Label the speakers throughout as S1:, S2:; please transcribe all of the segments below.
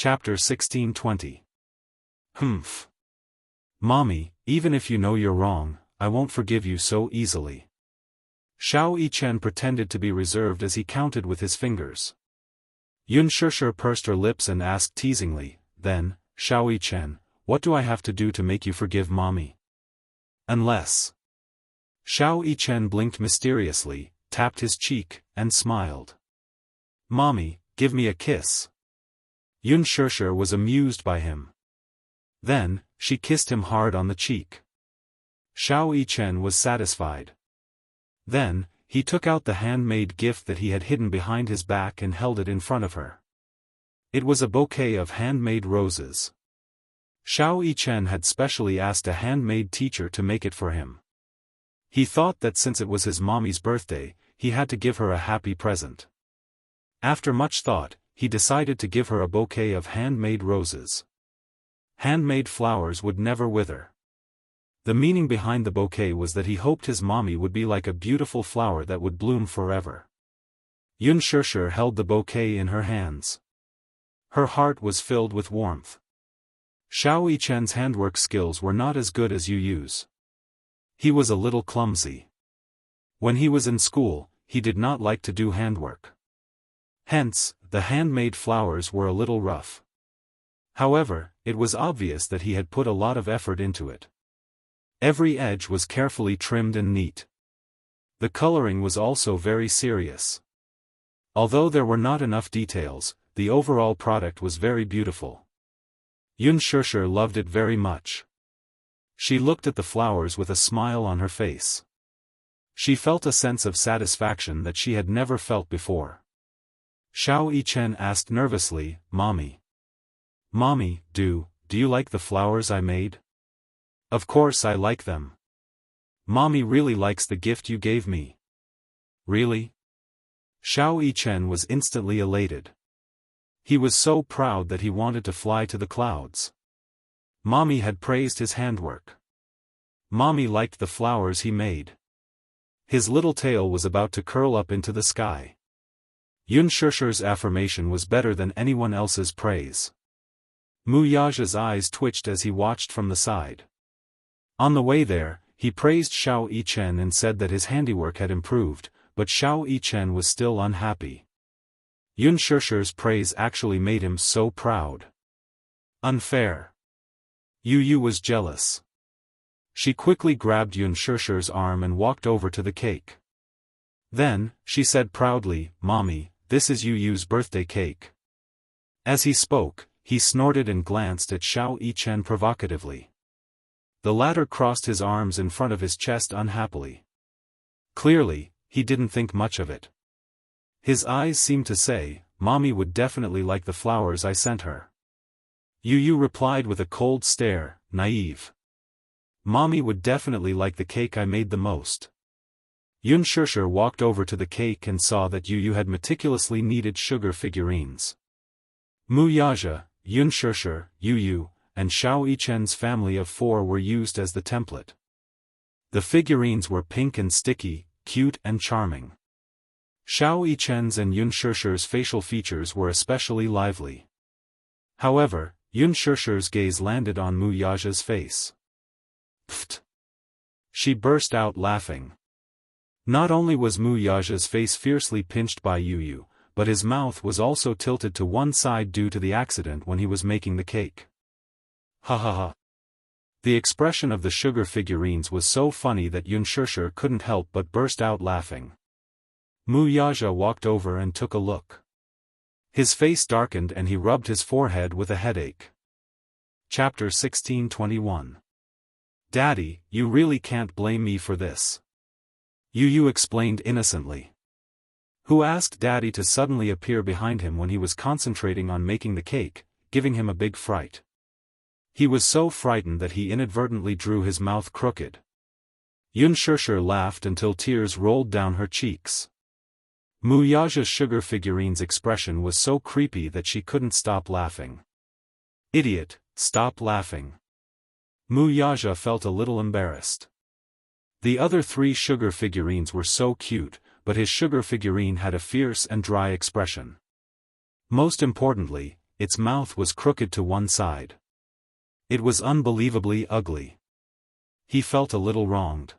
S1: Chapter 1620. Humph. Mommy, even if you know you're wrong, I won't forgive you so easily. Xiao Yichen pretended to be reserved as he counted with his fingers. Yunshushi pursed her lips and asked teasingly, then, Xiao Yichen, what do I have to do to make you forgive Mommy? Unless. Xiao Yichen blinked mysteriously, tapped his cheek, and smiled. Mommy, give me a kiss. Yunshushi was amused by him. Then, she kissed him hard on the cheek. Xiao Yichen was satisfied. Then, he took out the handmade gift that he had hidden behind his back and held it in front of her. It was a bouquet of handmade roses. Xiao Yichen had specially asked a handmade teacher to make it for him. He thought that since it was his mommy's birthday, he had to give her a happy present. After much thought, he decided to give her a bouquet of handmade roses. Handmade flowers would never wither. The meaning behind the bouquet was that he hoped his mommy would be like a beautiful flower that would bloom forever. Yunshushi held the bouquet in her hands. Her heart was filled with warmth. Xiao Yichen's handwork skills were not as good as Yu Yu's. He was a little clumsy. When he was in school, he did not like to do handwork. Hence, the handmade flowers were a little rough. However, it was obvious that he had put a lot of effort into it. Every edge was carefully trimmed and neat. The coloring was also very serious. Although there were not enough details, the overall product was very beautiful. Yunshushi loved it very much. She looked at the flowers with a smile on her face. She felt a sense of satisfaction that she had never felt before. Xiao Yichen asked nervously, Mommy. Mommy, do you like the flowers I made? Of course I like them. Mommy really likes the gift you gave me. Really? Xiao Yichen was instantly elated. He was so proud that he wanted to fly to the clouds. Mommy had praised his handwork. Mommy liked the flowers he made. His little tail was about to curl up into the sky. Yunshushi's affirmation was better than anyone else's praise. Mu Yaja's eyes twitched as he watched from the side. On the way there, he praised Xiao Yichen and said that his handiwork had improved, but Xiao Yichen was still unhappy. Yunshushi's praise actually made him so proud. Unfair. Yu Yu was jealous. She quickly grabbed Yunshurshi's arm and walked over to the cake. Then, she said proudly, Mommy, this is Yu Yu's birthday cake. As he spoke, he snorted and glanced at Xiao Yichen provocatively. The latter crossed his arms in front of his chest unhappily. Clearly, he didn't think much of it. His eyes seemed to say, Mommy would definitely like the flowers I sent her. Yu Yu replied with a cold stare, naive. Mommy would definitely like the cake I made the most. Yunshushi walked over to the cake and saw that Yu Yu had meticulously kneaded sugar figurines. Mu Yaja, Yunshushi, Yu Yu, and Xiao Yichen's family of 4 were used as the template. The figurines were pink and sticky, cute and charming. Xiao Yichen's and Yunshurshi's facial features were especially lively. However, Yunshurshi's gaze landed on Mu Yaja's face. Pfft! She burst out laughing. Not only was Mu Yaja's face fiercely pinched by Yu Yu, but his mouth was also tilted to one side due to the accident when he was making the cake. Ha ha ha. The expression of the sugar figurines was so funny that Yunshushi couldn't help but burst out laughing. Mu Yaja walked over and took a look. His face darkened and he rubbed his forehead with a headache. Chapter 1621. Daddy, you really can't blame me for this. Yu Yu explained innocently. Who asked Daddy to suddenly appear behind him when he was concentrating on making the cake, giving him a big fright. He was so frightened that he inadvertently drew his mouth crooked. Yunshushi laughed until tears rolled down her cheeks. Mu Yaja's sugar figurine's expression was so creepy that she couldn't stop laughing. Idiot, stop laughing. Mu Yaja felt a little embarrassed. The other 3 sugar figurines were so cute, but his sugar figurine had a fierce and dry expression. Most importantly, its mouth was crooked to one side. It was unbelievably ugly. He felt a little wronged.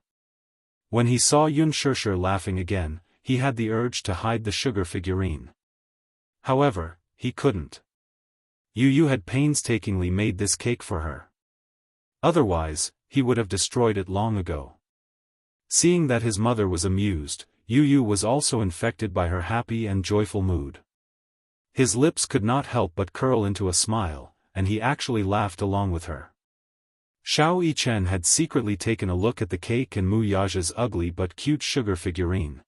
S1: When he saw Unspoken laughing again, he had the urge to hide the sugar figurine. However, he couldn't. Yu had painstakingly made this cake for her. Otherwise, he would have destroyed it long ago. Seeing that his mother was amused, Yu was also infected by her happy and joyful mood. His lips could not help but curl into a smile, and he actually laughed along with her. Xiao Yichen had secretly taken a look at the cake and Mu Yaja's ugly but cute sugar figurine.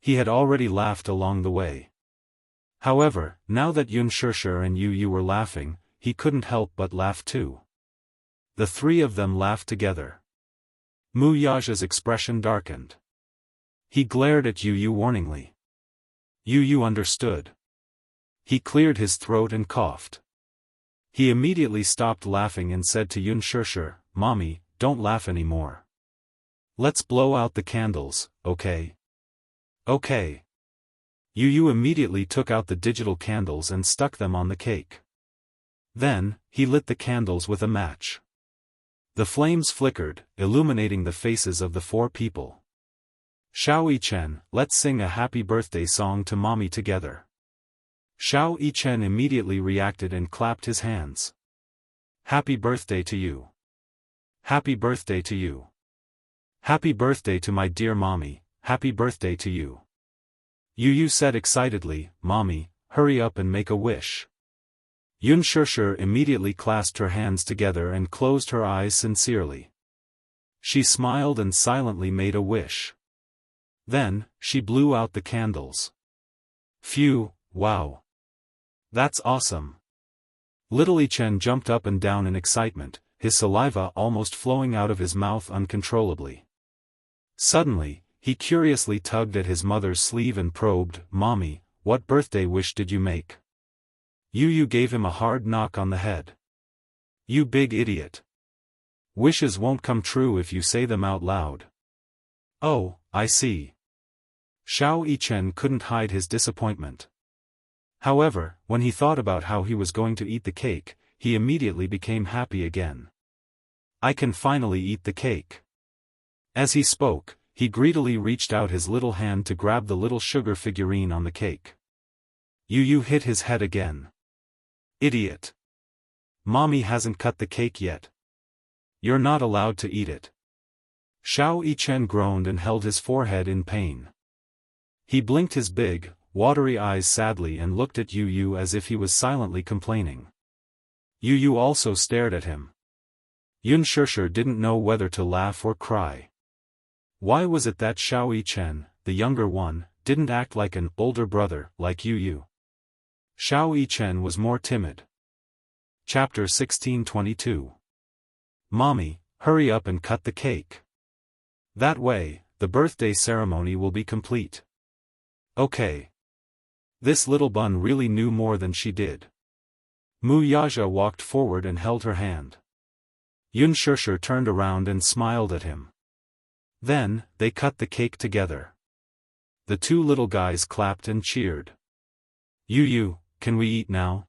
S1: He had already laughed along the way. However, now that Unspoken and Yu were laughing, he couldn't help but laugh too. The three of them laughed together. Mu Yaja's expression darkened. He glared at Yu warningly. Yu understood. He cleared his throat and coughed. He immediately stopped laughing and said to Unspoken, "Mommy, don't laugh anymore. Let's blow out the candles, okay?" "Okay." Yu immediately took out the digital candles and stuck them on the cake. Then, he lit the candles with a match. The flames flickered, illuminating the faces of the four people. "Xiao Yichen, let's sing a happy birthday song to Mommy together." Xiao Yichen immediately reacted and clapped his hands. "Happy birthday to you. Happy birthday to you. Happy birthday to my dear Mommy, happy birthday to you." Yu said excitedly, "Mommy, hurry up and make a wish." Unspoken immediately clasped her hands together and closed her eyes sincerely. She smiled and silently made a wish. Then, she blew out the candles. "Phew, wow. That's awesome." Little Yichen jumped up and down in excitement, his saliva almost flowing out of his mouth uncontrollably. Suddenly, he curiously tugged at his mother's sleeve and probed, "Mommy, what birthday wish did you make?" Yu gave him a hard knock on the head. "You big idiot. Wishes won't come true if you say them out loud." "Oh, I see." Xiao Yichen couldn't hide his disappointment. However, when he thought about how he was going to eat the cake, he immediately became happy again. "I can finally eat the cake." As he spoke, he greedily reached out his little hand to grab the little sugar figurine on the cake. Yu hit his head again. "Idiot. Mommy hasn't cut the cake yet. You're not allowed to eat it." Xiao Yichen groaned and held his forehead in pain. He blinked his big, watery eyes sadly and looked at Yu as if he was silently complaining. Yu also stared at him. Unspoken didn't know whether to laugh or cry. Why was it that Xiao Yichen, the younger one, didn't act like an older brother like Yu? Xiao Yichen was more timid. Chapter 1622. "Mommy, hurry up and cut the cake. That way, the birthday ceremony will be complete." "Okay." This little bun really knew more than she did. Mu Yaja walked forward and held her hand. Unspoken turned around and smiled at him. Then, they cut the cake together. The two little guys clapped and cheered. "Yu, can we eat now?"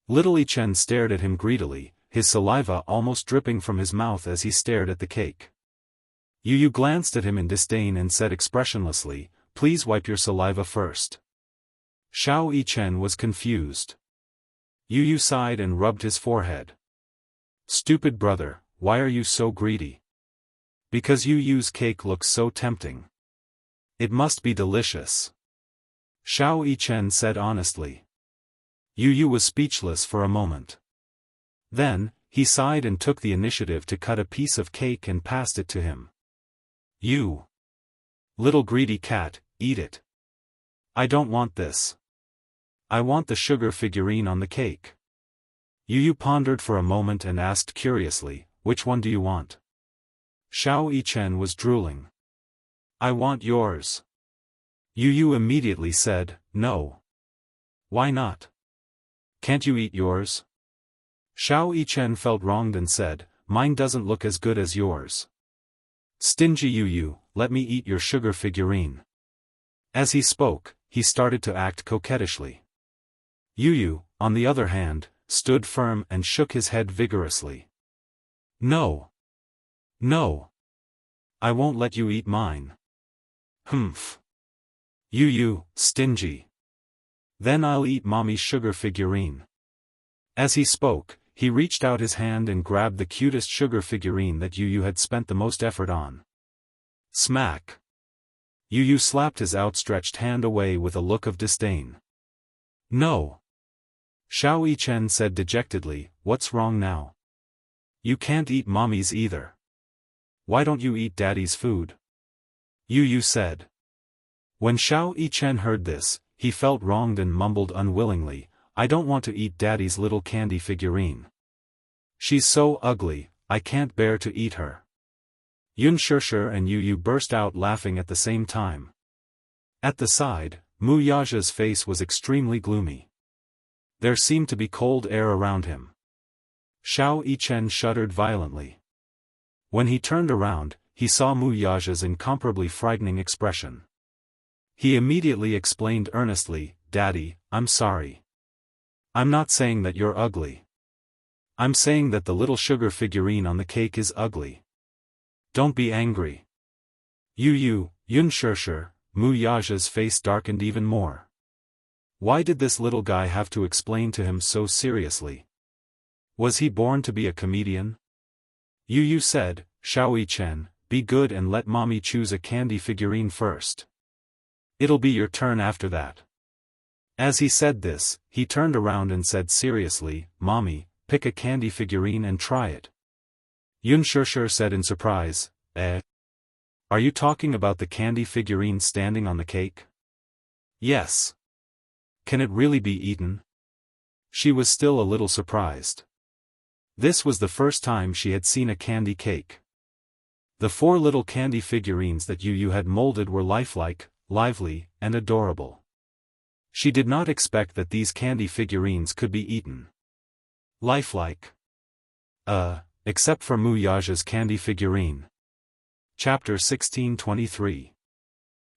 S1: Little Yichen stared at him greedily, his saliva almost dripping from his mouth as he stared at the cake. Yu glanced at him in disdain and said expressionlessly, "Please wipe your saliva first." Xiao Yichen was confused. Yu sighed and rubbed his forehead. "Stupid brother, why are you so greedy?" "Because Yu's cake looks so tempting. It must be delicious," Xiao Yichen said honestly. Yu was speechless for a moment. Then, he sighed and took the initiative to cut a piece of cake and passed it to him. "You little greedy cat, eat it." "I don't want this. I want the sugar figurine on the cake." Yu pondered for a moment and asked curiously, "Which one do you want?" Xiao Yichen was drooling. "I want yours." Yu immediately said, "No." "Why not? Can't you eat yours?" Xiao Yichen felt wronged and said, "Mine doesn't look as good as yours." "Stingy Yu, let me eat your sugar figurine." As he spoke, he started to act coquettishly. "Yu, on the other hand, stood firm and shook his head vigorously. No. No. I won't let you eat mine. Humph. You, stingy. Then I'll eat Mommy's sugar figurine. As he spoke, he reached out his hand and grabbed the cutest sugar figurine that Yu had spent the most effort on. Smack. Yu slapped his outstretched hand away with a look of disdain. No. Xiao Yichen said dejectedly, what's wrong now? You can't eat Mommy's either. Why don't you eat Daddy's food? Yu said. When Xiao Yichen heard this, he felt wronged and mumbled unwillingly, I don't want to eat Daddy's little candy figurine. She's so ugly, I can't bear to eat her. Unspoken and Yu burst out laughing at the same time. At the side, Mu Yaja's face was extremely gloomy. There seemed to be cold air around him. Xiao Yichen shuddered violently. When he turned around, he saw Mu Yaja's incomparably frightening expression. He immediately explained earnestly, Daddy, I'm sorry. I'm not saying that you're ugly. I'm saying that the little sugar figurine on the cake is ugly. Don't be angry. Unspoken, Mu Yaja's face darkened even more. Why did this little guy have to explain to him so seriously? Was he born to be a comedian? Yu said, Xiao Yichen, be good and let Mommy choose a candy figurine first. It'll be your turn after that. As he said this, he turned around and said seriously, Mommy, pick a candy figurine and try it. Unspoken said in surprise, Are you talking about the candy figurine standing on the cake? Yes. Can it really be eaten? She was still a little surprised. This was the first time she had seen a candy cake. The 4 little candy figurines that Yu had molded were lifelike, lively, and adorable. She did not expect that these candy figurines could be eaten. Lifelike. Except for Mu Yaja's candy figurine. Chapter 1623.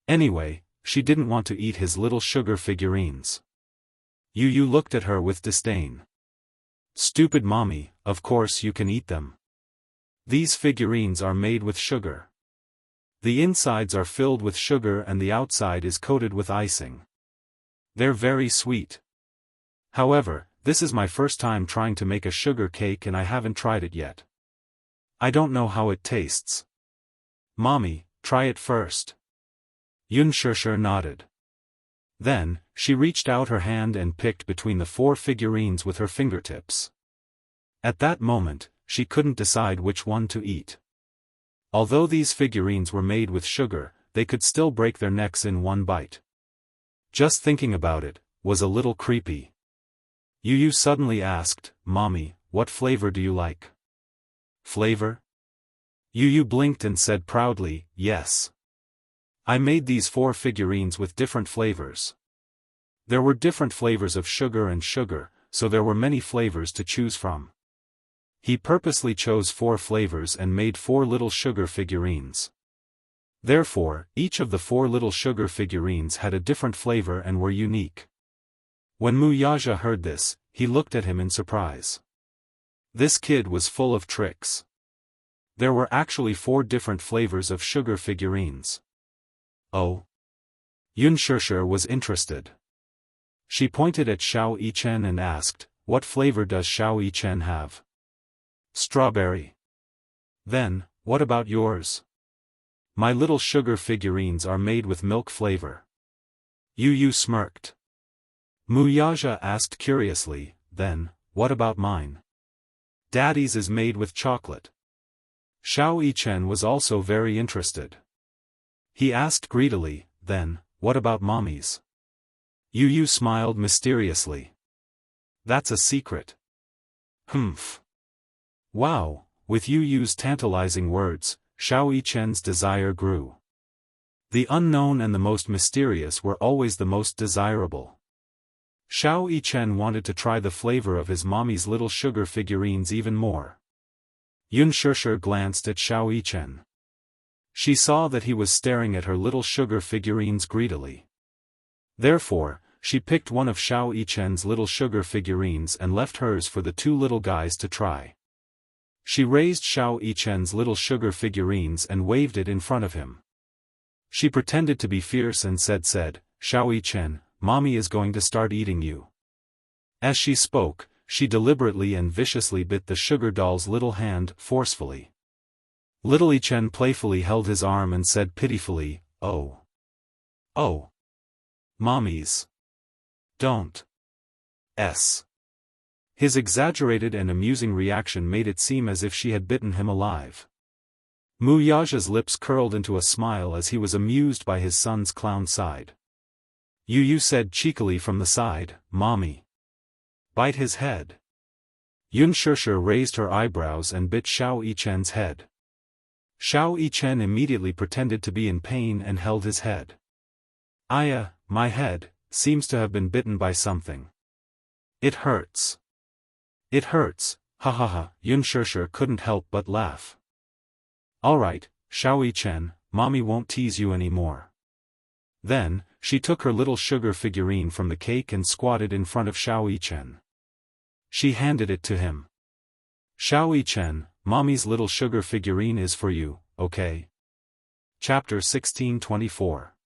S1: Anyway, she didn't want to eat his little sugar figurines. Yu looked at her with disdain. Stupid Mommy, of course you can eat them. These figurines are made with sugar. The insides are filled with sugar and the outside is coated with icing. They're very sweet. However, this is my first time trying to make a sugar cake and I haven't tried it yet. I don't know how it tastes. Mommy, try it first. Unspoken nodded. Then, she reached out her hand and picked between the 4 figurines with her fingertips. At that moment, she couldn't decide which one to eat. Although these figurines were made with sugar, they could still break their necks in one bite. Just thinking about it was a little creepy. Yu suddenly asked, Mommy, what flavor do you like? Flavor? Yu blinked and said proudly, yes. I made these 4 figurines with different flavors. There were different flavors of sugar, so there were many flavors to choose from. He purposely chose 4 flavors and made 4 little sugar figurines. Therefore, each of the 4 little sugar figurines had a different flavor and were unique. When Mu Yaja heard this, he looked at him in surprise. This kid was full of tricks. There were actually 4 different flavors of sugar figurines. Oh. Unspoken was interested. She pointed at Xiao Yichen and asked, what flavor does Xiao Yichen have? Strawberry. Then, what about yours? My little sugar figurines are made with milk flavor. Yu smirked. Mu Yaja asked curiously, then, what about mine? Daddy's is made with chocolate. Xiao Yichen was also very interested. He asked greedily, then, what about Mommy's? Yu smiled mysteriously. That's a secret. Humph. Wow, with Yu's tantalizing words, Xiao Yichen's desire grew. The unknown and the most mysterious were always the most desirable. Xiao Yichen wanted to try the flavor of his mommy's little sugar figurines even more. Unspoken glanced at Xiao Yichen. She saw that he was staring at her little sugar figurines greedily. Therefore, she picked one of Xiao Yichen's little sugar figurines and left hers for the two little guys to try. She raised Xiao Yichen's little sugar figurines and waved it in front of him. She pretended to be fierce and said, "Xiao Yichen, Mommy is going to start eating you." As she spoke, she deliberately and viciously bit the sugar doll's little hand, forcefully. Little Yichen playfully held his arm and said pitifully, "Oh. Oh. Mommies. Don't. S." His exaggerated and amusing reaction made it seem as if she had bitten him alive. Mu Yaja's lips curled into a smile as he was amused by his son's clown side. Yu Yu said cheekily from the side, "Mommy. Bite his head." Yun Shusher raised her eyebrows and bit Xiao Yichen's head. Xiao Yichen immediately pretended to be in pain and held his head. "Aya, my head, seems to have been bitten by something. It hurts. It hurts, ha ha ha." Yun Shusher couldn't help but laugh. "Alright, Xiao Yichen, Mommy won't tease you anymore." Then, she took her little sugar figurine from the cake and squatted in front of Xiao Yichen. She handed it to him. "Xiao Yichen, Mommy's little sugar figurine is for you, okay?" Chapter 1624.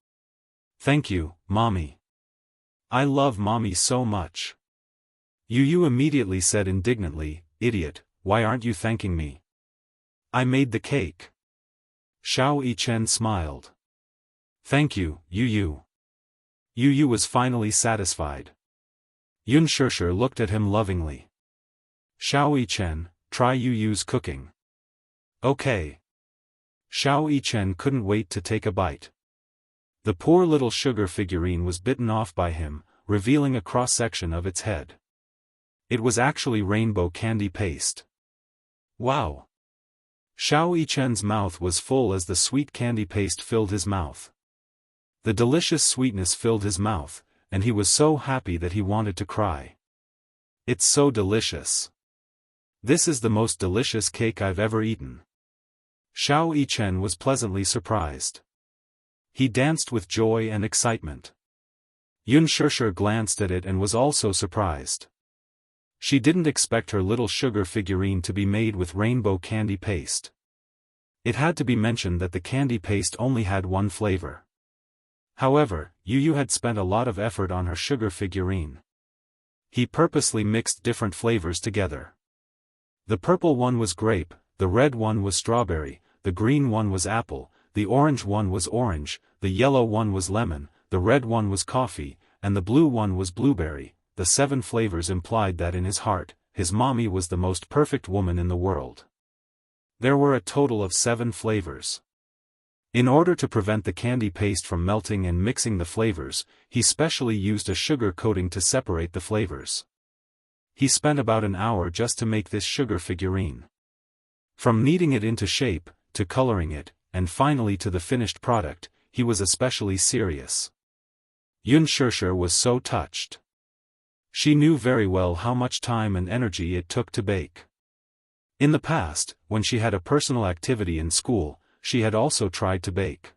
S1: "Thank you, Mommy. I love Mommy so much." Yu Yu immediately said indignantly, "Idiot, why aren't you thanking me? I made the cake." Xiao Yichen smiled. "Thank you, Yu Yu." Yu Yu was finally satisfied. Yun Shusher looked at him lovingly. "Xiao Yichen, try Yu Yu's cooking." "Okay." Xiao Yichen couldn't wait to take a bite. The poor little sugar figurine was bitten off by him, revealing a cross-section of its head. It was actually rainbow candy paste. Wow! Xiao Yichen's mouth was full as the sweet candy paste filled his mouth. The delicious sweetness filled his mouth, and he was so happy that he wanted to cry. "It's so delicious. This is the most delicious cake I've ever eaten." Xiao Yichen was pleasantly surprised. He danced with joy and excitement. Yun Shusher glanced at it and was also surprised. She didn't expect her little sugar figurine to be made with rainbow candy paste. It had to be mentioned that the candy paste only had one flavor. However, Yu Yu had spent a lot of effort on her sugar figurine. He purposely mixed different flavors together. The purple one was grape, the red one was strawberry, the green one was apple, the orange one was orange, the yellow one was lemon, the red one was coffee, and the blue one was blueberry. The 7 flavors implied that in his heart, his mommy was the most perfect woman in the world. There were a total of 7 flavors. In order to prevent the candy paste from melting and mixing the flavors, he specially used a sugar coating to separate the flavors. He spent about an hour just to make this sugar figurine. From kneading it into shape, to coloring it, and finally to the finished product, he was especially serious. Yun Shusher was so touched. She knew very well how much time and energy it took to bake. In the past, when she had a personal activity in school, she had also tried to bake.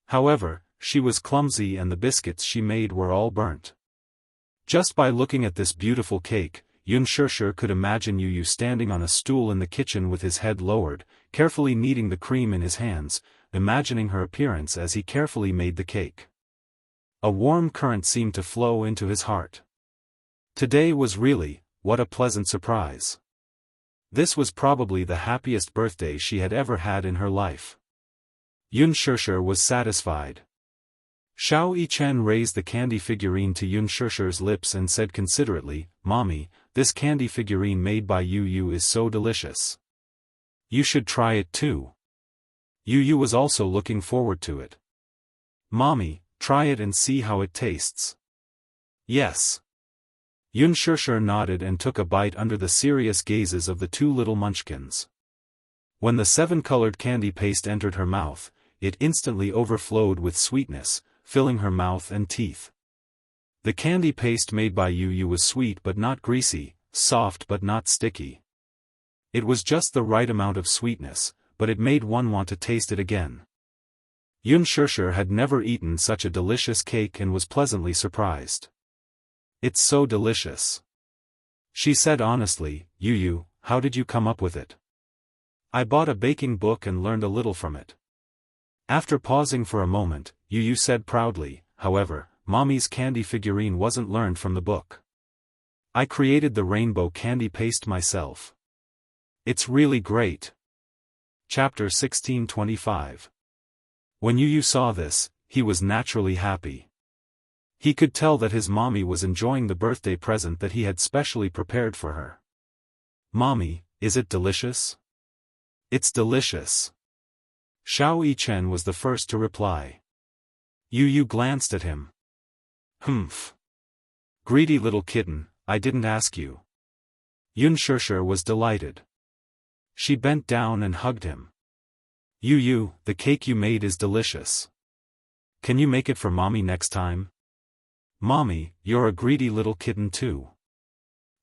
S1: However, she was clumsy and the biscuits she made were all burnt. Just by looking at this beautiful cake, Yun Shusher could imagine Yu Yu standing on a stool in the kitchen with his head lowered, carefully kneading the cream in his hands, imagining her appearance as he carefully made the cake. A warm current seemed to flow into his heart. Today was really, what a pleasant surprise. This was probably the happiest birthday she had ever had in her life. Yun Shusher was satisfied. Xiao Yichen raised the candy figurine to Yun Shusher's lips and said considerately, "Mommy, this candy figurine made by Yu Yu is so delicious. You should try it too." Yu Yu was also looking forward to it. "Mommy, try it and see how it tastes." "Yes." Yun Shusher nodded and took a bite under the serious gazes of the 2 little munchkins. When the 7-colored candy paste entered her mouth, it instantly overflowed with sweetness, filling her mouth and teeth. The candy paste made by Yu Yu was sweet but not greasy, soft but not sticky. It was just the right amount of sweetness, but it made one want to taste it again. Yun Shishir had never eaten such a delicious cake and was pleasantly surprised. "It's so delicious," she said honestly. "Yu, how did you come up with it?" "I bought a baking book and learned a little from it." After pausing for a moment, Yu said proudly, "However, Mommy's candy figurine wasn't learned from the book. I created the rainbow candy paste myself. It's really great." Chapter 1625. When Yu saw this, he was naturally happy. He could tell that his mommy was enjoying the birthday present that he had specially prepared for her. "Mommy, is it delicious?" "It's delicious." Xiao Yichen was the first to reply. Yu glanced at him. "Humph. Greedy little kitten, I didn't ask you." Yun Shishir was delighted. She bent down and hugged him. "Yu, the cake you made is delicious. Can you make it for Mommy next time?" "Mommy, you're a greedy little kitten too."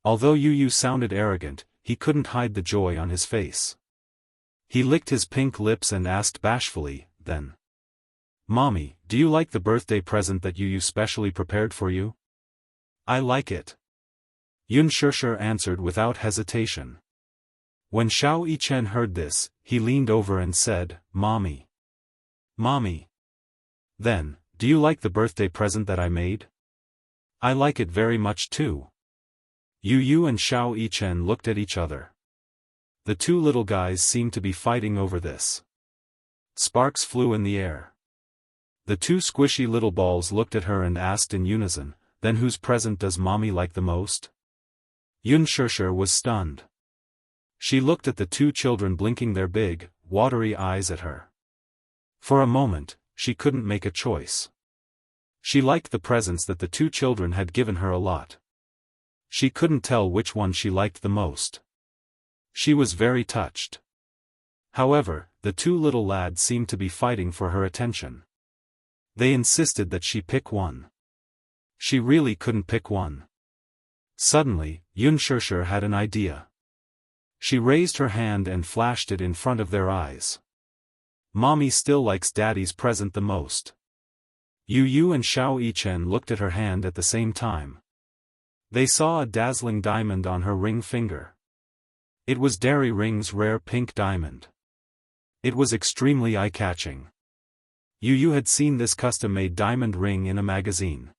S1: Although Yu sounded arrogant, he couldn't hide the joy on his face. He licked his pink lips and asked bashfully, then, "Mommy, do you like the birthday present that Yu specially prepared for you?" "I like it." Yun Shishir answered without hesitation. When Xiao Yichen heard this, he leaned over and said, "Mommy. Mommy. Then, do you like the birthday present that I made?" "I like it very much too." Yu and Xiao Yichen looked at each other. The two little guys seemed to be fighting over this. Sparks flew in the air. The two squishy little balls looked at her and asked in unison, "Then whose present does Mommy like the most?" Yun Shishir was stunned. She looked at the two children blinking their big, watery eyes at her. For a moment, she couldn't make a choice. She liked the presents that the two children had given her a lot. She couldn't tell which one she liked the most. She was very touched. However, the two little lads seemed to be fighting for her attention. They insisted that she pick one. She really couldn't pick one. Suddenly, Yun Shishir had an idea. She raised her hand and flashed it in front of their eyes. "Mommy still likes Daddy's present the most." Yu and Xiao Yichen looked at her hand at the same time. They saw a dazzling diamond on her ring finger. It was Dairy Ring's rare pink diamond. It was extremely eye-catching. Yu had seen this custom-made diamond ring in a magazine.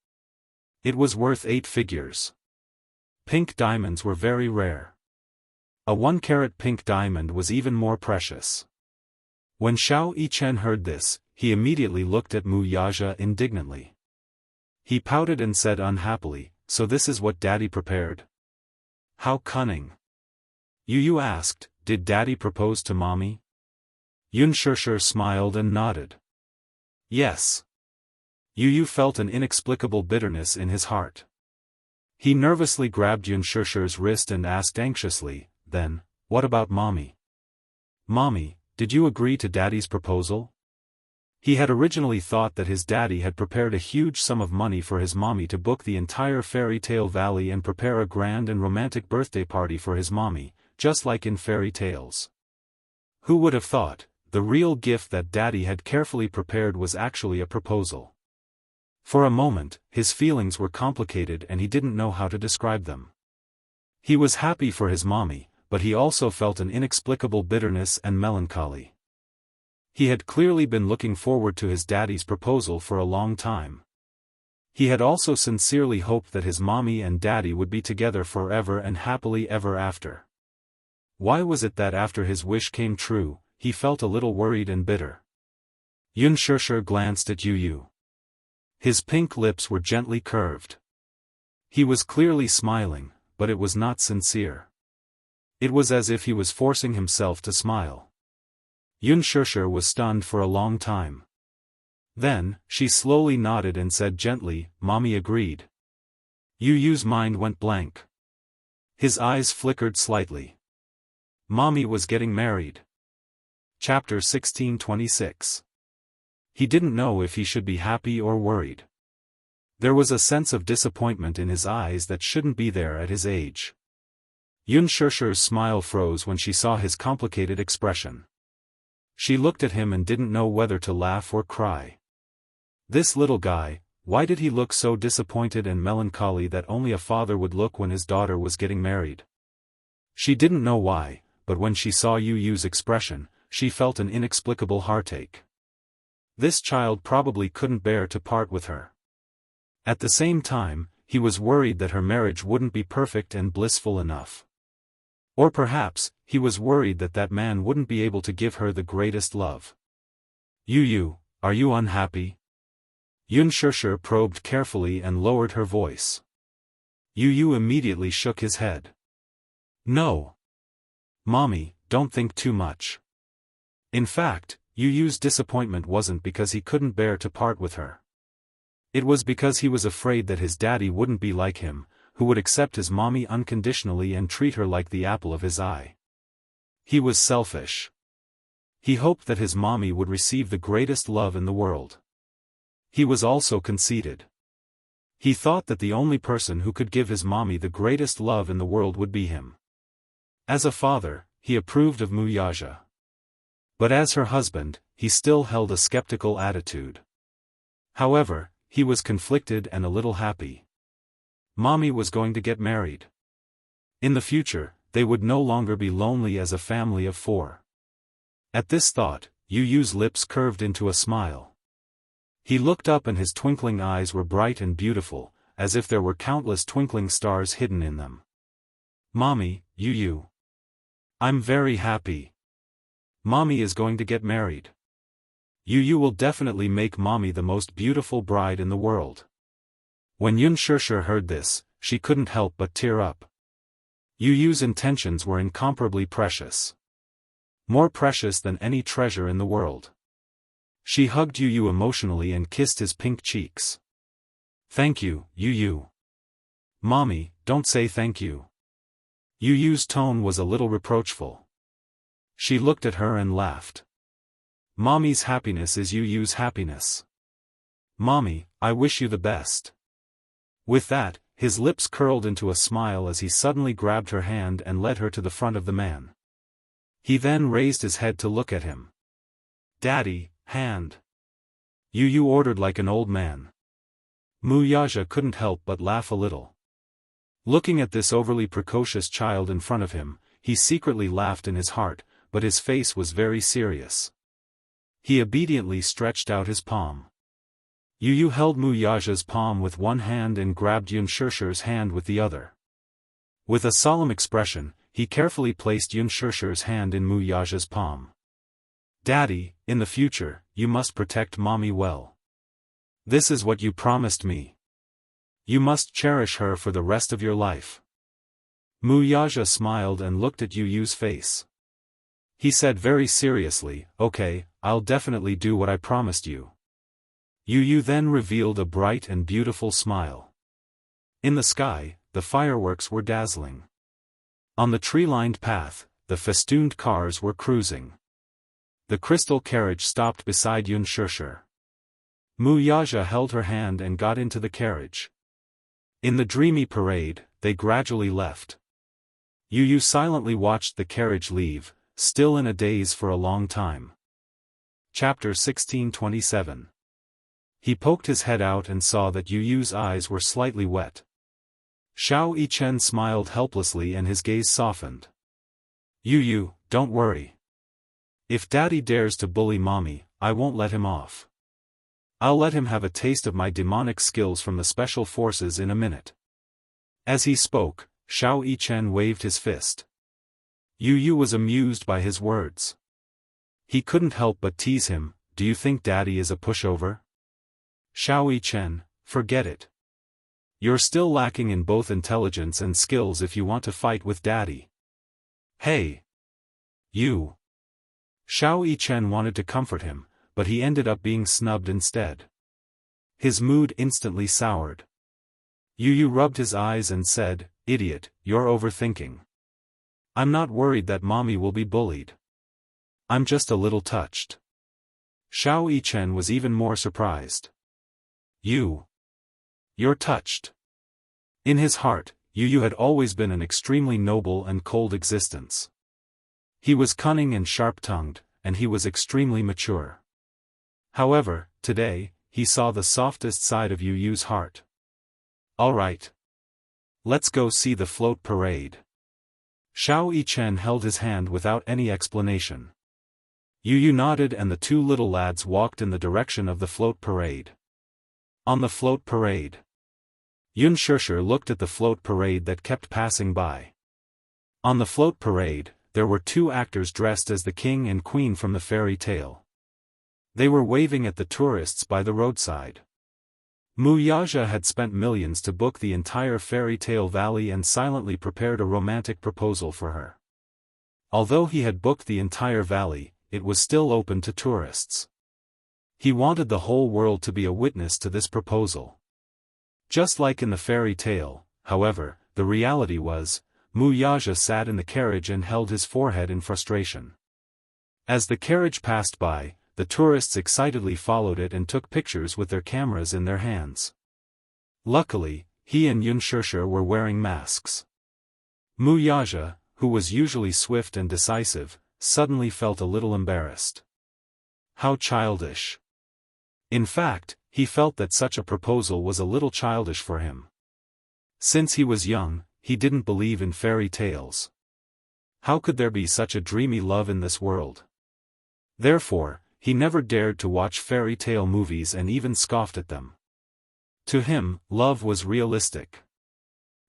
S1: It was worth 8 figures. Pink diamonds were very rare. A 1-carat pink diamond was even more precious. When Xiao Yichen heard this, he immediately looked at Mu Yaja indignantly. He pouted and said unhappily, "So this is what Daddy prepared? How cunning." Yu asked, "Did Daddy propose to Mommy?" Yun Shishir smiled and nodded. "Yes." Yu felt an inexplicable bitterness in his heart. He nervously grabbed Yun Shishir's wrist and asked anxiously, "Then, what about Mommy? Mommy, did you agree to Daddy's proposal?" He had originally thought that his daddy had prepared a huge sum of money for his mommy to book the entire fairy tale valley and prepare a grand and romantic birthday party for his mommy, just like in fairy tales. Who would have thought, the real gift that Daddy had carefully prepared was actually a proposal. For a moment, his feelings were complicated and he didn't know how to describe them. He was happy for his mommy, but he also felt an inexplicable bitterness and melancholy. He had clearly been looking forward to his daddy's proposal for a long time. He had also sincerely hoped that his mommy and daddy would be together forever and happily ever after. Why was it that after his wish came true, he felt a little worried and bitter? Yun Shishir glanced at Yu. His pink lips were gently curved. He was clearly smiling, but it was not sincere. It was as if he was forcing himself to smile. Yun Shishir was stunned for a long time. Then, she slowly nodded and said gently, "Mommy agreed." Yu's mind went blank. His eyes flickered slightly. Mommy was getting married. Chapter 1626. He didn't know if he should be happy or worried. There was a sense of disappointment in his eyes that shouldn't be there at his age. Yun Shishir's smile froze when she saw his complicated expression. She looked at him and didn't know whether to laugh or cry. This little guy, why did he look so disappointed and melancholy that only a father would look when his daughter was getting married? She didn't know why, but when she saw Yu Yu's expression, she felt an inexplicable heartache. This child probably couldn't bear to part with her. At the same time, he was worried that her marriage wouldn't be perfect and blissful enough. Or perhaps, he was worried that that man wouldn't be able to give her the greatest love. Yu Yu, are you unhappy? Unspoken probed carefully and lowered her voice. Yu Yu immediately shook his head. No. Mommy, don't think too much. In fact, Yu Yu's disappointment wasn't because he couldn't bear to part with her. It was because he was afraid that his daddy wouldn't be like him, who would accept his mommy unconditionally and treat her like the apple of his eye. He was selfish. He hoped that his mommy would receive the greatest love in the world. He was also conceited. He thought that the only person who could give his mommy the greatest love in the world would be him. As a father, he approved of Wuxia. But as her husband, he still held a skeptical attitude. However, he was conflicted and a little happy. Mommy was going to get married. In the future, they would no longer be lonely as a family of 4. At this thought, Yu Yu's lips curved into a smile. He looked up and his twinkling eyes were bright and beautiful, as if there were countless twinkling stars hidden in them. Mommy, Yu Yu. I'm very happy. Mommy is going to get married. Yu Yu will definitely make Mommy the most beautiful bride in the world. When Unspoken heard this, she couldn't help but tear up. Yu Yu's intentions were incomparably precious. More precious than any treasure in the world. She hugged Yu Yu emotionally and kissed his pink cheeks. Thank you, Yu Yu. Mommy, don't say thank you. Yu Yu's tone was a little reproachful. She looked at her and laughed. Mommy's happiness is Yu Yu's happiness. Mommy, I wish you the best. With that, his lips curled into a smile as he suddenly grabbed her hand and led her to the front of the man. He then raised his head to look at him. Daddy, hand. Yu Yu ordered like an old man. Wuxia couldn't help but laugh a little. Looking at this overly precocious child in front of him, he secretly laughed in his heart, but his face was very serious. He obediently stretched out his palm. Yu Yu held Wuxia's palm with one hand and grabbed Unspoken's hand with the other. With a solemn expression, he carefully placed Unspoken's hand in Wuxia's palm. Daddy, in the future, you must protect Mommy well. This is what you promised me. You must cherish her for the rest of your life. Wuxia smiled and looked at Yu Yu's face. He said very seriously, okay, I'll definitely do what I promised you. Yu Yu then revealed a bright and beautiful smile. In the sky, the fireworks were dazzling. On the tree-lined path, the festooned cars were cruising. The crystal carriage stopped beside Unspoken. Wuxia held her hand and got into the carriage. In the dreamy parade, they gradually left. Yu Yu silently watched the carriage leave, still in a daze for a long time. Chapter 1627. He poked his head out and saw that Yu Yu's eyes were slightly wet. Xianxia smiled helplessly and his gaze softened. Yu Yu, don't worry. If Daddy dares to bully Mommy, I won't let him off. I'll let him have a taste of my demonic skills from the special forces in a minute. As he spoke, Xianxia waved his fist. Yu Yu was amused by his words. He couldn't help but tease him, do you think Daddy is a pushover? Xianxia, forget it. You're still lacking in both intelligence and skills if you want to fight with Daddy. Hey! You! Xianxia wanted to comfort him, but he ended up being snubbed instead. His mood instantly soured. Yu Yu rubbed his eyes and said, idiot, you're overthinking. I'm not worried that Mommy will be bullied. I'm just a little touched. Xianxia was even more surprised. You're touched. In his heart, Yu Yu had always been an extremely noble and cold existence. He was cunning and sharp-tongued, and he was extremely mature. However, today, he saw the softest side of Yu Yu's heart. All right. Let's go see the float parade. Xiao Yichen held his hand without any explanation. Yu Yu nodded and the two little lads walked in the direction of the float parade. On the float parade. Unspoken looked at the float parade that kept passing by. On the float parade, there were two actors dressed as the king and queen from the fairy tale. They were waving at the tourists by the roadside. Wuxia had spent millions to book the entire fairy tale valley and silently prepared a romantic proposal for her. Although he had booked the entire valley, it was still open to tourists. He wanted the whole world to be a witness to this proposal. Just like in the fairy tale, however, the reality was, Wuxia sat in the carriage and held his forehead in frustration. As the carriage passed by, the tourists excitedly followed it and took pictures with their cameras in their hands. Luckily, he and Unspoken were wearing masks. Wuxia, who was usually swift and decisive, suddenly felt a little embarrassed. How childish. In fact, he felt that such a proposal was a little childish for him. Since he was young, he didn't believe in fairy tales. How could there be such a dreamy love in this world? Therefore, he never dared to watch fairy tale movies and even scoffed at them. To him, love was realistic.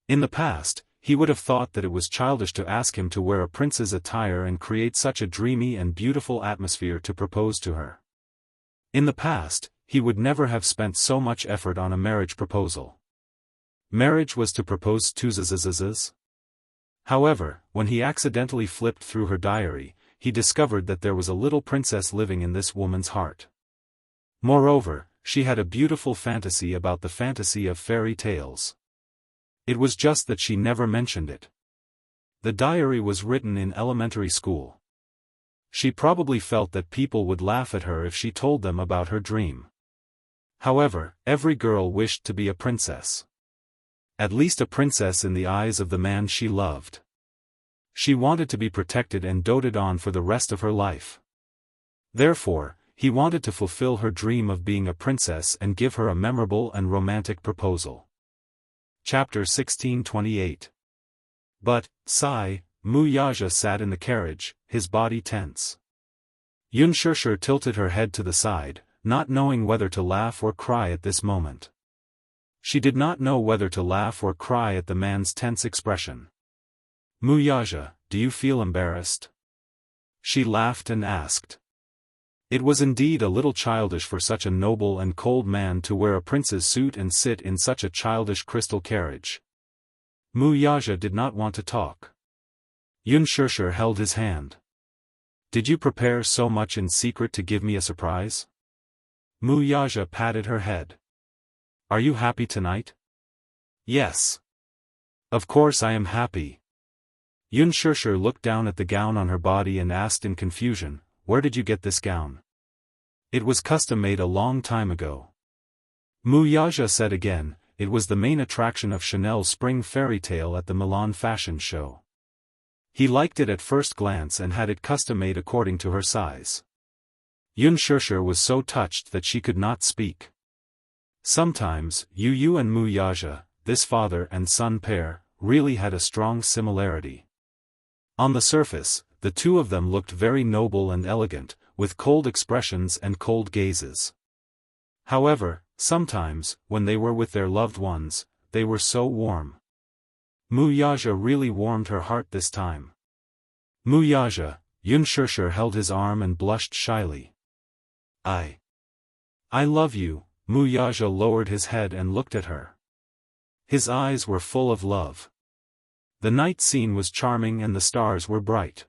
S1: In the past, he would have thought that it was childish to ask him to wear a prince's attire and create such a dreamy and beautiful atmosphere to propose to her. In the past, he would never have spent so much effort on a marriage proposal. Marriage was to propose to zzzzz. However, when he accidentally flipped through her diary, he discovered that there was a little princess living in this woman's heart. Moreover, she had a beautiful fantasy about the fantasy of fairy tales. It was just that she never mentioned it. The diary was written in elementary school. She probably felt that people would laugh at her if she told them about her dream. However, every girl wished to be a princess. At least a princess in the eyes of the man she loved. She wanted to be protected and doted on for the rest of her life. Therefore, he wanted to fulfill her dream of being a princess and give her a memorable and romantic proposal. Chapter 1628. But, sigh, Wuxia sat in the carriage, his body tense. Unspoken tilted her head to the side, not knowing whether to laugh or cry at this moment. She did not know whether to laugh or cry at the man's tense expression. Wuxia, do you feel embarrassed? She laughed and asked. It was indeed a little childish for such a noble and cold man to wear a prince's suit and sit in such a childish crystal carriage. Wuxia did not want to talk. Unspoken held his hand. Did you prepare so much in secret to give me a surprise? Wuxia patted her head. Are you happy tonight? Yes. Of course I am happy. Unspoken looked down at the gown on her body and asked in confusion, where did you get this gown? It was custom made a long time ago. Wuxia said again, it was the main attraction of Chanel's spring fairy tale at the Milan fashion show. He liked it at first glance and had it custom made according to her size. Unspoken was so touched that she could not speak. Sometimes, Yu Yu and Wuxia, this father and son pair, really had a strong similarity. On the surface, the two of them looked very noble and elegant, with cold expressions and cold gazes. However, sometimes, when they were with their loved ones, they were so warm. Wuxia really warmed her heart this time. Wuxia, Unspoken held his arm and blushed shyly. I love you. Wuxia lowered his head and looked at her. His eyes were full of love. The night scene was charming and the stars were bright.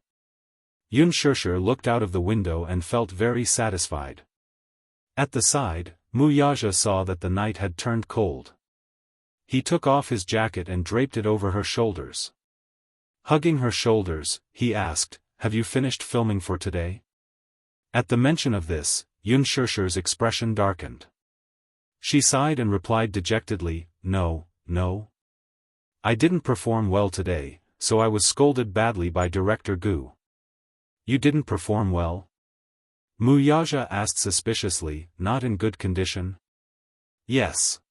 S1: Unspoken looked out of the window and felt very satisfied. At the side, Wuxia saw that the night had turned cold. He took off his jacket and draped it over her shoulders. Hugging her shoulders, he asked, have you finished filming for today? At the mention of this, Unspoken's expression darkened. She sighed and replied dejectedly, no. I didn't perform well today, so I was scolded badly by director Gu. You didn't perform well? Muyaja asked suspiciously, not in good condition. Yes.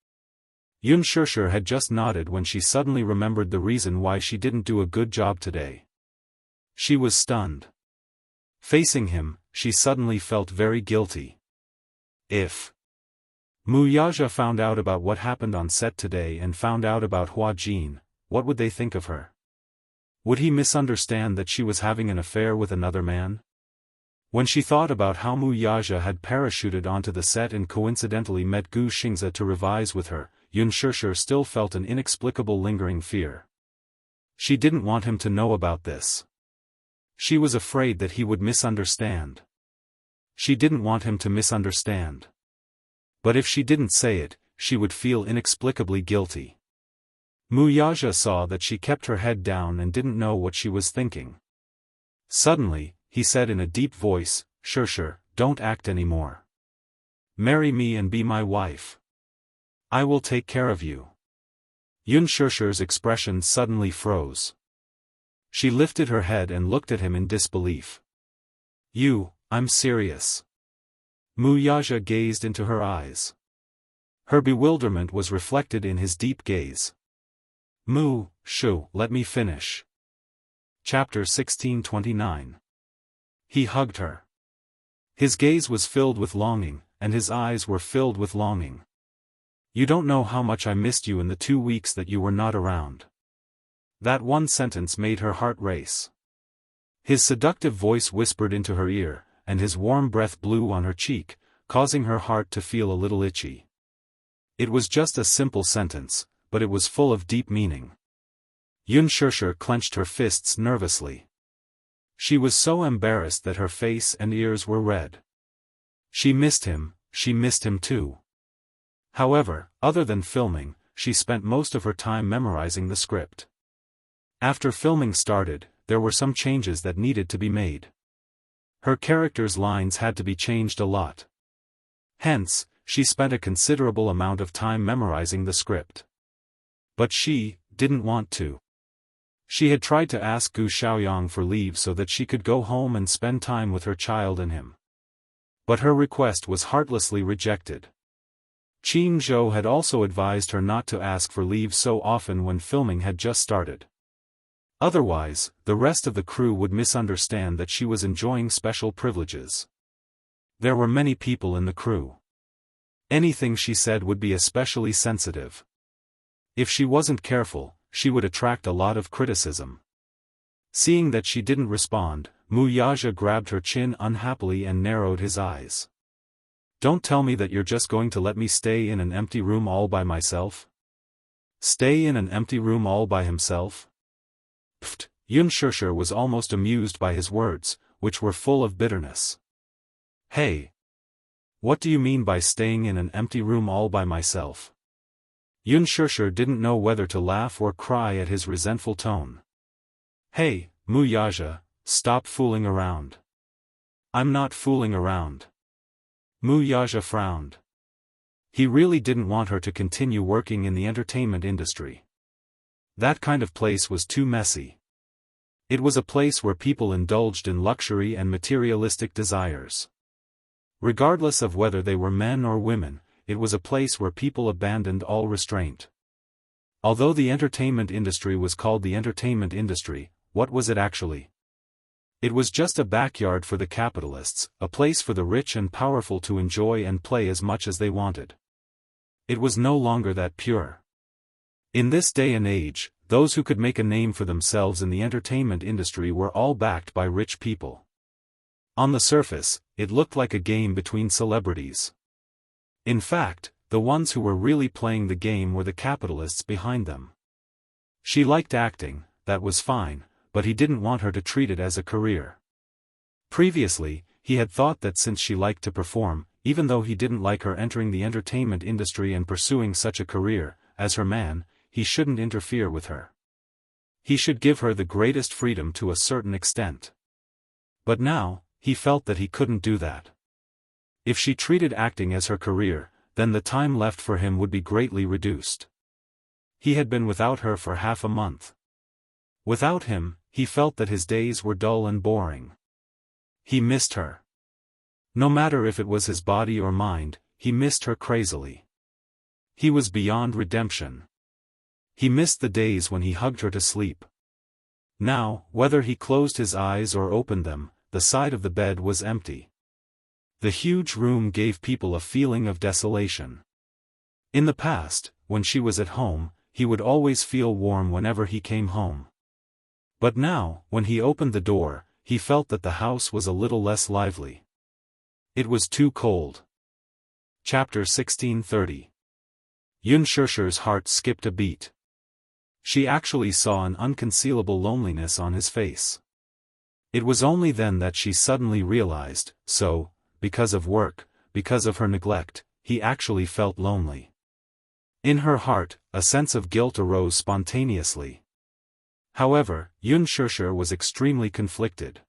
S1: Unspoken had just nodded when she suddenly remembered the reason why she didn't do a good job today. She was stunned. Facing him, she suddenly felt very guilty. If Muyaja found out about what happened on set today and found out about Hua Jin, what would they think of her? Would he misunderstand that she was having an affair with another man? When she thought about how Muyaja had parachuted onto the set and coincidentally met Gu Xingzi to revise with her, Unspoken still felt an inexplicable lingering fear. She didn't want him to know about this. She was afraid that he would misunderstand. She didn't want him to misunderstand. But if she didn't say it, she would feel inexplicably guilty. Muyaja saw that she kept her head down and didn't know what she was thinking. Suddenly, he said in a deep voice, "Unspoken, don't act anymore. Marry me and be my wife. I will take care of you." Unspoken's expression suddenly froze. She lifted her head and looked at him in disbelief. I'm serious." Muyaja gazed into her eyes. Her bewilderment was reflected in his deep gaze. Let me finish. Chapter 1629. He hugged her. His gaze was filled with longing, and his eyes were filled with longing. "You don't know how much I missed you in the 2 weeks that you were not around." That one sentence made her heart race. His seductive voice whispered into her ear, and his warm breath blew on her cheek, causing her heart to feel a little itchy. It was just a simple sentence, but it was full of deep meaning. Unspoken clenched her fists nervously. She was so embarrassed that her face and ears were red. She missed him too. However, other than filming, she spent most of her time memorizing the script. After filming started, there were some changes that needed to be made. Her character's lines had to be changed a lot. Hence, she spent a considerable amount of time memorizing the script. But she didn't want to. She had tried to ask Gu Xiaoyang for leave so that she could go home and spend time with her child and him. But her request was heartlessly rejected. Qin Zhou had also advised her not to ask for leave so often when filming had just started. Otherwise, the rest of the crew would misunderstand that she was enjoying special privileges. There were many people in the crew. Anything she said would be especially sensitive. If she wasn't careful, she would attract a lot of criticism. Seeing that she didn't respond, Muyaja grabbed her chin unhappily and narrowed his eyes. "Don't tell me that you're just going to let me stay in an empty room all by myself?" Stay in an empty room all by himself? Pfft, Unspoken was almost amused by his words, which were full of bitterness. "Hey! What do you mean by staying in an empty room all by myself?" Unspoken didn't know whether to laugh or cry at his resentful tone. "Hey, Muyaja, stop fooling around." "I'm not fooling around." Muyaja frowned. He really didn't want her to continue working in the entertainment industry. That kind of place was too messy. It was a place where people indulged in luxury and materialistic desires. Regardless of whether they were men or women, it was a place where people abandoned all restraint. Although the entertainment industry was called the entertainment industry, what was it actually? It was just a backyard for the capitalists, a place for the rich and powerful to enjoy and play as much as they wanted. It was no longer that pure. In this day and age, those who could make a name for themselves in the entertainment industry were all backed by rich people. On the surface, it looked like a game between celebrities. In fact, the ones who were really playing the game were the capitalists behind them. She liked acting, that was fine, but he didn't want her to treat it as a career. Previously, he had thought that since she liked to perform, even though he didn't like her entering the entertainment industry and pursuing such a career, as her man, he shouldn't interfere with her. He should give her the greatest freedom to a certain extent. But now, he felt that he couldn't do that. If she treated acting as her career, then the time left for him would be greatly reduced. He had been without her for half a month. Without him, he felt that his days were dull and boring. He missed her. No matter if it was his body or mind, he missed her crazily. He was beyond redemption. He missed the days when he hugged her to sleep. Now, whether he closed his eyes or opened them, the side of the bed was empty. The huge room gave people a feeling of desolation. In the past, when she was at home, he would always feel warm whenever he came home. But now, when he opened the door, he felt that the house was a little less lively. It was too cold. Chapter 1630. Yun Shusher's heart skipped a beat. She actually saw an unconcealable loneliness on his face. It was only then that she suddenly realized, so, because of work, because of her neglect, he actually felt lonely. In her heart, a sense of guilt arose spontaneously. However, Yun Shusher was extremely conflicted.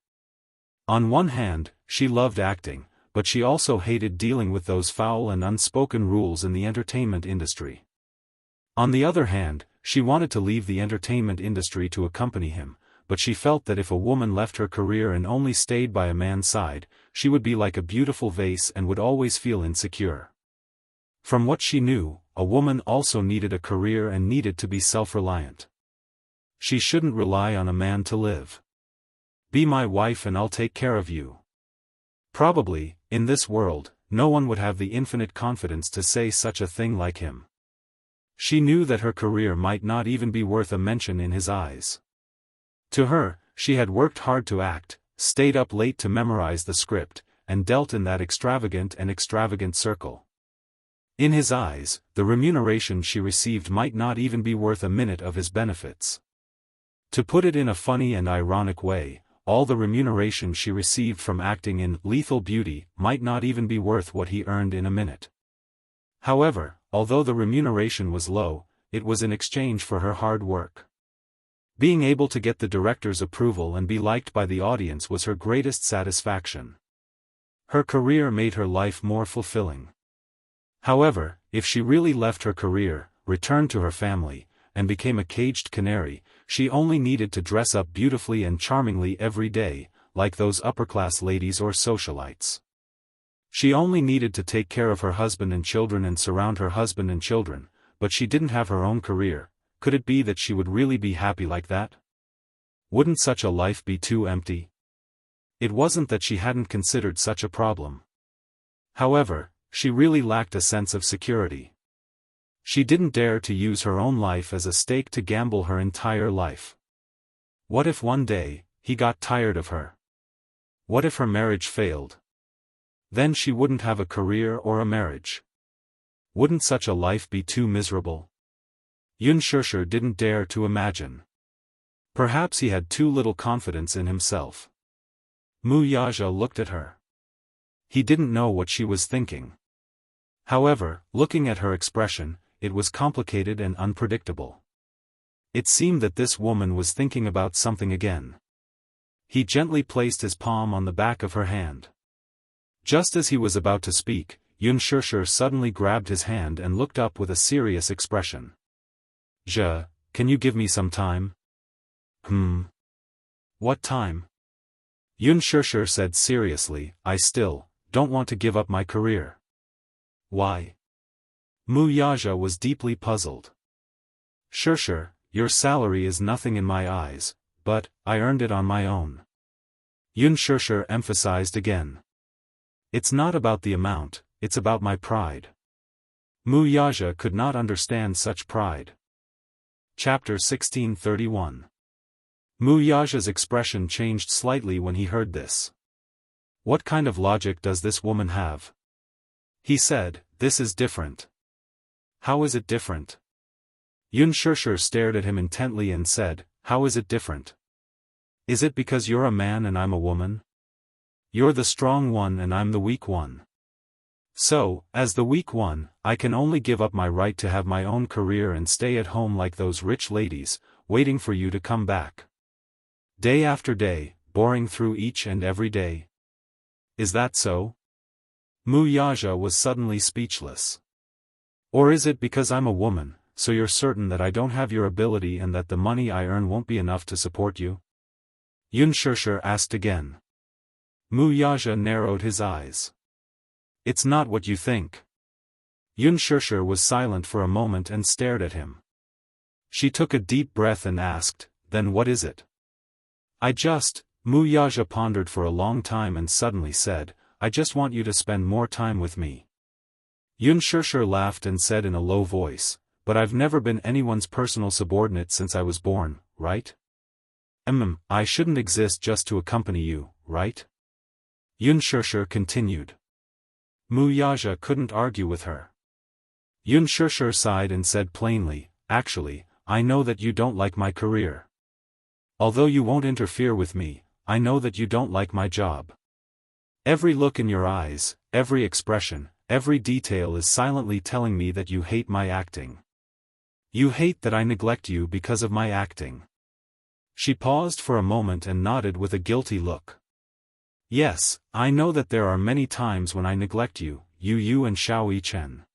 S1: On one hand, she loved acting, but she also hated dealing with those foul and unspoken rules in the entertainment industry. On the other hand, she wanted to leave the entertainment industry to accompany him, but she felt that if a woman left her career and only stayed by a man's side, she would be like a beautiful vase and would always feel insecure. From what she knew, a woman also needed a career and needed to be self-reliant. She shouldn't rely on a man to live. Be my wife and I'll take care of you. Probably, in this world, no one would have the infinite confidence to say such a thing like him. She knew that her career might not even be worth a mention in his eyes. To her, she had worked hard to act, stayed up late to memorize the script, and dealt in that extravagant circle. In his eyes, the remuneration she received might not even be worth a minute of his benefits. To put it in a funny and ironic way, all the remuneration she received from acting in Lethal Beauty might not even be worth what he earned in a minute. However, although the remuneration was low, it was in exchange for her hard work. Being able to get the director's approval and be liked by the audience was her greatest satisfaction. Her career made her life more fulfilling. However, if she really left her career, returned to her family, and became a caged canary, she only needed to dress up beautifully and charmingly every day, like those upper-class ladies or socialites. She only needed to take care of her husband and children and surround her husband and children, but she didn't have her own career. Could it be that she would really be happy like that? Wouldn't such a life be too empty? It wasn't that she hadn't considered such a problem. However, she really lacked a sense of security. She didn't dare to use her own life as a stake to gamble her entire life. What if one day, he got tired of her? What if her marriage failed? Then she wouldn't have a career or a marriage. Wouldn't such a life be too miserable? Yun Shusher didn't dare to imagine. Perhaps he had too little confidence in himself. Mu Yaja looked at her. He didn't know what she was thinking. However, looking at her expression, it was complicated and unpredictable. It seemed that this woman was thinking about something again. He gently placed his palm on the back of her hand. Just as he was about to speak, Yun Shusher suddenly grabbed his hand and looked up with a serious expression. Can you give me some time? What time? Yun Shusher said seriously, I still don't want to give up my career. Why? Mu Yaja was deeply puzzled. Shusher, your salary is nothing in my eyes, but I earned it on my own. Yun Shusher emphasized again. It's not about the amount, it's about my pride. Mu Yaja could not understand such pride. Chapter 1631. Mu Yaja's expression changed slightly when he heard this. What kind of logic does this woman have? He said, this is different. How is it different? Yun Shusher stared at him intently and said, how is it different? Is it because you're a man and I'm a woman? You're the strong one and I'm the weak one. So, as the weak one, I can only give up my right to have my own career and stay at home like those rich ladies, waiting for you to come back. Day after day, boring through each and every day. Is that so? Mu Yaja was suddenly speechless. Or is it because I'm a woman, so you're certain that I don't have your ability and that the money I earn won't be enough to support you? Yun Shusher asked again. Mu Yaja narrowed his eyes. It's not what you think. Xianxia was silent for a moment and stared at him. She took a deep breath and asked, "Then what is it?" Wuxia pondered for a long time and suddenly said, "I just want you to spend more time with me." Xianxia laughed and said in a low voice, "But I've never been anyone's personal subordinate since I was born, right? I shouldn't exist just to accompany you, right?" Xianxia continued. Wuxia couldn't argue with her. Xianxia sighed and said plainly, "Actually, I know that you don't like my career. Although you won't interfere with me, I know that you don't like my job. Every look in your eyes, every expression, every detail is silently telling me that you hate my acting. You hate that I neglect you because of my acting." She paused for a moment and nodded with a guilty look. "Yes, I know that there are many times when I neglect you, you and Xianxia.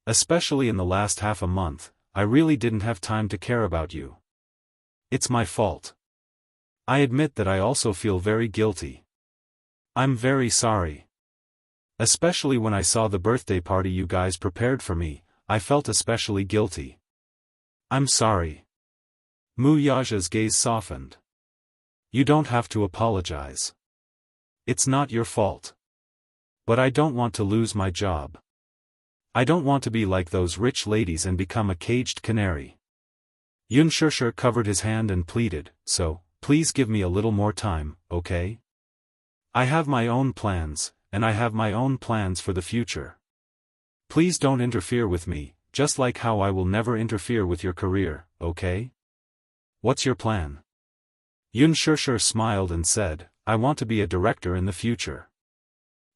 S1: Especially in the last half a month, I really didn't have time to care about you. It's my fault. I admit that I also feel very guilty. I'm very sorry. Especially when I saw the birthday party you guys prepared for me, I felt especially guilty. I'm sorry." Wuxia's gaze softened. "You don't have to apologize. It's not your fault. But I don't want to lose my job. I don't want to be like those rich ladies and become a caged canary." Xianxia covered his hand and pleaded, "So, please give me a little more time, okay? I have my own plans, and I have my own plans for the future. Please don't interfere with me, just like how I will never interfere with your career, okay? What's your plan?" Xianxia smiled and said, "I want to be a director in the future.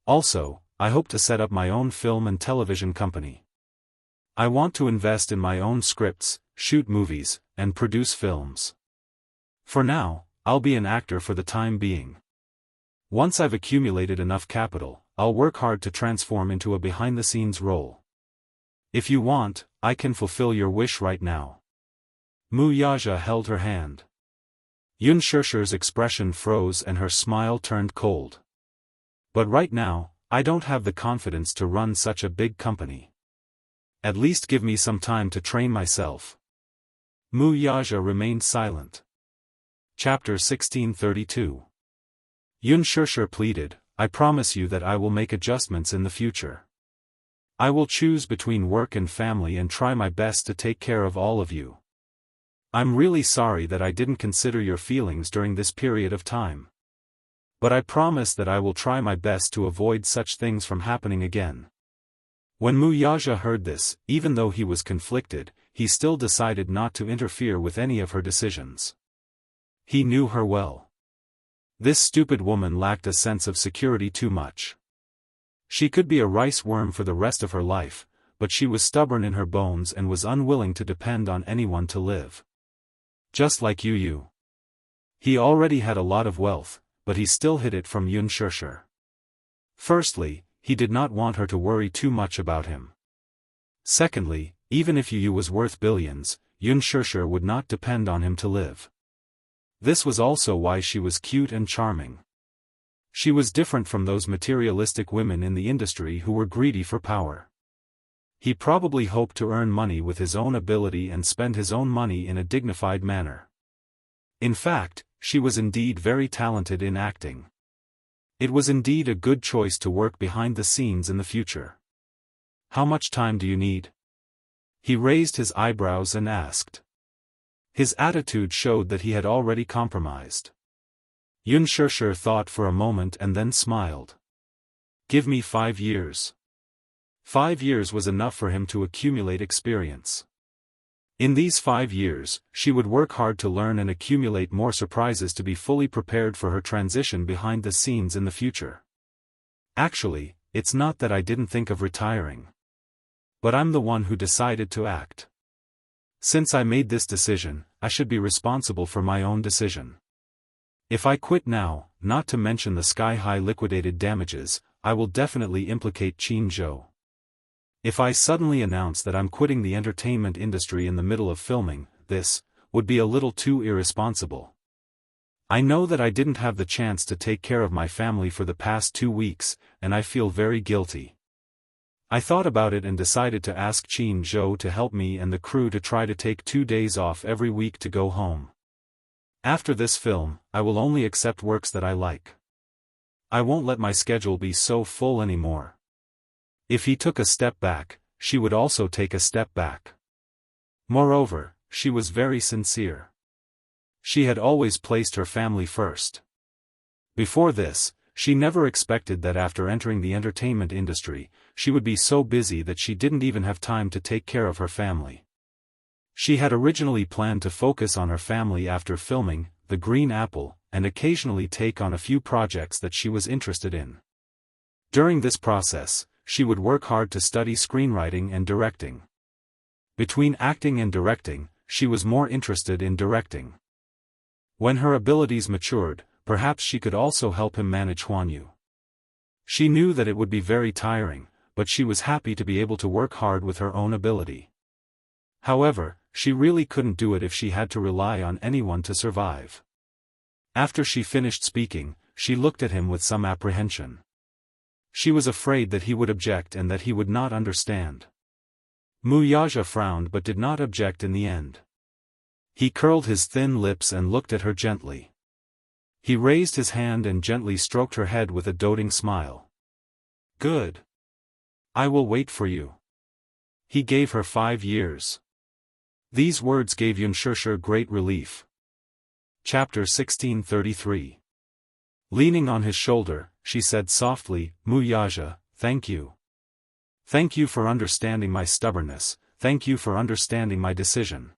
S1: Also, I hope to set up my own film and television company. I want to invest in my own scripts, shoot movies, and produce films. For now, I'll be an actor for the time being. Once I've accumulated enough capital, I'll work hard to transform into a behind-the-scenes role. If you want, I can fulfill your wish right now." Wuxia held her hand. Xianxia's expression froze and her smile turned cold. "But right now, I don't have the confidence to run such a big company. At least give me some time to train myself." Wuxia remained silent. Chapter 1632. Xianxia pleaded, "I promise you that I will make adjustments in the future. I will choose between work and family and try my best to take care of all of you. I'm really sorry that I didn't consider your feelings during this period of time. But I promise that I will try my best to avoid such things from happening again." When Wuxia heard this, even though he was conflicted, he still decided not to interfere with any of her decisions. He knew her well. This stupid woman lacked a sense of security too much. She could be a rice worm for the rest of her life, but she was stubborn in her bones and was unwilling to depend on anyone to live. Just like Yu. He already had a lot of wealth, but he still hid it from Xianxia. Firstly, he did not want her to worry too much about him. Secondly, even if Yu was worth billions, Xianxia would not depend on him to live. This was also why she was cute and charming. She was different from those materialistic women in the industry who were greedy for power. He probably hoped to earn money with his own ability and spend his own money in a dignified manner. In fact, she was indeed very talented in acting. It was indeed a good choice to work behind the scenes in the future. "How much time do you need?" He raised his eyebrows and asked. His attitude showed that he had already compromised. Xianxia thought for a moment and then smiled. "Give me 5 years." 5 years was enough for him to accumulate experience. In these 5 years, she would work hard to learn and accumulate more surprises to be fully prepared for her transition behind the scenes in the future. "Actually, it's not that I didn't think of retiring. But I'm the one who decided to act. Since I made this decision, I should be responsible for my own decision. If I quit now, not to mention the sky-high liquidated damages, I will definitely implicate Jianghu. If I suddenly announce that I'm quitting the entertainment industry in the middle of filming, this would be a little too irresponsible. I know that I didn't have the chance to take care of my family for the past 2 weeks, and I feel very guilty. I thought about it and decided to ask Qin Zhou to help me and the crew to try to take 2 days off every week to go home. After this film, I will only accept works that I like. I won't let my schedule be so full anymore. If he took a step back, she would also take a step back. Moreover, she was very sincere. She had always placed her family first. Before this, she never expected that after entering the entertainment industry, she would be so busy that she didn't even have time to take care of her family. She had originally planned to focus on her family after filming The Green Apple, and occasionally take on a few projects that she was interested in. During this process, she would work hard to study screenwriting and directing. Between acting and directing, she was more interested in directing. When her abilities matured, perhaps she could also help him manage Huanyu. She knew that it would be very tiring, but she was happy to be able to work hard with her own ability. However, she really couldn't do it if she had to rely on anyone to survive. After she finished speaking, she looked at him with some apprehension. She was afraid that he would object and that he would not understand. Wuxia frowned but did not object in the end. He curled his thin lips and looked at her gently. He raised his hand and gently stroked her head with a doting smile. Good. I will wait for you. He gave her 5 years. These words gave Xianxia great relief. Chapter 1633. Leaning on his shoulder, she said softly, Wuxia, thank you. Thank you for understanding my stubbornness, thank you for understanding my decision.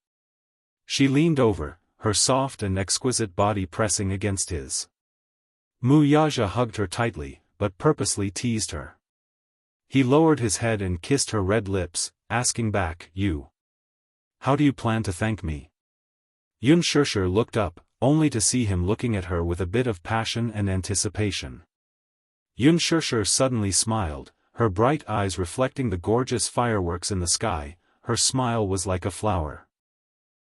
S1: She leaned over, her soft and exquisite body pressing against his. Wuxia hugged her tightly, but purposely teased her. He lowered his head and kissed her red lips, asking back, You. How do you plan to thank me? Xianxia looked up, only to see him looking at her with a bit of passion and anticipation. Xianxia suddenly smiled, her bright eyes reflecting the gorgeous fireworks in the sky. Her smile was like a flower.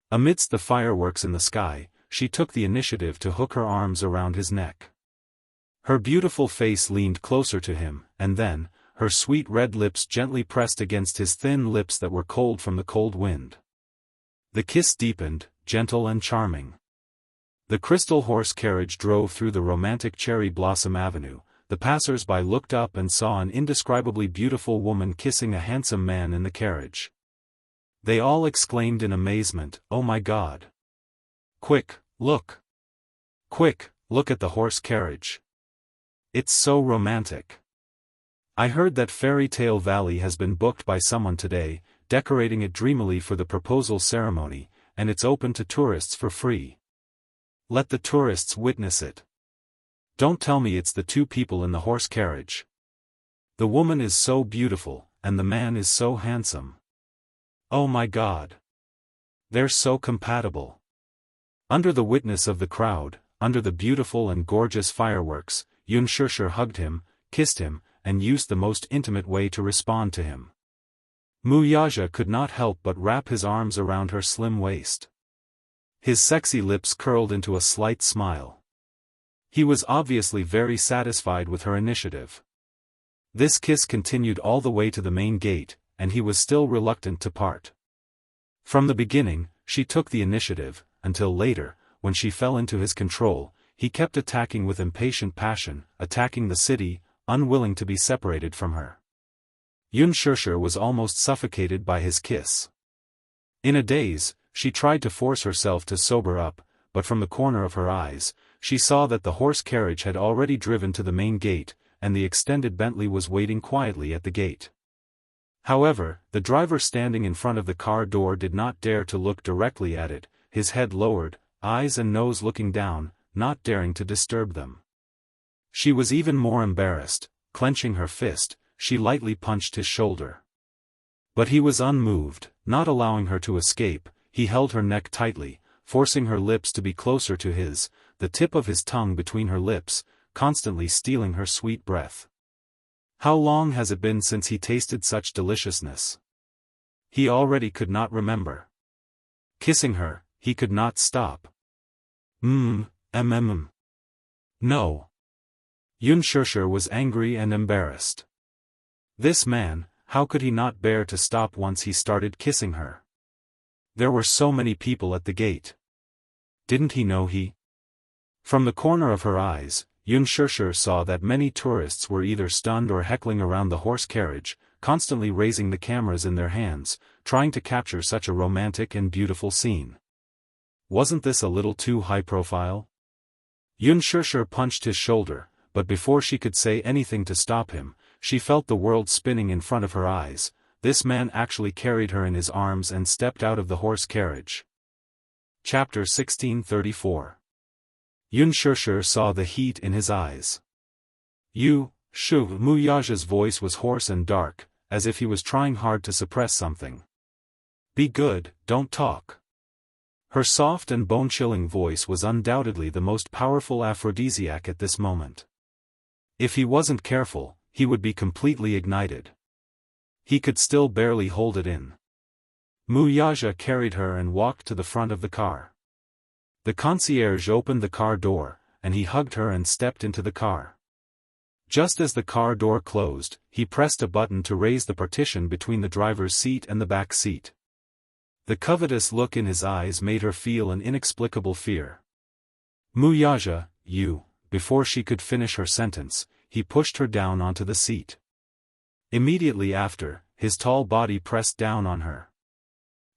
S1: Amidst the fireworks in the sky, she took the initiative to hook her arms around his neck. Her beautiful face leaned closer to him, and then, her sweet red lips gently pressed against his thin lips that were cold from the cold wind. The kiss deepened, gentle and charming. The crystal horse carriage drove through the romantic cherry blossom avenue. The passers-by looked up and saw an indescribably beautiful woman kissing a handsome man in the carriage. They all exclaimed in amazement, Oh my God! Quick, look! Quick, look at the horse carriage! It's so romantic! I heard that Fairy Tale Valley has been booked by someone today, decorating it dreamily for the proposal ceremony, and it's open to tourists for free. Let the tourists witness it. Don't tell me it's the 2 people in the horse carriage. The woman is so beautiful, and the man is so handsome. Oh my God! They're so compatible. Under the witness of the crowd, under the beautiful and gorgeous fireworks, Xianxia hugged him, kissed him, and used the most intimate way to respond to him. Wuxia could not help but wrap his arms around her slim waist. His sexy lips curled into a slight smile. He was obviously very satisfied with her initiative. This kiss continued all the way to the main gate, and he was still reluctant to part. From the beginning, she took the initiative, until later, when she fell into his control, he kept attacking with impatient passion, attacking the city, unwilling to be separated from her. Xianxia was almost suffocated by his kiss. In a daze, she tried to force herself to sober up, but from the corner of her eyes, she saw that the horse carriage had already driven to the main gate, and the extended Bentley was waiting quietly at the gate. However, the driver standing in front of the car door did not dare to look directly at it, his head lowered, eyes and nose looking down, not daring to disturb them. She was even more embarrassed. Clenching her fist, she lightly punched his shoulder. But he was unmoved, not allowing her to escape. He held her neck tightly, forcing her lips to be closer to his, the tip of his tongue between her lips, constantly stealing her sweet breath. How long has it been since he tasted such deliciousness? He already could not remember. Kissing her, he could not stop. No. Xianxia was angry and embarrassed. This man, how could he not bear to stop once he started kissing her? There were so many people at the gate. Didn't he know he? From the corner of her eyes, Xianxia saw that many tourists were either stunned or heckling around the horse carriage, constantly raising the cameras in their hands, trying to capture such a romantic and beautiful scene. Wasn't this a little too high profile? Xianxia punched his shoulder, but before she could say anything to stop him, she felt the world spinning in front of her eyes. This man actually carried her in his arms and stepped out of the horse carriage. Chapter 1634. Xianxia saw the heat in his eyes. Muyaja's voice was hoarse and dark, as if he was trying hard to suppress something. Be good, don't talk. Her soft and bone-chilling voice was undoubtedly the most powerful aphrodisiac at this moment. If he wasn't careful, he would be completely ignited. He could still barely hold it in. Muyaja carried her and walked to the front of the car. The concierge opened the car door, and he hugged her and stepped into the car. Just as the car door closed, he pressed a button to raise the partition between the driver's seat and the back seat. The covetous look in his eyes made her feel an inexplicable fear. Muyaja, you. Before she could finish her sentence, he pushed her down onto the seat. Immediately after, his tall body pressed down on her.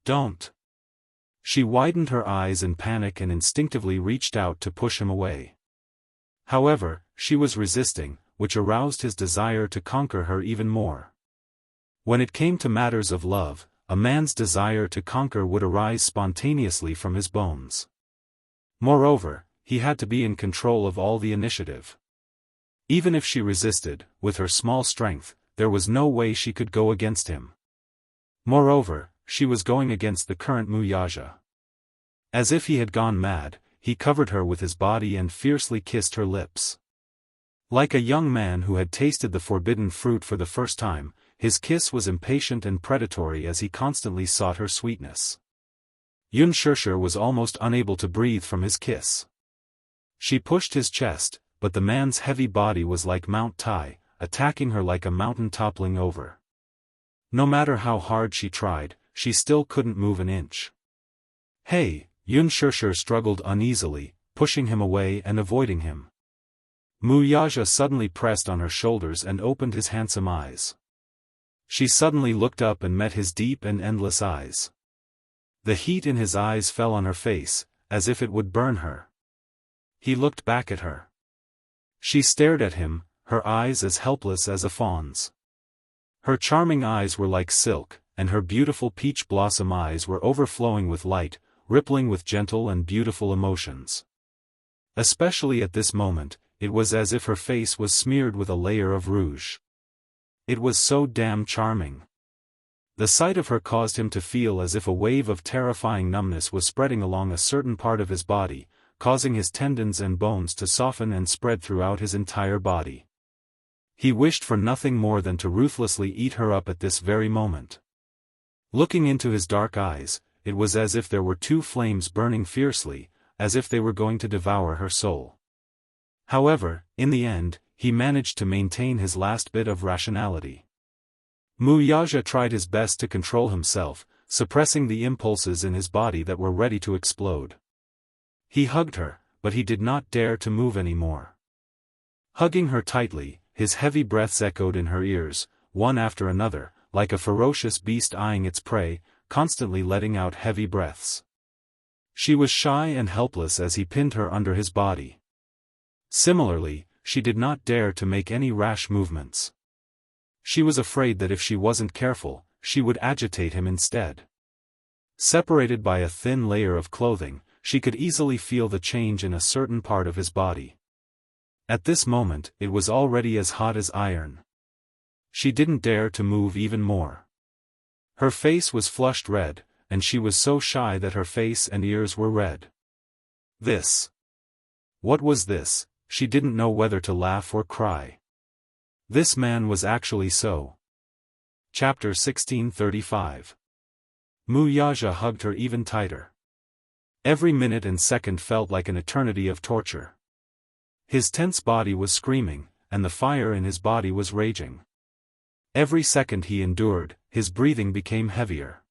S1: Don't. She widened her eyes in panic and instinctively reached out to push him away. However, she was resisting, which aroused his desire to conquer her even more. When it came to matters of love, a man's desire to conquer would arise spontaneously from his bones. Moreover, he had to be in control of all the initiative. Even if she resisted, with her small strength, there was no way she could go against him. Moreover, she was going against the current Muyaja. As if he had gone mad, he covered her with his body and fiercely kissed her lips. Like a young man who had tasted the forbidden fruit for the first time, his kiss was impatient and predatory as he constantly sought her sweetness. Xianxia was almost unable to breathe from his kiss. She pushed his chest, but the man's heavy body was like Mount Tai, attacking her like a mountain toppling over. No matter how hard she tried, she still couldn't move an inch. Hey, Xianxia struggled uneasily, pushing him away and avoiding him. Muyaja suddenly pressed on her shoulders and opened his handsome eyes. She suddenly looked up and met his deep and endless eyes. The heat in his eyes fell on her face, as if it would burn her. He looked back at her. She stared at him, her eyes as helpless as a fawn's. Her charming eyes were like silk, and her beautiful peach blossom eyes were overflowing with light, rippling with gentle and beautiful emotions. Especially at this moment, it was as if her face was smeared with a layer of rouge. It was so damn charming. The sight of her caused him to feel as if a wave of terrifying numbness was spreading along a certain part of his body, causing his tendons and bones to soften and spread throughout his entire body. He wished for nothing more than to ruthlessly eat her up at this very moment. Looking into his dark eyes, it was as if there were two flames burning fiercely, as if they were going to devour her soul. However, in the end, he managed to maintain his last bit of rationality. Muyaja tried his best to control himself, suppressing the impulses in his body that were ready to explode. He hugged her, but he did not dare to move anymore. Hugging her tightly, his heavy breaths echoed in her ears, one after another, like a ferocious beast eyeing its prey, constantly letting out heavy breaths. She was shy and helpless as he pinned her under his body. Similarly, she did not dare to make any rash movements. She was afraid that if she wasn't careful, she would agitate him instead. Separated by a thin layer of clothing, she could easily feel the change in a certain part of his body. At this moment, it was already as hot as iron. She didn't dare to move even more. Her face was flushed red, and she was so shy that her face and ears were red. This. What was this? She didn't know whether to laugh or cry. This man was actually so. Chapter 1635. Muyaja hugged her even tighter. Every minute and second felt like an eternity of torture. His tense body was screaming, and the fire in his body was raging. Every second he endured, his breathing became heavier.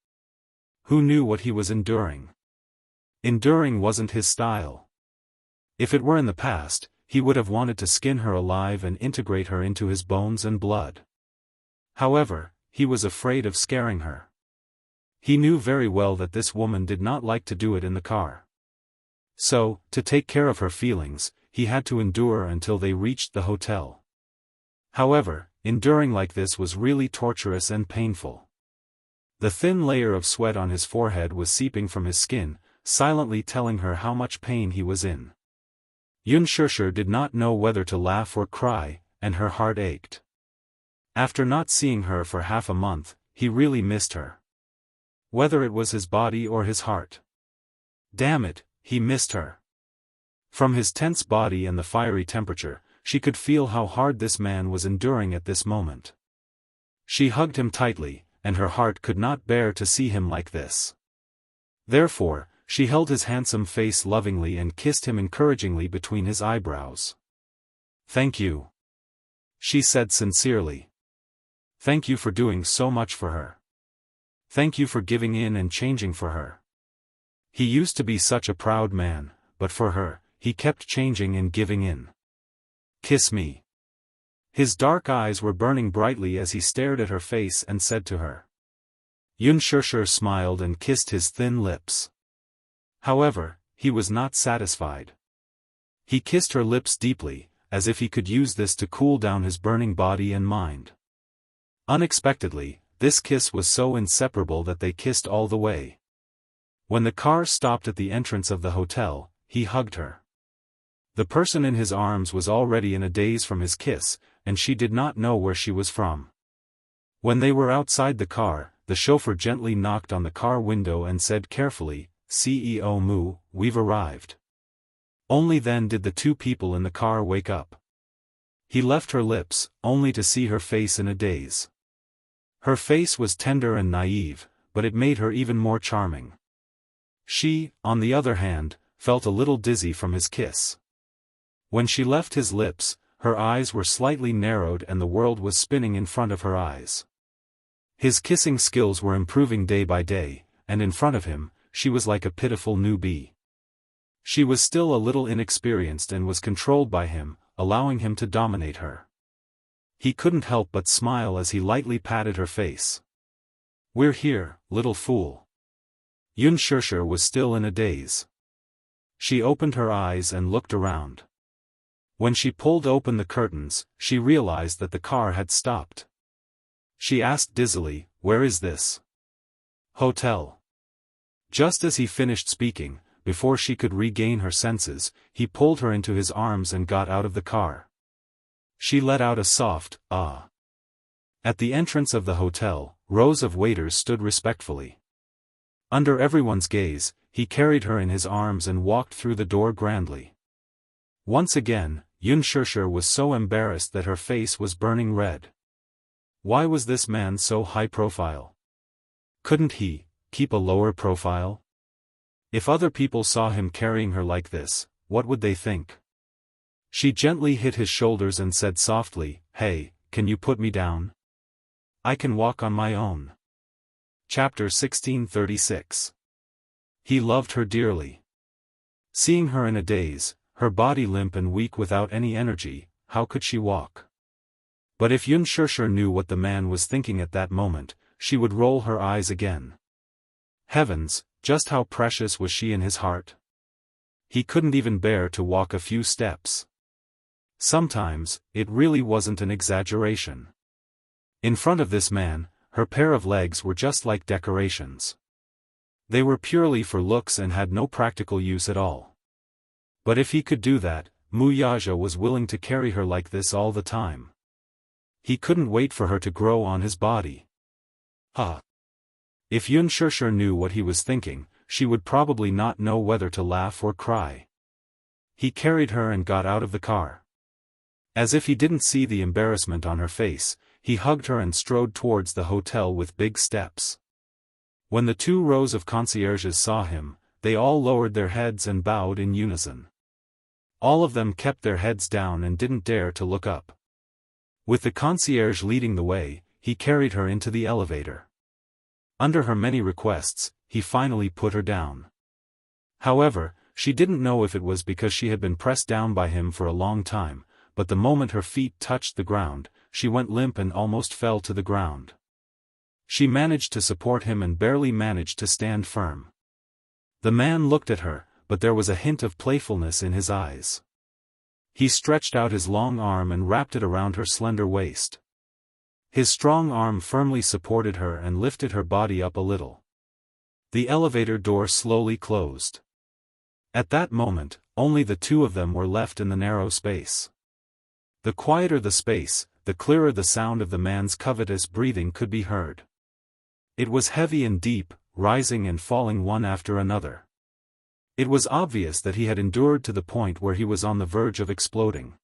S1: Who knew what he was enduring? Enduring wasn't his style. If it were in the past, he would have wanted to skin her alive and integrate her into his bones and blood. However, he was afraid of scaring her. He knew very well that this woman did not like to do it in the car. So, to take care of her feelings, he had to endure until they reached the hotel. However, enduring like this was really torturous and painful. The thin layer of sweat on his forehead was seeping from his skin, silently telling her how much pain he was in. Xianxia did not know whether to laugh or cry, and her heart ached. After not seeing her for half a month, he really missed her. Whether it was his body or his heart. Damn it, he missed her. From his tense body and the fiery temperature, she could feel how hard this man was enduring at this moment. She hugged him tightly, and her heart could not bear to see him like this. Therefore, she held his handsome face lovingly and kissed him encouragingly between his eyebrows. "Thank you," she said sincerely. "Thank you for doing so much for her. Thank you for giving in and changing for her." He used to be such a proud man, but for her, he kept changing and giving in. "Kiss me." His dark eyes were burning brightly as he stared at her face and said to her. Xianxia smiled and kissed his thin lips. However, he was not satisfied. He kissed her lips deeply, as if he could use this to cool down his burning body and mind. Unexpectedly, this kiss was so inseparable that they kissed all the way. When the car stopped at the entrance of the hotel, he hugged her. The person in his arms was already in a daze from his kiss, and she did not know where she was from. When they were outside the car, the chauffeur gently knocked on the car window and said carefully, "CEO Mu, we've arrived." Only then did the two people in the car wake up. He left her lips, only to see her face in a daze. Her face was tender and naive, but it made her even more charming. She, on the other hand, felt a little dizzy from his kiss. When she left his lips, her eyes were slightly narrowed and the world was spinning in front of her eyes. His kissing skills were improving day by day, and in front of him, she was like a pitiful newbie. She was still a little inexperienced and was controlled by him, allowing him to dominate her. He couldn't help but smile as he lightly patted her face. "We're here, little fool." Xianxia was still in a daze. She opened her eyes and looked around. When she pulled open the curtains, she realized that the car had stopped. She asked dizzily, "Where is this hotel?" Just as he finished speaking, before she could regain her senses, he pulled her into his arms and got out of the car. She let out a soft, "Ah." At the entrance of the hotel, rows of waiters stood respectfully. Under everyone's gaze, he carried her in his arms and walked through the door grandly. Once again, Xianxia was so embarrassed that her face was burning red. Why was this man so high profile? Couldn't he keep a lower profile? If other people saw him carrying her like this, what would they think? She gently hit his shoulders and said softly, "Hey, can you put me down? I can walk on my own." Chapter 1636. He loved her dearly. Seeing her in a daze, her body limp and weak without any energy, how could she walk? But if Xianxia knew what the man was thinking at that moment, she would roll her eyes again. Heavens, just how precious was she in his heart? He couldn't even bear to walk a few steps. Sometimes, it really wasn't an exaggeration. In front of this man, her pair of legs were just like decorations. They were purely for looks and had no practical use at all. But if he could do that, Wuxia was willing to carry her like this all the time. He couldn't wait for her to grow on his body. If Xianxia knew what he was thinking, she would probably not know whether to laugh or cry. He carried her and got out of the car. As if he didn't see the embarrassment on her face, he hugged her and strode towards the hotel with big steps. When the 2 rows of concierges saw him, they all lowered their heads and bowed in unison. All of them kept their heads down and didn't dare to look up. With the concierge leading the way, he carried her into the elevator. Under her many requests, he finally put her down. However, she didn't know if it was because she had been pressed down by him for a long time, but the moment her feet touched the ground, she went limp and almost fell to the ground. She managed to support him and barely managed to stand firm. The man looked at her, but there was a hint of playfulness in his eyes. He stretched out his long arm and wrapped it around her slender waist. His strong arm firmly supported her and lifted her body up a little. The elevator door slowly closed. At that moment, only the two of them were left in the narrow space. The quieter the space, the clearer the sound of the man's covetous breathing could be heard. It was heavy and deep, rising and falling one after another. It was obvious that he had endured to the point where he was on the verge of exploding.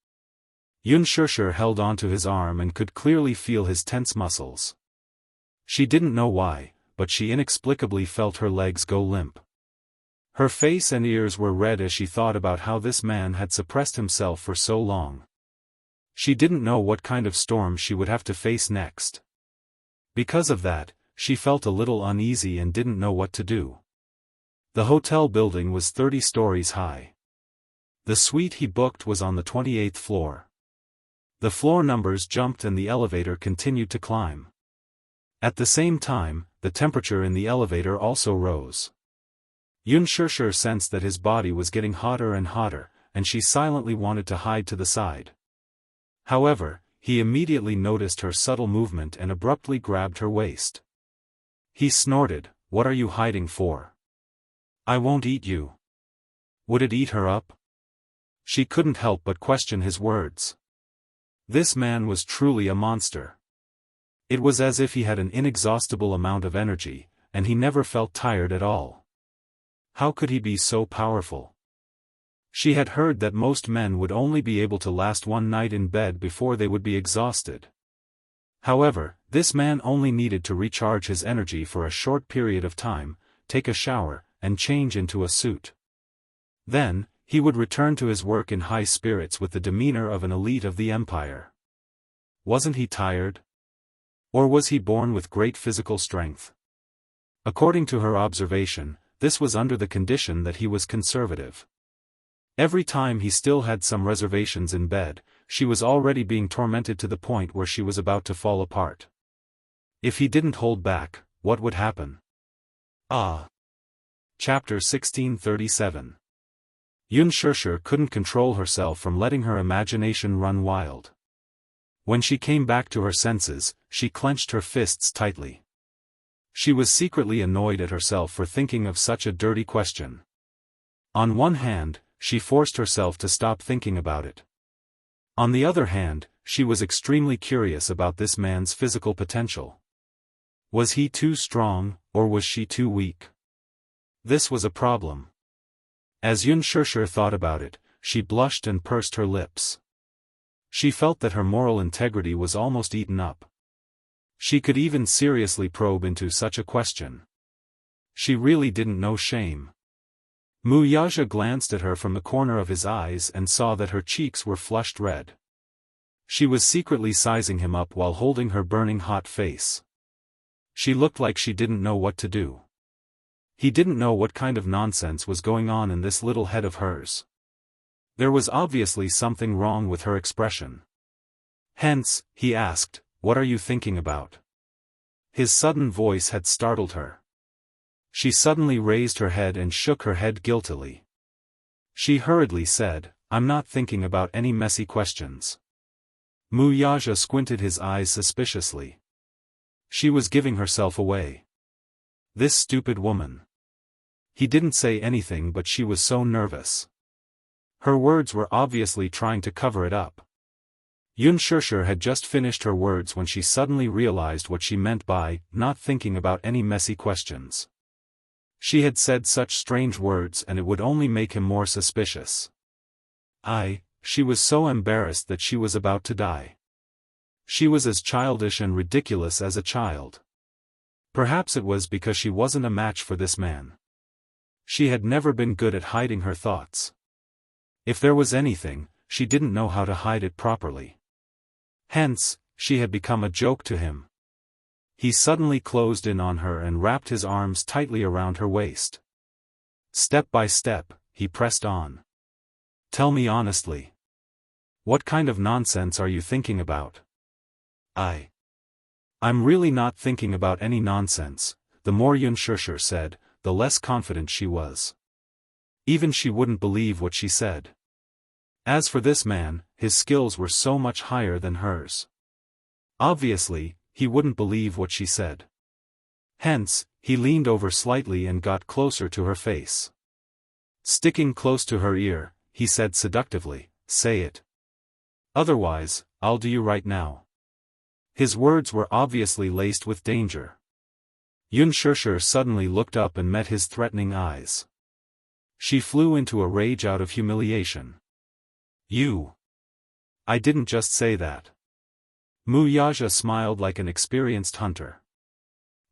S1: Xianxia held onto his arm and could clearly feel his tense muscles. She didn't know why, but she inexplicably felt her legs go limp. Her face and ears were red as she thought about how this man had suppressed himself for so long. She didn't know what kind of storm she would have to face next. Because of that, she felt a little uneasy and didn't know what to do. The hotel building was 30 stories high. The suite he booked was on the 28th floor. The floor numbers jumped and the elevator continued to climb. At the same time, the temperature in the elevator also rose. Xianxia sensed that his body was getting hotter and hotter, and she silently wanted to hide to the side. However, he immediately noticed her subtle movement and abruptly grabbed her waist. He snorted, "What are you hiding for? I won't eat you." Would it eat her up? She couldn't help but question his words. This man was truly a monster. It was as if he had an inexhaustible amount of energy, and he never felt tired at all. How could he be so powerful? She had heard that most men would only be able to last one night in bed before they would be exhausted. However, this man only needed to recharge his energy for a short period of time, take a shower, and change into a suit. Then, he would return to his work in high spirits with the demeanor of an elite of the empire. Wasn't he tired? Or was he born with great physical strength? According to her observation, this was under the condition that he was conservative. Every time he still had some reservations in bed, she was already being tormented to the point where she was about to fall apart. If he didn't hold back, what would happen? Chapter 1637. Xianxia couldn't control herself from letting her imagination run wild. When she came back to her senses, she clenched her fists tightly. She was secretly annoyed at herself for thinking of such a dirty question. On one hand, she forced herself to stop thinking about it. On the other hand, she was extremely curious about this man's physical potential. Was he too strong, or was she too weak? This was a problem. As Xianxia thought about it, she blushed and pursed her lips. She felt that her moral integrity was almost eaten up. She could even seriously probe into such a question. She really didn't know shame. Wuxia glanced at her from the corner of his eyes and saw that her cheeks were flushed red. She was secretly sizing him up while holding her burning hot face. She looked like she didn't know what to do. He didn't know what kind of nonsense was going on in this little head of hers. There was obviously something wrong with her expression. Hence, he asked, "What are you thinking about?" His sudden voice had startled her. She suddenly raised her head and shook her head guiltily. She hurriedly said, "I'm not thinking about any messy questions." Wuxia squinted his eyes suspiciously. She was giving herself away. This stupid woman. He didn't say anything, but she was so nervous. Her words were obviously trying to cover it up. Xianxia had just finished her words when she suddenly realized what she meant by not thinking about any messy questions. She had said such strange words and it would only make him more suspicious. She was so embarrassed that she was about to die. She was as childish and ridiculous as a child. Perhaps it was because she wasn't a match for this man. She had never been good at hiding her thoughts. If there was anything, she didn't know how to hide it properly. Hence, she had become a joke to him. He suddenly closed in on her and wrapped his arms tightly around her waist. Step by step, he pressed on. Tell me honestly. What kind of nonsense are you thinking about? I'm really not thinking about any nonsense, the more Yunshursher said, the less confident she was. Even she wouldn't believe what she said. As for this man, his skills were so much higher than hers. Obviously, he wouldn't believe what she said. Hence, he leaned over slightly and got closer to her face. Sticking close to her ear, he said seductively, "Say it. Otherwise, I'll do you right now." His words were obviously laced with danger. Yunshursher suddenly looked up and met his threatening eyes. She flew into a rage out of humiliation. I didn't just say that. Wuxia smiled like an experienced hunter.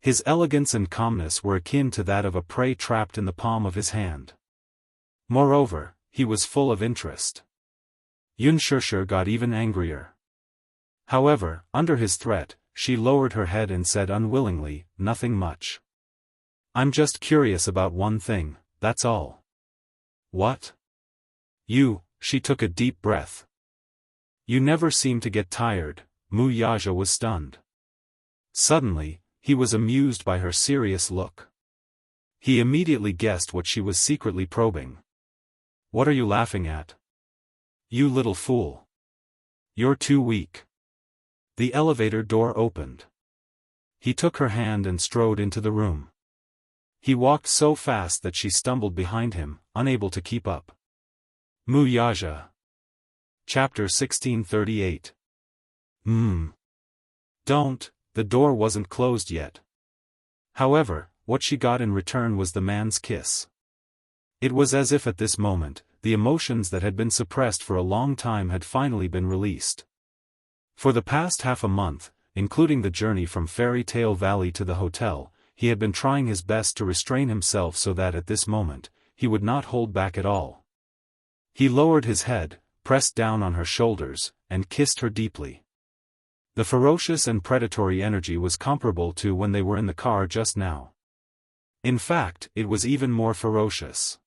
S1: His elegance and calmness were akin to that of a prey trapped in the palm of his hand. Moreover, he was full of interest. Yunshursher got even angrier. However, under his threat, she lowered her head and said unwillingly, "Nothing much. I'm just curious about one thing, that's all." "What?" She took a deep breath. "You never seem to get tired." Wuxia was stunned. Suddenly, he was amused by her serious look. He immediately guessed what she was secretly probing. "What are you laughing at? You little fool. You're too weak." The elevator door opened. He took her hand and strode into the room. He walked so fast that she stumbled behind him, unable to keep up. Wuxia. Chapter 1638. Don't, the door wasn't closed yet. However, what she got in return was the man's kiss. It was as if at this moment, the emotions that had been suppressed for a long time had finally been released. For the past half a month, including the journey from Fairy Tale Valley to the hotel, he had been trying his best to restrain himself so that at this moment, he would not hold back at all. He lowered his head, pressed down on her shoulders, and kissed her deeply. The ferocious and predatory energy was comparable to when they were in the car just now. In fact, it was even more ferocious.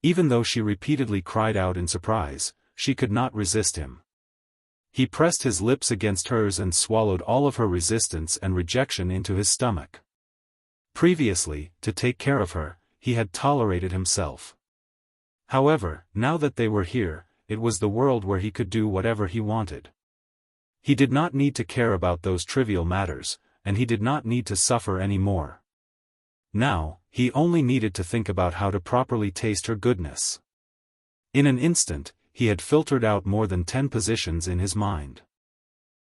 S1: Even though she repeatedly cried out in surprise, she could not resist him. He pressed his lips against hers and swallowed all of her resistance and rejection into his stomach. Previously, to take care of her, he had tolerated himself. However, now that they were here, it was the world where he could do whatever he wanted. He did not need to care about those trivial matters, and he did not need to suffer any more. Now, he only needed to think about how to properly taste her goodness. In an instant, he had filtered out more than 10 positions in his mind.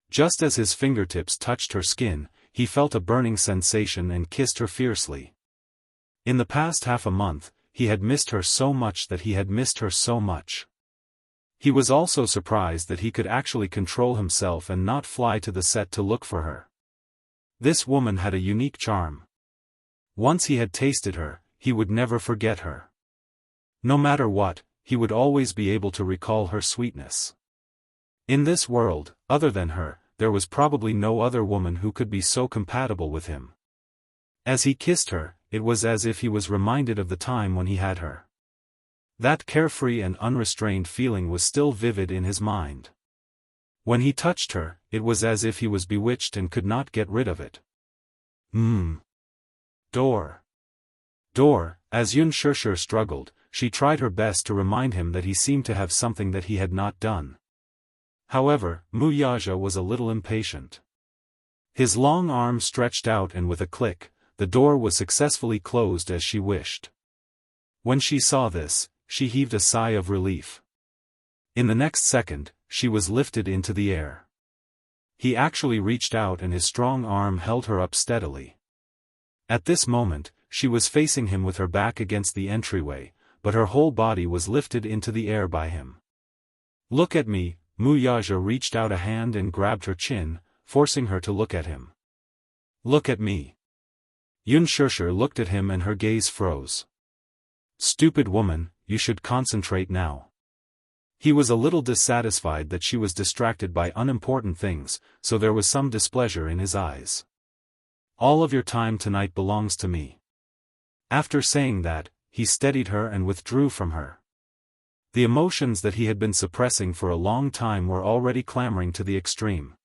S1: Just as his fingertips touched her skin, he felt a burning sensation and kissed her fiercely. In the past half a month, he had missed her so much that he had missed her so much. He was also surprised that he could actually control himself and not fly to the set to look for her. This woman had a unique charm. Once he had tasted her, he would never forget her. No matter what, he would always be able to recall her sweetness. In this world, other than her, there was probably no other woman who could be so compatible with him. As he kissed her, it was as if he was reminded of the time when he had her. That carefree and unrestrained feeling was still vivid in his mind. When he touched her, it was as if he was bewitched and could not get rid of it. Door. As Yunshursher struggled, she tried her best to remind him that he seemed to have something that he had not done. However, Wuxia was a little impatient. His long arm stretched out and with a click, the door was successfully closed as she wished. When she saw this, she heaved a sigh of relief. In the next second, she was lifted into the air. He actually reached out and his strong arm held her up steadily. At this moment, she was facing him with her back against the entryway, but her whole body was lifted into the air by him. "Look at me," Wuxia reached out a hand and grabbed her chin, forcing her to look at him. "Look at me." Yunshursher looked at him and her gaze froze. Stupid woman, you should concentrate now. He was a little dissatisfied that she was distracted by unimportant things, so there was some displeasure in his eyes. All of your time tonight belongs to me. After saying that, he steadied her and withdrew from her. The emotions that he had been suppressing for a long time were already clamoring to the extreme.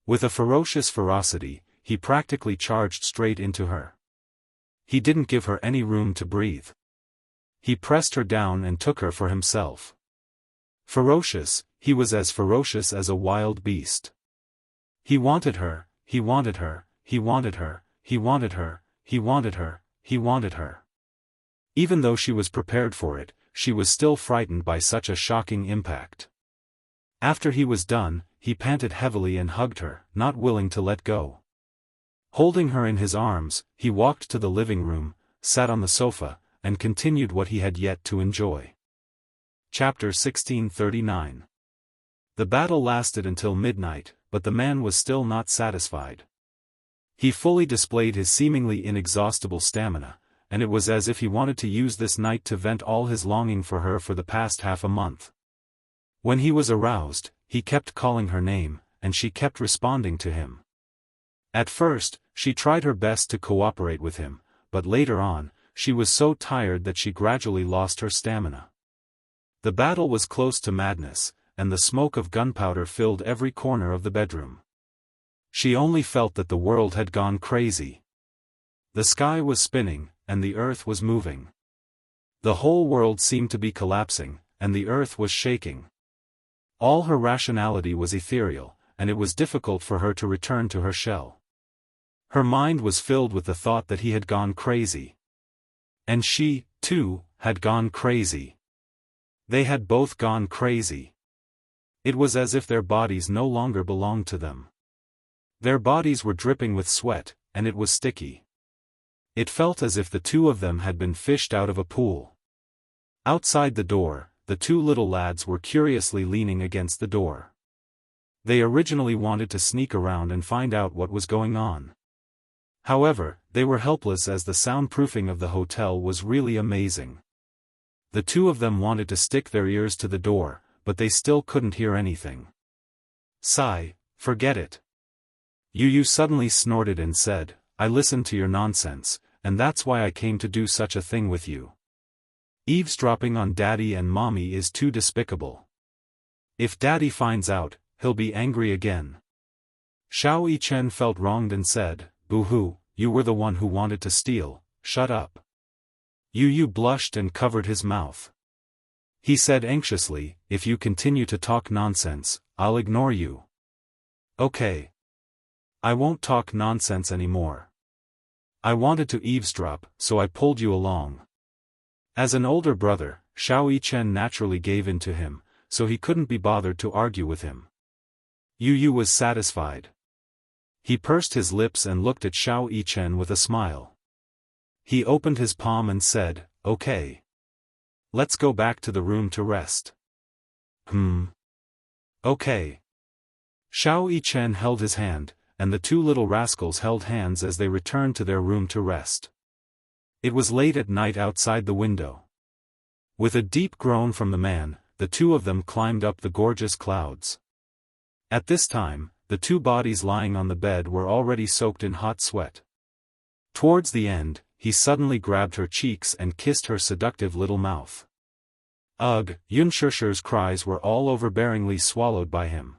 S1: With a ferocious ferocity, he practically charged straight into her. He didn't give her any room to breathe. He pressed her down and took her for himself. Ferocious, he was as ferocious as a wild beast. He wanted her, he wanted her, he wanted her, he wanted her, he wanted her, he wanted her. Even though she was prepared for it, she was still frightened by such a shocking impact. After he was done, he panted heavily and hugged her, not willing to let go. Holding her in his arms, he walked to the living room, sat on the sofa, and continued what he had yet to enjoy. Chapter 1639. The battle lasted until midnight, but the man was still not satisfied. He fully displayed his seemingly inexhaustible stamina, and it was as if he wanted to use this night to vent all his longing for her for the past half a month. When he was aroused, he kept calling her name, and she kept responding to him. At first, she tried her best to cooperate with him, but later on, she was so tired that she gradually lost her stamina. The battle was close to madness, and the smoke of gunpowder filled every corner of the bedroom. She only felt that the world had gone crazy. The sky was spinning, and the earth was moving. The whole world seemed to be collapsing, and the earth was shaking. All her rationality was ethereal, and it was difficult for her to return to her shell. Her mind was filled with the thought that he had gone crazy. And she, too, had gone crazy. They had both gone crazy. It was as if their bodies no longer belonged to them. Their bodies were dripping with sweat, and it was sticky. It felt as if the two of them had been fished out of a pool. Outside the door, the two little lads were curiously leaning against the door. They originally wanted to sneak around and find out what was going on. However, they were helpless as the soundproofing of the hotel was really amazing. The two of them wanted to stick their ears to the door, but they still couldn't hear anything. Sigh, forget it. Yu suddenly snorted and said, I listened to your nonsense, and that's why I came to do such a thing with you. Eavesdropping on Daddy and Mommy is too despicable. If Daddy finds out, he'll be angry again. Xiao Yichen felt wronged and said, Boo-hoo, you were the one who wanted to steal, shut up. Yu blushed and covered his mouth. He said anxiously, if you continue to talk nonsense, I'll ignore you. Okay. I won't talk nonsense anymore. I wanted to eavesdrop, so I pulled you along. As an older brother, Xiao Yichen naturally gave in to him, so he couldn't be bothered to argue with him. Yu was satisfied. He pursed his lips and looked at Xiao Yichen with a smile. He opened his palm and said, okay. Let's go back to the room to rest. Okay. Xiao Yichen held his hand, and the two little rascals held hands as they returned to their room to rest. It was late at night outside the window. With a deep groan from the man, the two of them climbed up the gorgeous clouds. At this time, the two bodies lying on the bed were already soaked in hot sweat. Towards the end, he suddenly grabbed her cheeks and kissed her seductive little mouth. Ugh, Yunshursher's cries were all overbearingly swallowed by him.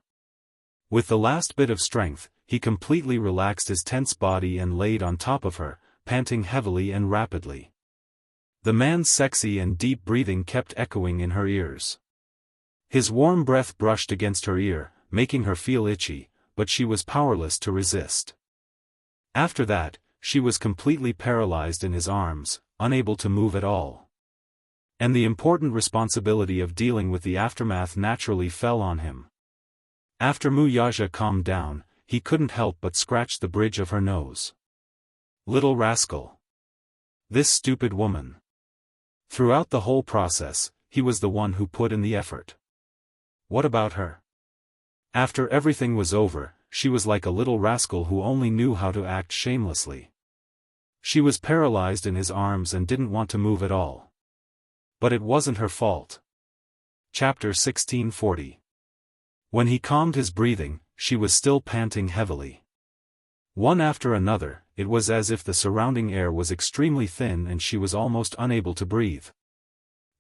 S1: With the last bit of strength, he completely relaxed his tense body and laid on top of her, panting heavily and rapidly. The man's sexy and deep breathing kept echoing in her ears. His warm breath brushed against her ear, making her feel itchy, but she was powerless to resist. After that, she was completely paralyzed in his arms, unable to move at all. And the important responsibility of dealing with the aftermath naturally fell on him. After Mu Yaja calmed down, he couldn't help but scratch the bridge of her nose. Little rascal. This stupid woman. Throughout the whole process, he was the one who put in the effort. What about her? After everything was over, she was like a little rascal who only knew how to act shamelessly. She was paralyzed in his arms and didn't want to move at all. But it wasn't her fault. Chapter 1640. When he calmed his breathing, she was still panting heavily. One after another, it was as if the surrounding air was extremely thin and she was almost unable to breathe.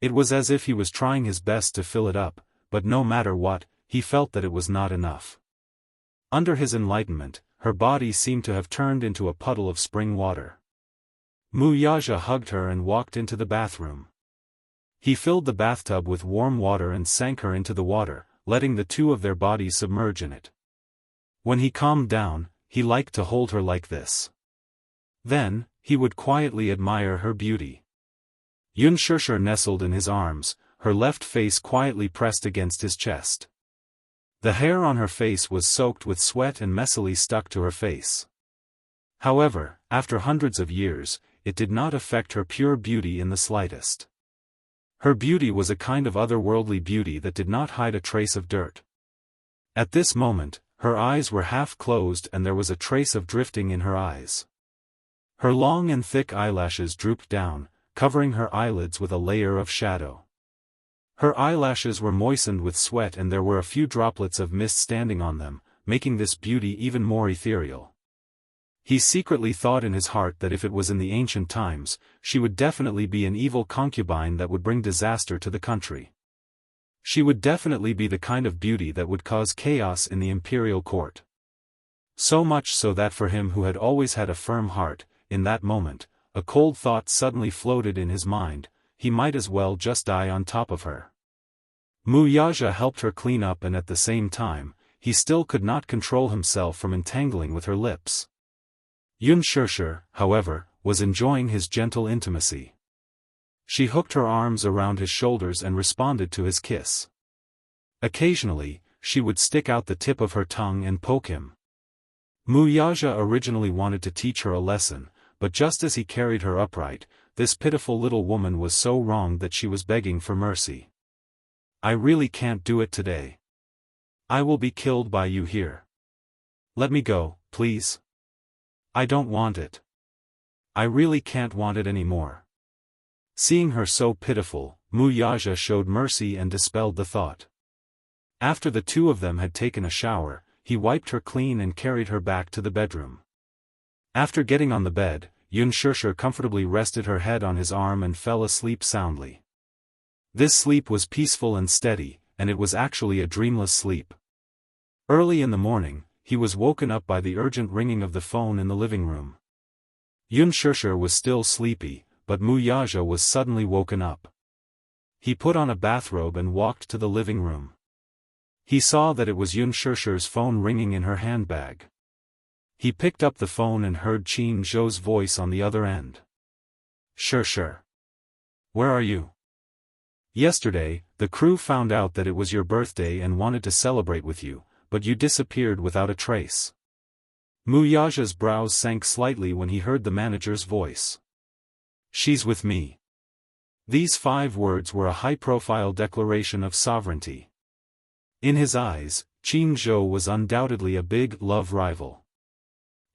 S1: It was as if he was trying his best to fill it up, but no matter what, he felt that it was not enough. Under his enlightenment, her body seemed to have turned into a puddle of spring water. Wuxia hugged her and walked into the bathroom. He filled the bathtub with warm water and sank her into the water, letting the two of their bodies submerge in it. When he calmed down, he liked to hold her like this. Then, he would quietly admire her beauty. Xianxia nestled in his arms, her left face quietly pressed against his chest. The hair on her face was soaked with sweat and messily stuck to her face. However, after hundreds of years, it did not affect her pure beauty in the slightest. Her beauty was a kind of otherworldly beauty that did not hide a trace of dirt. At this moment, her eyes were half closed and there was a trace of drifting in her eyes. Her long and thick eyelashes drooped down, covering her eyelids with a layer of shadow. Her eyelashes were moistened with sweat and there were a few droplets of mist standing on them, making this beauty even more ethereal. He secretly thought in his heart that if it was in the ancient times, she would definitely be an evil concubine that would bring disaster to the country. She would definitely be the kind of beauty that would cause chaos in the imperial court. So much so that for him who had always had a firm heart, in that moment, a cold thought suddenly floated in his mind: he might as well just die on top of her. Wuxia helped her clean up and at the same time, he still could not control himself from entangling with her lips. Xianxia, however, was enjoying his gentle intimacy. She hooked her arms around his shoulders and responded to his kiss. Occasionally, she would stick out the tip of her tongue and poke him. Wuxia originally wanted to teach her a lesson, but just as he carried her upright, this pitiful little woman was so wrong that she was begging for mercy. "I really can't do it today. I will be killed by you here. Let me go, please. I don't want it. I really can't want it anymore." Seeing her so pitiful, Wuxia showed mercy and dispelled the thought. After the two of them had taken a shower, he wiped her clean and carried her back to the bedroom. After getting on the bed, Xianxia comfortably rested her head on his arm and fell asleep soundly. This sleep was peaceful and steady, and it was actually a dreamless sleep. Early in the morning, he was woken up by the urgent ringing of the phone in the living room. Xianxia was still sleepy, but Wuxia was suddenly woken up. He put on a bathrobe and walked to the living room. He saw that it was Xianxia's phone ringing in her handbag. He picked up the phone and heard Qin Zhou's voice on the other end. Sure. Where are you? Yesterday, the crew found out that it was your birthday and wanted to celebrate with you, but you disappeared without a trace. Wuxia's brows sank slightly when he heard the manager's voice. She's with me. These 5 words were a high-profile declaration of sovereignty. In his eyes, Qin Zhou was undoubtedly a big love rival.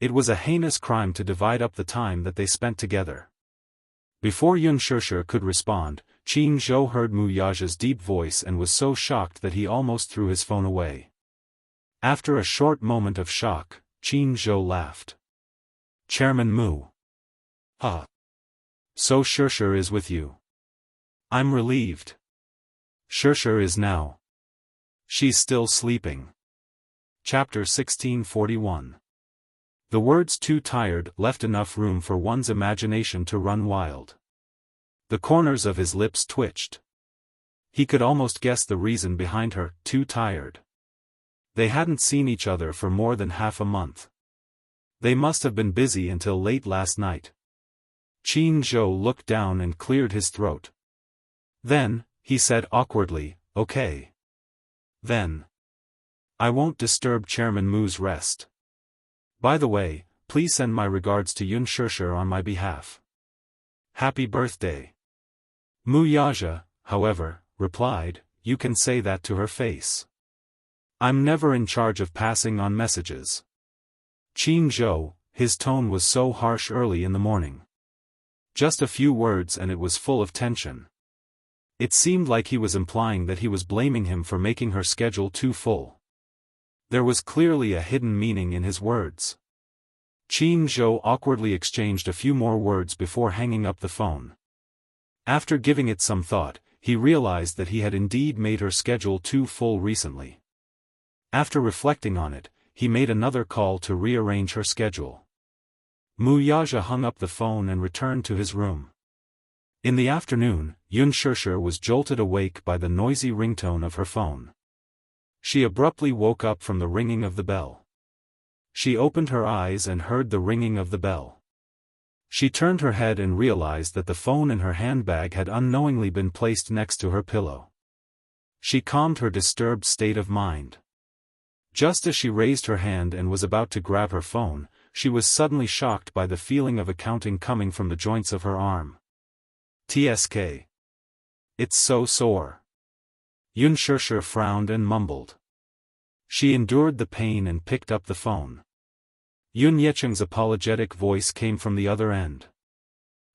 S1: It was a heinous crime to divide up the time that they spent together. Before Xianxia could respond, Qin Zhou heard Wuxia's deep voice and was so shocked that he almost threw his phone away. After a short moment of shock, Qin Zhou laughed. "Chairman Mu. So Xianxia is with you. I'm relieved. Xianxia is now. She's still sleeping." Chapter 1641. The words "too tired" left enough room for one's imagination to run wild. The corners of his lips twitched. He could almost guess the reason behind her "too tired." They hadn't seen each other for more than half a month. They must have been busy until late last night. Qin Zhou looked down and cleared his throat. Then, he said awkwardly, "Okay. Then. I won't disturb Chairman Mu's rest. By the way, please send my regards to Xianxia on my behalf. Happy birthday." Wuxia, however, replied, "You can say that to her face. I'm never in charge of passing on messages." Qin Zhou, his tone was so harsh early in the morning. Just a few words and it was full of tension. It seemed like he was implying that he was blaming him for making her schedule too full. There was clearly a hidden meaning in his words. Qin Zhou awkwardly exchanged a few more words before hanging up the phone. After giving it some thought, he realized that he had indeed made her schedule too full recently. After reflecting on it, he made another call to rearrange her schedule. Mu Yaja hung up the phone and returned to his room. In the afternoon, Yun Shishir was jolted awake by the noisy ringtone of her phone. She abruptly woke up from the ringing of the bell. She opened her eyes and heard the ringing of the bell. She turned her head and realized that the phone in her handbag had unknowingly been placed next to her pillow. She calmed her disturbed state of mind. Just as she raised her hand and was about to grab her phone, she was suddenly shocked by the feeling of accounting coming from the joints of her arm. TSK. It's so sore. Yun Shishir frowned and mumbled. She endured the pain and picked up the phone. Yun Yecheng's apologetic voice came from the other end.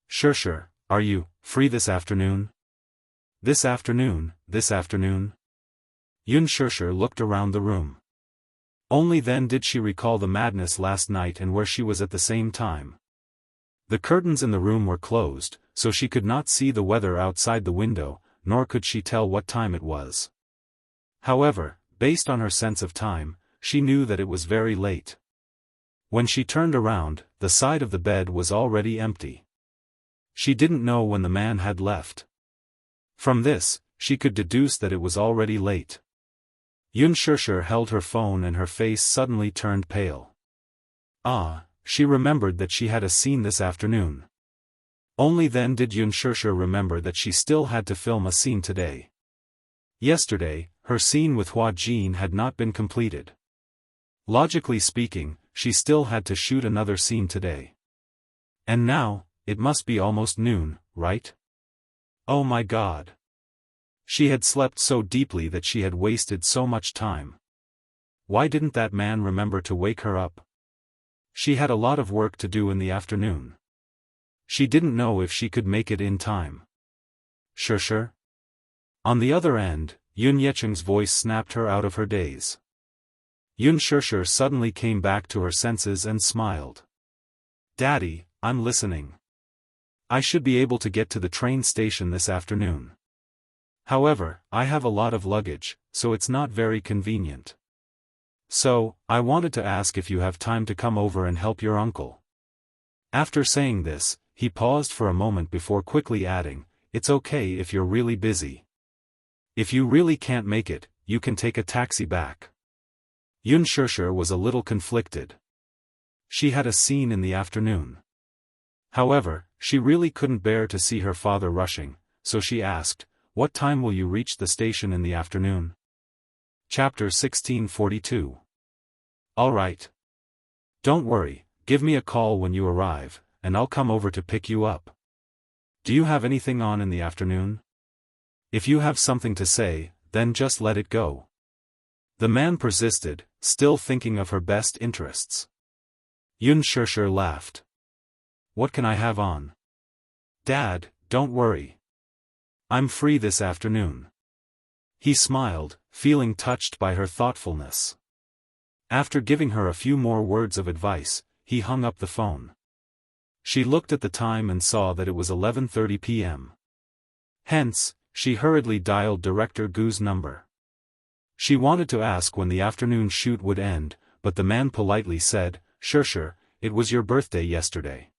S1: Shishir, are you free this afternoon? This afternoon? Yun Shishir looked around the room. Only then did she recall the madness last night and where she was at the same time. The curtains in the room were closed, so she could not see the weather outside the window, nor could she tell what time it was. However, based on her sense of time, she knew that it was very late. When she turned around, the side of the bed was already empty. She didn't know when the man had left. From this, she could deduce that it was already late. Yun Shishir held her phone and her face suddenly turned pale. She remembered that she had a scene this afternoon. Only then did Yun Shishir remember that she still had to film a scene today. Yesterday, her scene with Hua Jin had not been completed. Logically speaking, she still had to shoot another scene today. And now, it must be almost noon, right? Oh my God. She had slept so deeply that she had wasted so much time. Why didn't that man remember to wake her up? She had a lot of work to do in the afternoon. She didn't know if she could make it in time. Shishir? On the other end, Yun Yecheng's voice snapped her out of her daze. Yun Shishir suddenly came back to her senses and smiled. Daddy, I'm listening. I should be able to get to the train station this afternoon. However, I have a lot of luggage, so it's not very convenient. So, I wanted to ask if you have time to come over and help your uncle. After saying this, he paused for a moment before quickly adding, it's okay if you're really busy. If you really can't make it, you can take a taxi back. Yun Shishir was a little conflicted. She had a scene in the afternoon. However, she really couldn't bear to see her father rushing, so she asked, what time will you reach the station in the afternoon? Chapter 1642. All right. Don't worry, give me a call when you arrive, and I'll come over to pick you up. Do you have anything on in the afternoon? If you have something to say, then just let it go. The man persisted, still thinking of her best interests. Yun Shishir laughed. What can I have on? Dad, don't worry. I'm free this afternoon. He smiled, feeling touched by her thoughtfulness. After giving her a few more words of advice, he hung up the phone. She looked at the time and saw that it was 11:30 p.m. Hence, she hurriedly dialed Director Gu's number. She wanted to ask when the afternoon shoot would end, but the man politely said, Shishir, it was your birthday yesterday.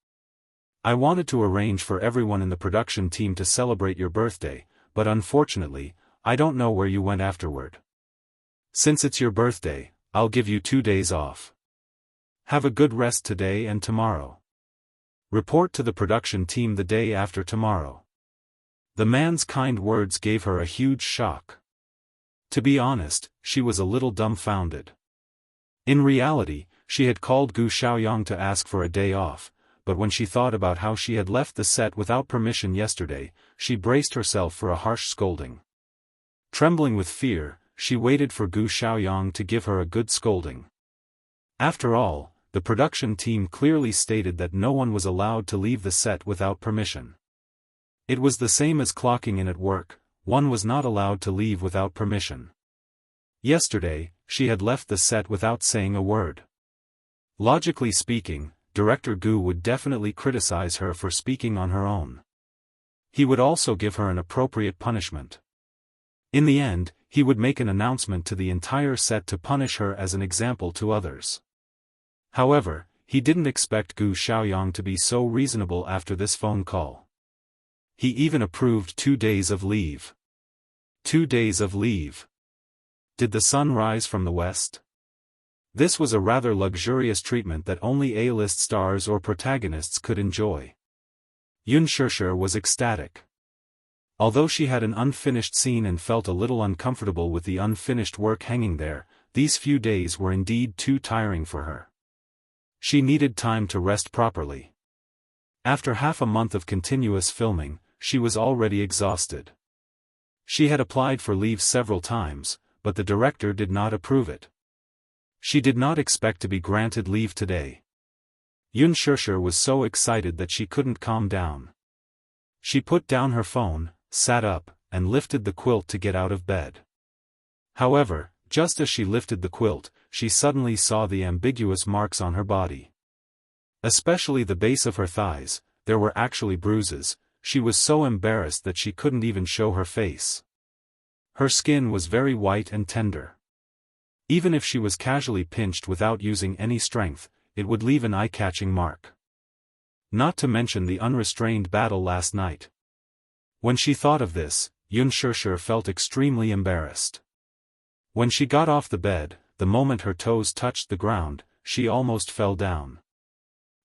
S1: I wanted to arrange for everyone in the production team to celebrate your birthday, but unfortunately, I don't know where you went afterward. Since it's your birthday, I'll give you 2 days off. Have a good rest today and tomorrow. Report to the production team the day after tomorrow. The man's kind words gave her a huge shock. To be honest, she was a little dumbfounded. In reality, she had called Gu Xiaoyang to ask for a day off, but when she thought about how she had left the set without permission yesterday, she braced herself for a harsh scolding. Trembling with fear, she waited for Gu Xiaoyang to give her a good scolding. After all, the production team clearly stated that no one was allowed to leave the set without permission. It was the same as clocking in at work, one was not allowed to leave without permission. Yesterday, she had left the set without saying a word. Logically speaking, Director Gu would definitely criticize her for speaking on her own. He would also give her an appropriate punishment. In the end, he would make an announcement to the entire set to punish her as an example to others. However, he didn't expect Gu Xiaoyang to be so reasonable after this phone call. He even approved 2 days of leave. 2 days of leave. Did the sun rise from the west? This was a rather luxurious treatment that only A-list stars or protagonists could enjoy. Unspoken was ecstatic. Although she had an unfinished scene and felt a little uncomfortable with the unfinished work hanging there, these few days were indeed too tiring for her. She needed time to rest properly. After half a month of continuous filming, she was already exhausted. She had applied for leave several times, but the director did not approve it. She did not expect to be granted leave today. Unspoken was so excited that she couldn't calm down. She put down her phone, sat up, and lifted the quilt to get out of bed. However, just as she lifted the quilt, she suddenly saw the ambiguous marks on her body. Especially the base of her thighs, there were actually bruises. She was so embarrassed that she couldn't even show her face. Her skin was very white and tender. Even if she was casually pinched without using any strength, it would leave an eye-catching mark. Not to mention the unrestrained battle last night. When she thought of this, Unspoken felt extremely embarrassed. When she got off the bed, the moment her toes touched the ground, she almost fell down.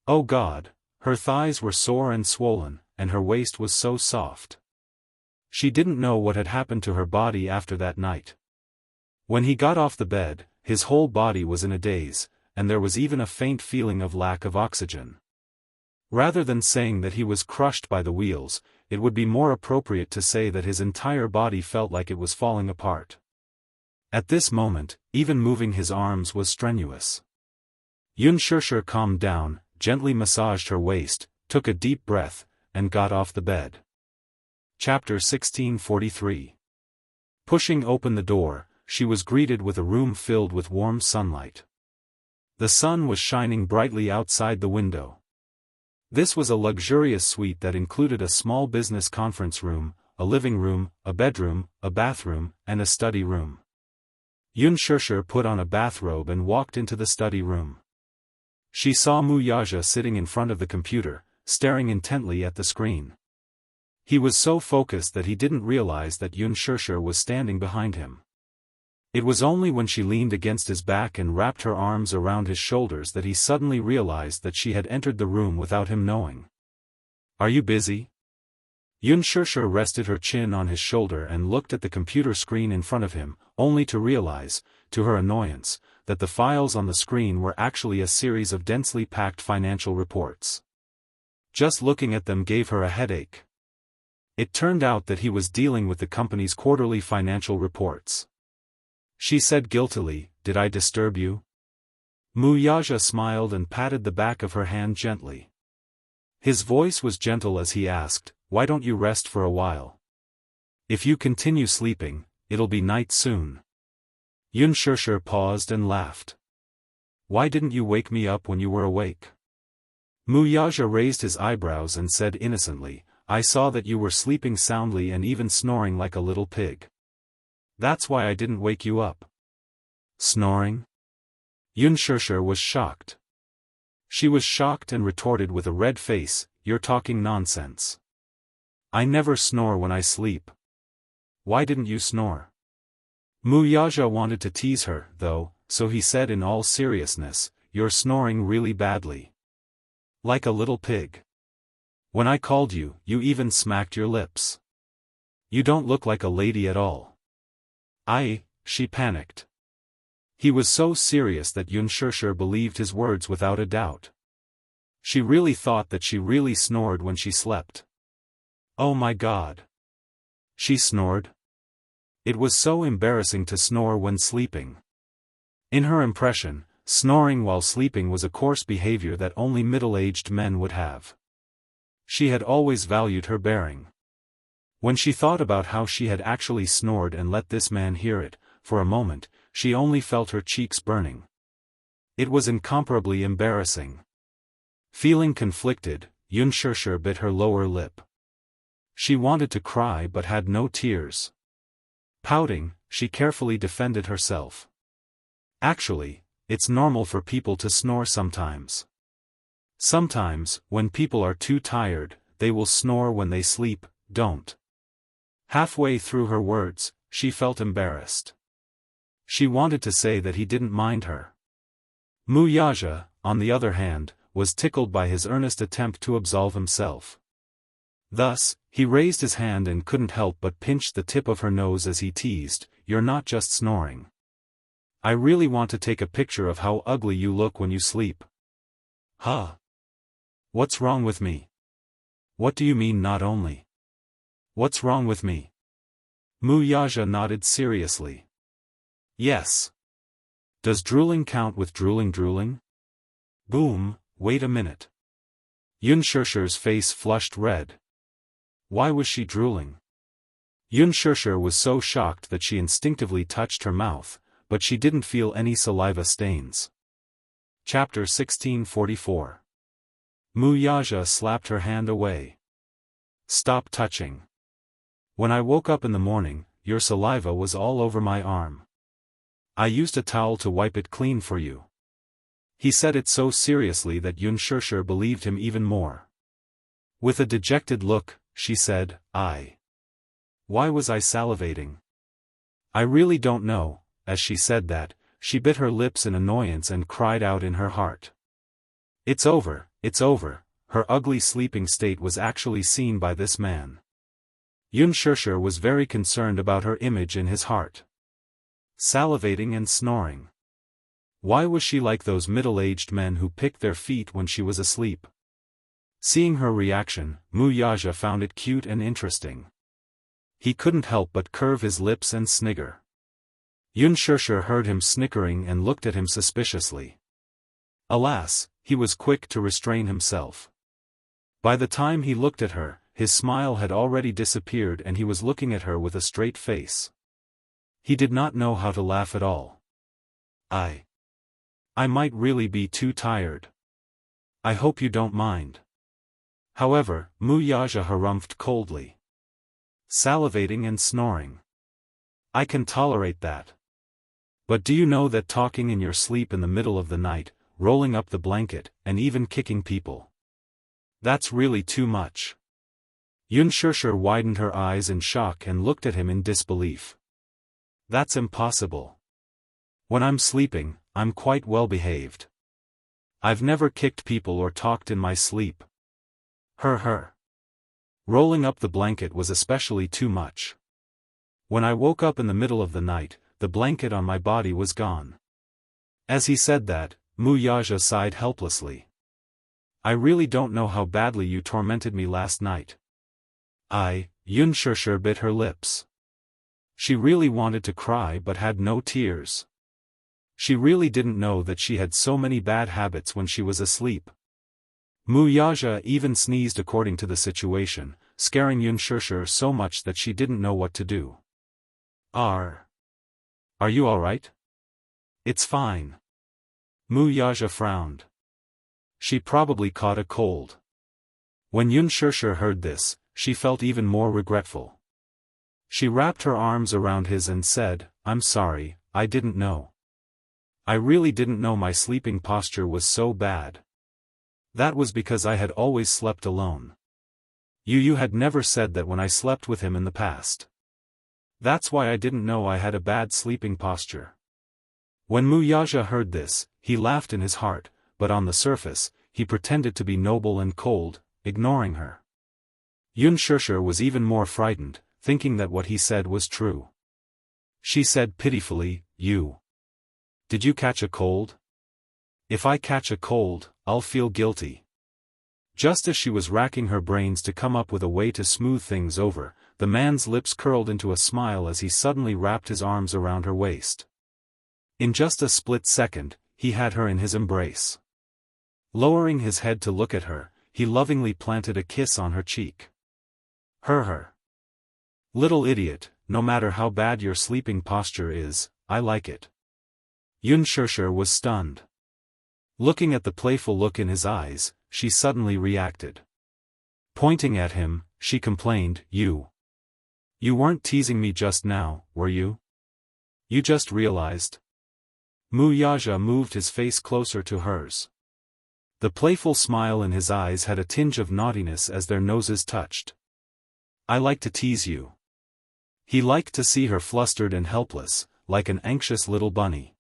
S1: Oh God, her thighs were sore and swollen, and her waist was so soft. She didn't know what had happened to her body after that night. When he got off the bed, his whole body was in a daze, and there was even a faint feeling of lack of oxygen. Rather than saying that he was crushed by the wheels, it would be more appropriate to say that his entire body felt like it was falling apart. At this moment, even moving his arms was strenuous. Unspoken calmed down, gently massaged her waist, took a deep breath, and got off the bed. Chapter 1643. Pushing open the door, she was greeted with a room filled with warm sunlight. The sun was shining brightly outside the window. This was a luxurious suite that included a small business conference room, a living room, a bedroom, a bathroom, and a study room. Unspoken put on a bathrobe and walked into the study room. She saw Wuxia sitting in front of the computer, staring intently at the screen. He was so focused that he didn't realize that Unspoken was standing behind him. It was only when she leaned against his back and wrapped her arms around his shoulders that he suddenly realized that she had entered the room without him knowing. "Are you busy?" Unspoken rested her chin on his shoulder and looked at the computer screen in front of him, only to realize, to her annoyance, that the files on the screen were actually a series of densely packed financial reports. Just looking at them gave her a headache. It turned out that he was dealing with the company's quarterly financial reports. She said guiltily, "Did I disturb you?" Wuxia smiled and patted the back of her hand gently. His voice was gentle as he asked, "Why don't you rest for a while? If you continue sleeping, it'll be night soon." Unspoken paused and laughed. "Why didn't you wake me up when you were awake?" Wuxia raised his eyebrows and said innocently, "I saw that you were sleeping soundly and even snoring like a little pig. That's why I didn't wake you up." "Snoring?" Unspoken was shocked. She was shocked and retorted with a red face, "You're talking nonsense. I never snore when I sleep. Why didn't you snore?" Wuxia wanted to tease her, though, so he said in all seriousness, "You're snoring really badly. Like a little pig. When I called you, you even smacked your lips. You don't look like a lady at all." She panicked. He was so serious that Unspoken believed his words without a doubt. She really thought that she really snored when she slept. Oh my God. She snored? It was so embarrassing to snore when sleeping. In her impression, snoring while sleeping was a coarse behavior that only middle-aged men would have. She had always valued her bearing. When she thought about how she had actually snored and let this man hear it, for a moment, she only felt her cheeks burning. It was incomparably embarrassing. Feeling conflicted, Yunshursher bit her lower lip. She wanted to cry but had no tears. Pouting, she carefully defended herself. Actually, it's normal for people to snore sometimes. Sometimes, when people are too tired, they will snore when they sleep, don't. Halfway through her words, she felt embarrassed. She wanted to say that he didn't mind her. Muyaja, on the other hand, was tickled by his earnest attempt to absolve himself. Thus, he raised his hand and couldn't help but pinch the tip of her nose as he teased, "You're not just snoring. I really want to take a picture of how ugly you look when you sleep." Huh? What's wrong with me? What do you mean not only? What's wrong with me? Muyaja nodded seriously. Yes. Does drooling count with drooling? Boom, wait a minute. Yunshursher's face flushed red. Why was she drooling? Yunshursher was so shocked that she instinctively touched her mouth, but she didn't feel any saliva stains. Chapter 1644. Muyaja slapped her hand away. Stop touching. When I woke up in the morning, your saliva was all over my arm. I used a towel to wipe it clean for you. He said it so seriously that Yunshursher believed him even more. With a dejected look, she said, Why was I salivating? I really don't know. As she said that, she bit her lips in annoyance and cried out in her heart. It's over, it's over. Her ugly sleeping state was actually seen by this man. Yunshursher was very concerned about her image in his heart. Salivating and snoring. Why was she like those middle-aged men who picked their feet when she was asleep? Seeing her reaction, Muyaja found it cute and interesting. He couldn't help but curve his lips and snigger. Yunshursher heard him snickering and looked at him suspiciously. Alas, he was quick to restrain himself. By the time he looked at her, his smile had already disappeared and he was looking at her with a straight face. He did not know how to laugh at all. I might really be too tired. I hope you don't mind. However, Muyaja harumphed coldly. Salivating and snoring. I can tolerate that. But do you know that talking in your sleep in the middle of the night, rolling up the blanket, and even kicking people? That's really too much. Yunshursher widened her eyes in shock and looked at him in disbelief. That's impossible. When I'm sleeping, I'm quite well behaved. I've never kicked people or talked in my sleep. Her. Rolling up the blanket was especially too much. When I woke up in the middle of the night, the blanket on my body was gone. As he said that, Muyaja sighed helplessly. I really don't know how badly you tormented me last night. Yunshursher bit her lips. She really wanted to cry but had no tears. She really didn't know that she had so many bad habits when she was asleep. Muyaja even sneezed according to the situation, scaring Yunshursher so much that she didn't know what to do. Are you alright? It's fine. Muyaja frowned. She probably caught a cold. When Yunshursher heard this, she felt even more regretful. She wrapped her arms around his and said, I'm sorry, I didn't know. I really didn't know my sleeping posture was so bad. That was because I had always slept alone. You had never said that when I slept with him in the past. That's why I didn't know I had a bad sleeping posture. When Muyaja heard this, he laughed in his heart, but on the surface, he pretended to be noble and cold, ignoring her. Yunshursher was even more frightened, thinking that what he said was true. She said pitifully, Did you catch a cold? If I catch a cold, I'll feel guilty. Just as she was racking her brains to come up with a way to smooth things over, the man's lips curled into a smile as he suddenly wrapped his arms around her waist. In just a split second, he had her in his embrace. Lowering his head to look at her, he lovingly planted a kiss on her cheek. Her. Little idiot, no matter how bad your sleeping posture is, I like it. Unspoken was stunned. Looking at the playful look in his eyes, she suddenly reacted. Pointing at him, she complained, You weren't teasing me just now, were you? You just realized? Wuxia moved his face closer to hers. The playful smile in his eyes had a tinge of naughtiness as their noses touched. I like to tease you. He liked to see her flustered and helpless, like an anxious little bunny.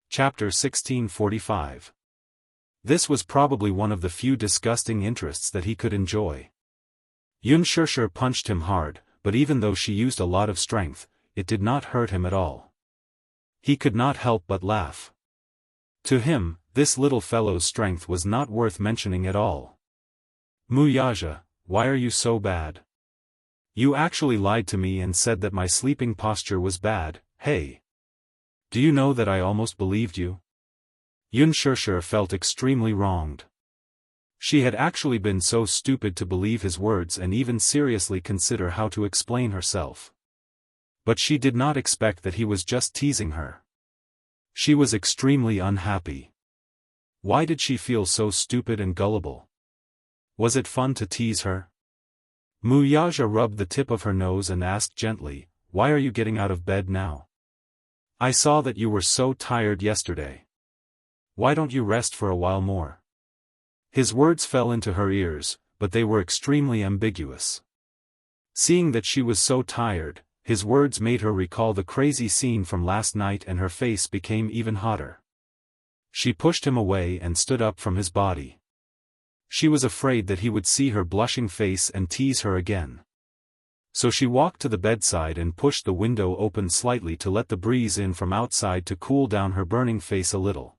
S1: Chapter 1645. This was probably one of the few disgusting interests that he could enjoy. Unspoken punched him hard, but even though she used a lot of strength, it did not hurt him at all. He could not help but laugh. To him, this little fellow's strength was not worth mentioning at all. Wuxia, why are you so bad? You actually lied to me and said that my sleeping posture was bad, hey? Do you know that I almost believed you? Unspoken felt extremely wronged. She had actually been so stupid to believe his words and even seriously consider how to explain herself. But she did not expect that he was just teasing her. She was extremely unhappy. Why did she feel so stupid and gullible? Was it fun to tease her? Wuxia rubbed the tip of her nose and asked gently, Why are you getting out of bed now? I saw that you were so tired yesterday. Why don't you rest for a while more? His words fell into her ears, but they were extremely ambiguous. Seeing that she was so tired, his words made her recall the crazy scene from last night and her face became even hotter. She pushed him away and stood up from his body. She was afraid that he would see her blushing face and tease her again. So she walked to the bedside and pushed the window open slightly to let the breeze in from outside to cool down her burning face a little.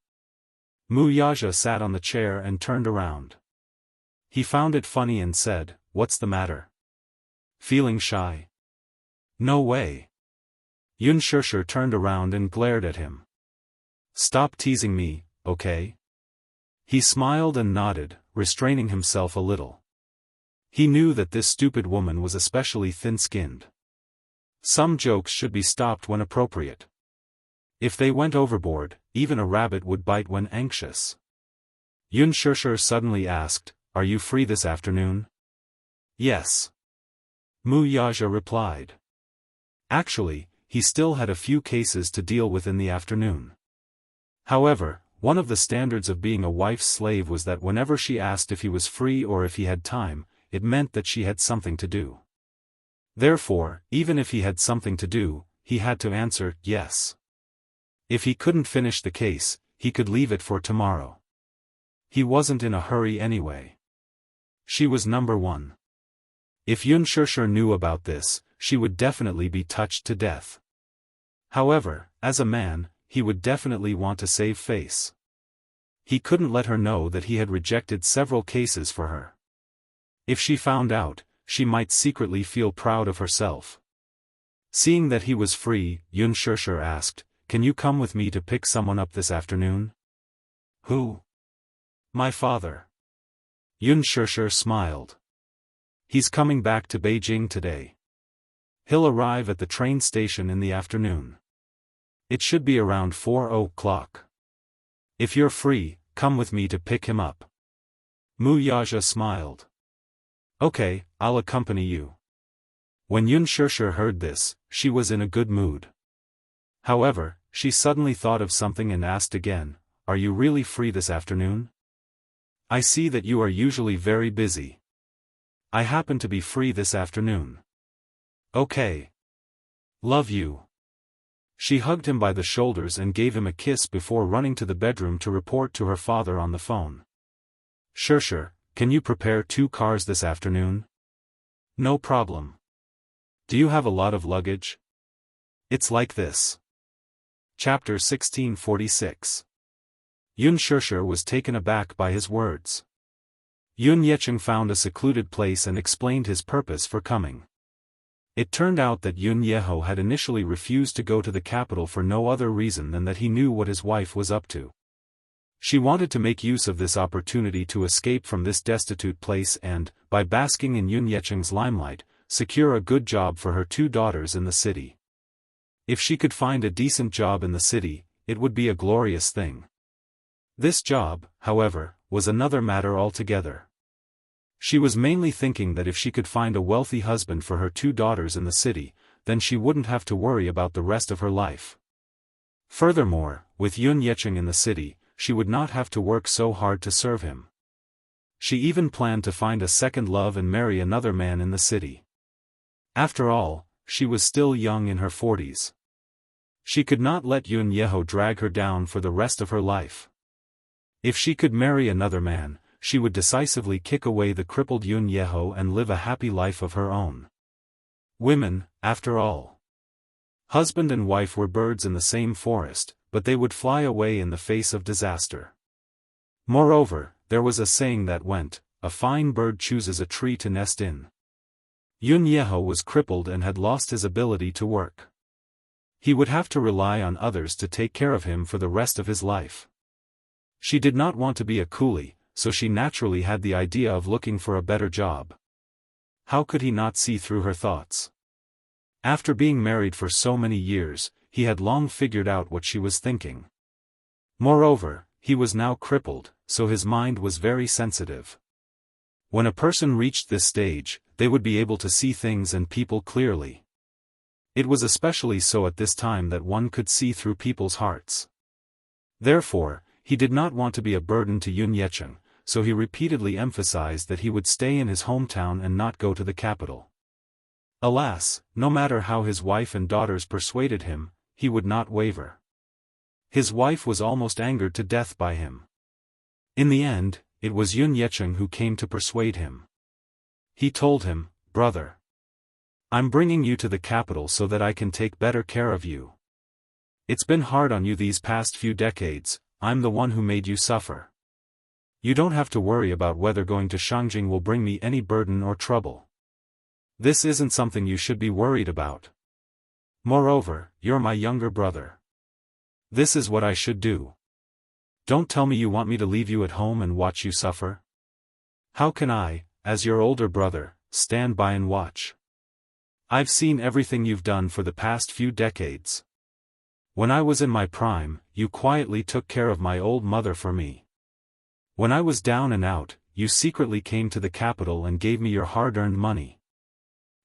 S1: Wuxia sat on the chair and turned around. He found it funny and said, What's the matter? Feeling shy? No way. Unspoken turned around and glared at him. Stop teasing me, okay? He smiled and nodded, restraining himself a little. He knew that this stupid woman was especially thin-skinned. Some jokes should be stopped when appropriate. If they went overboard, even a rabbit would bite when anxious. Unspoken suddenly asked, Are you free this afternoon? Yes. Wuxia replied. Actually, he still had a few cases to deal with in the afternoon. However, one of the standards of being a wife's slave was that whenever she asked if he was free or if he had time, it meant that she had something to do. Therefore, even if he had something to do, he had to answer, yes. If he couldn't finish the case, he could leave it for tomorrow. He wasn't in a hurry anyway. She was number one. If Unspoken knew about this, she would definitely be touched to death. However, as a man, he would definitely want to save face. He couldn't let her know that he had rejected several cases for her. If she found out, she might secretly feel proud of herself. Seeing that he was free, Unspoken asked, Can you come with me to pick someone up this afternoon? Who? My father. Unspoken smiled. He's coming back to Beijing today. He'll arrive at the train station in the afternoon. It should be around 4:00. If you're free, come with me to pick him up. Wuxia smiled. Okay, I'll accompany you. When Unspoken heard this, she was in a good mood. However, she suddenly thought of something and asked again, Are you really free this afternoon? I see that you are usually very busy. I happen to be free this afternoon. Okay. Love you. She hugged him by the shoulders and gave him a kiss before running to the bedroom to report to her father on the phone. Unspoken, can you prepare 2 cars this afternoon? No problem. Do you have a lot of luggage? It's like this. Chapter 1646. Unspoken was taken aback by his words. Yunyecheng found a secluded place and explained his purpose for coming. It turned out that Yunyeho had initially refused to go to the capital for no other reason than that he knew what his wife was up to. She wanted to make use of this opportunity to escape from this destitute place and, by basking in Yunyecheng's limelight, secure a good job for her 2 daughters in the city. If she could find a decent job in the city, it would be a glorious thing. This job, however, was another matter altogether. She was mainly thinking that if she could find a wealthy husband for her 2 daughters in the city, then she wouldn't have to worry about the rest of her life. Furthermore, with Yun Yecheng in the city, she would not have to work so hard to serve him. She even planned to find a second love and marry another man in the city. After all, she was still young in her 40s. She could not let Yun Yeho drag her down for the rest of her life. If she could marry another man, she would decisively kick away the crippled Yun Yeho and live a happy life of her own. Women, after all. Husband and wife were birds in the same forest, but they would fly away in the face of disaster. Moreover, there was a saying that went, "A fine bird chooses a tree to nest in." Yun Yeho was crippled and had lost his ability to work. He would have to rely on others to take care of him for the rest of his life. She did not want to be a coolie, so she naturally had the idea of looking for a better job. How could he not see through her thoughts? After being married for so many years, he had long figured out what she was thinking. Moreover, he was now crippled, so his mind was very sensitive. When a person reached this stage, they would be able to see things and people clearly. It was especially so at this time that one could see through people's hearts. Therefore, he did not want to be a burden to Yun Yecheng, so he repeatedly emphasized that he would stay in his hometown and not go to the capital. Alas, no matter how his wife and daughters persuaded him, he would not waver. His wife was almost angered to death by him. In the end, it was Yun Yecheng who came to persuade him. He told him, "Brother, I'm bringing you to the capital so that I can take better care of you. It's been hard on you these past few decades, I'm the one who made you suffer. You don't have to worry about whether going to Shangjing will bring me any burden or trouble. This isn't something you should be worried about. Moreover, you're my younger brother. This is what I should do. Don't tell me you want me to leave you at home and watch you suffer. How can I, as your older brother, stand by and watch? I've seen everything you've done for the past few decades. When I was in my prime, you quietly took care of my old mother for me. When I was down and out, you secretly came to the capital and gave me your hard-earned money.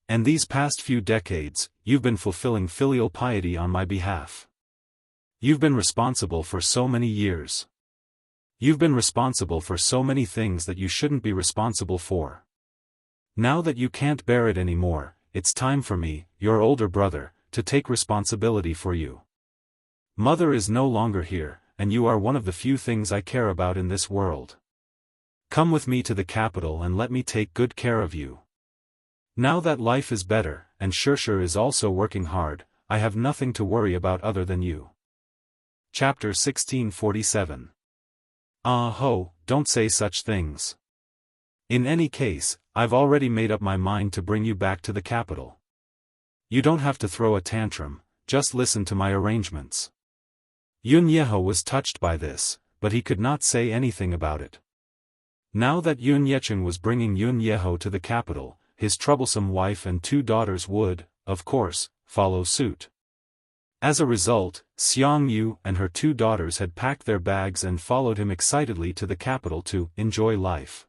S1: And these past few decades, you've been fulfilling filial piety on my behalf. You've been responsible for so many years. You've been responsible for so many things that you shouldn't be responsible for. Now that you can't bear it anymore, it's time for me, your older brother, to take responsibility for you. Mother is no longer here, and you are one of the few things I care about in this world. Come with me to the capital and let me take good care of you. Now that life is better, and Shirshir is also working hard, I have nothing to worry about other than you." Chapter 1647. Ah ho, don't say such things. In any case, I've already made up my mind to bring you back to the capital. You don't have to throw a tantrum, just listen to my arrangements. Yun Yeho was touched by this, but he could not say anything about it. Now that Yun Yecheng was bringing Yun Yeho to the capital, his troublesome wife and 2 daughters would, of course, follow suit. As a result, Xiang Yu and her 2 daughters had packed their bags and followed him excitedly to the capital to enjoy life.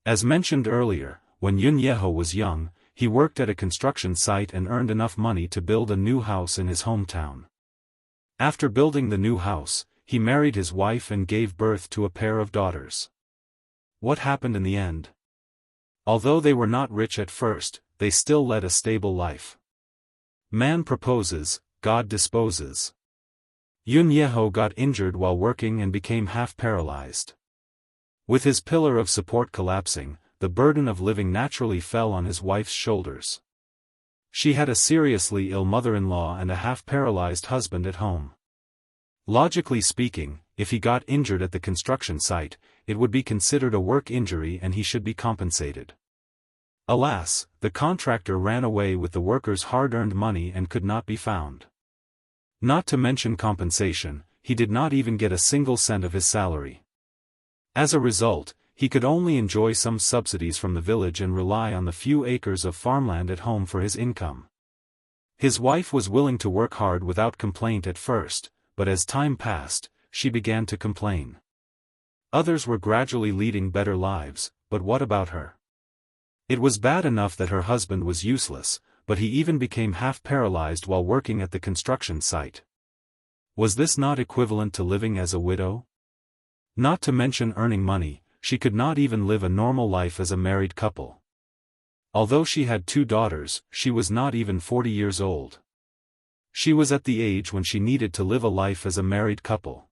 S1: As mentioned earlier, when Yun Yeho was young, he worked at a construction site and earned enough money to build a new house in his hometown. After building the new house, he married his wife and gave birth to a pair of daughters. What happened in the end? Although they were not rich at first, they still led a stable life. Man proposes, God disposes. Yun Yeho got injured while working and became half paralyzed. With his pillar of support collapsing, the burden of living naturally fell on his wife's shoulders. She had a seriously ill mother-in-law and a half-paralyzed husband at home. Logically speaking, if he got injured at the construction site, it would be considered a work injury and he should be compensated. Alas, the contractor ran away with the worker's hard-earned money and could not be found. Not to mention compensation, he did not even get a single cent of his salary. As a result, he could only enjoy some subsidies from the village and rely on the few acres of farmland at home for his income. His wife was willing to work hard without complaint at first, but as time passed, she began to complain. Others were gradually leading better lives, but what about her? It was bad enough that her husband was useless, but he even became half paralyzed while working at the construction site. Was this not equivalent to living as a widow? Not to mention earning money, she could not even live a normal life as a married couple. Although she had 2 daughters, she was not even 40 years old. She was at the age when she needed to live a life as a married couple.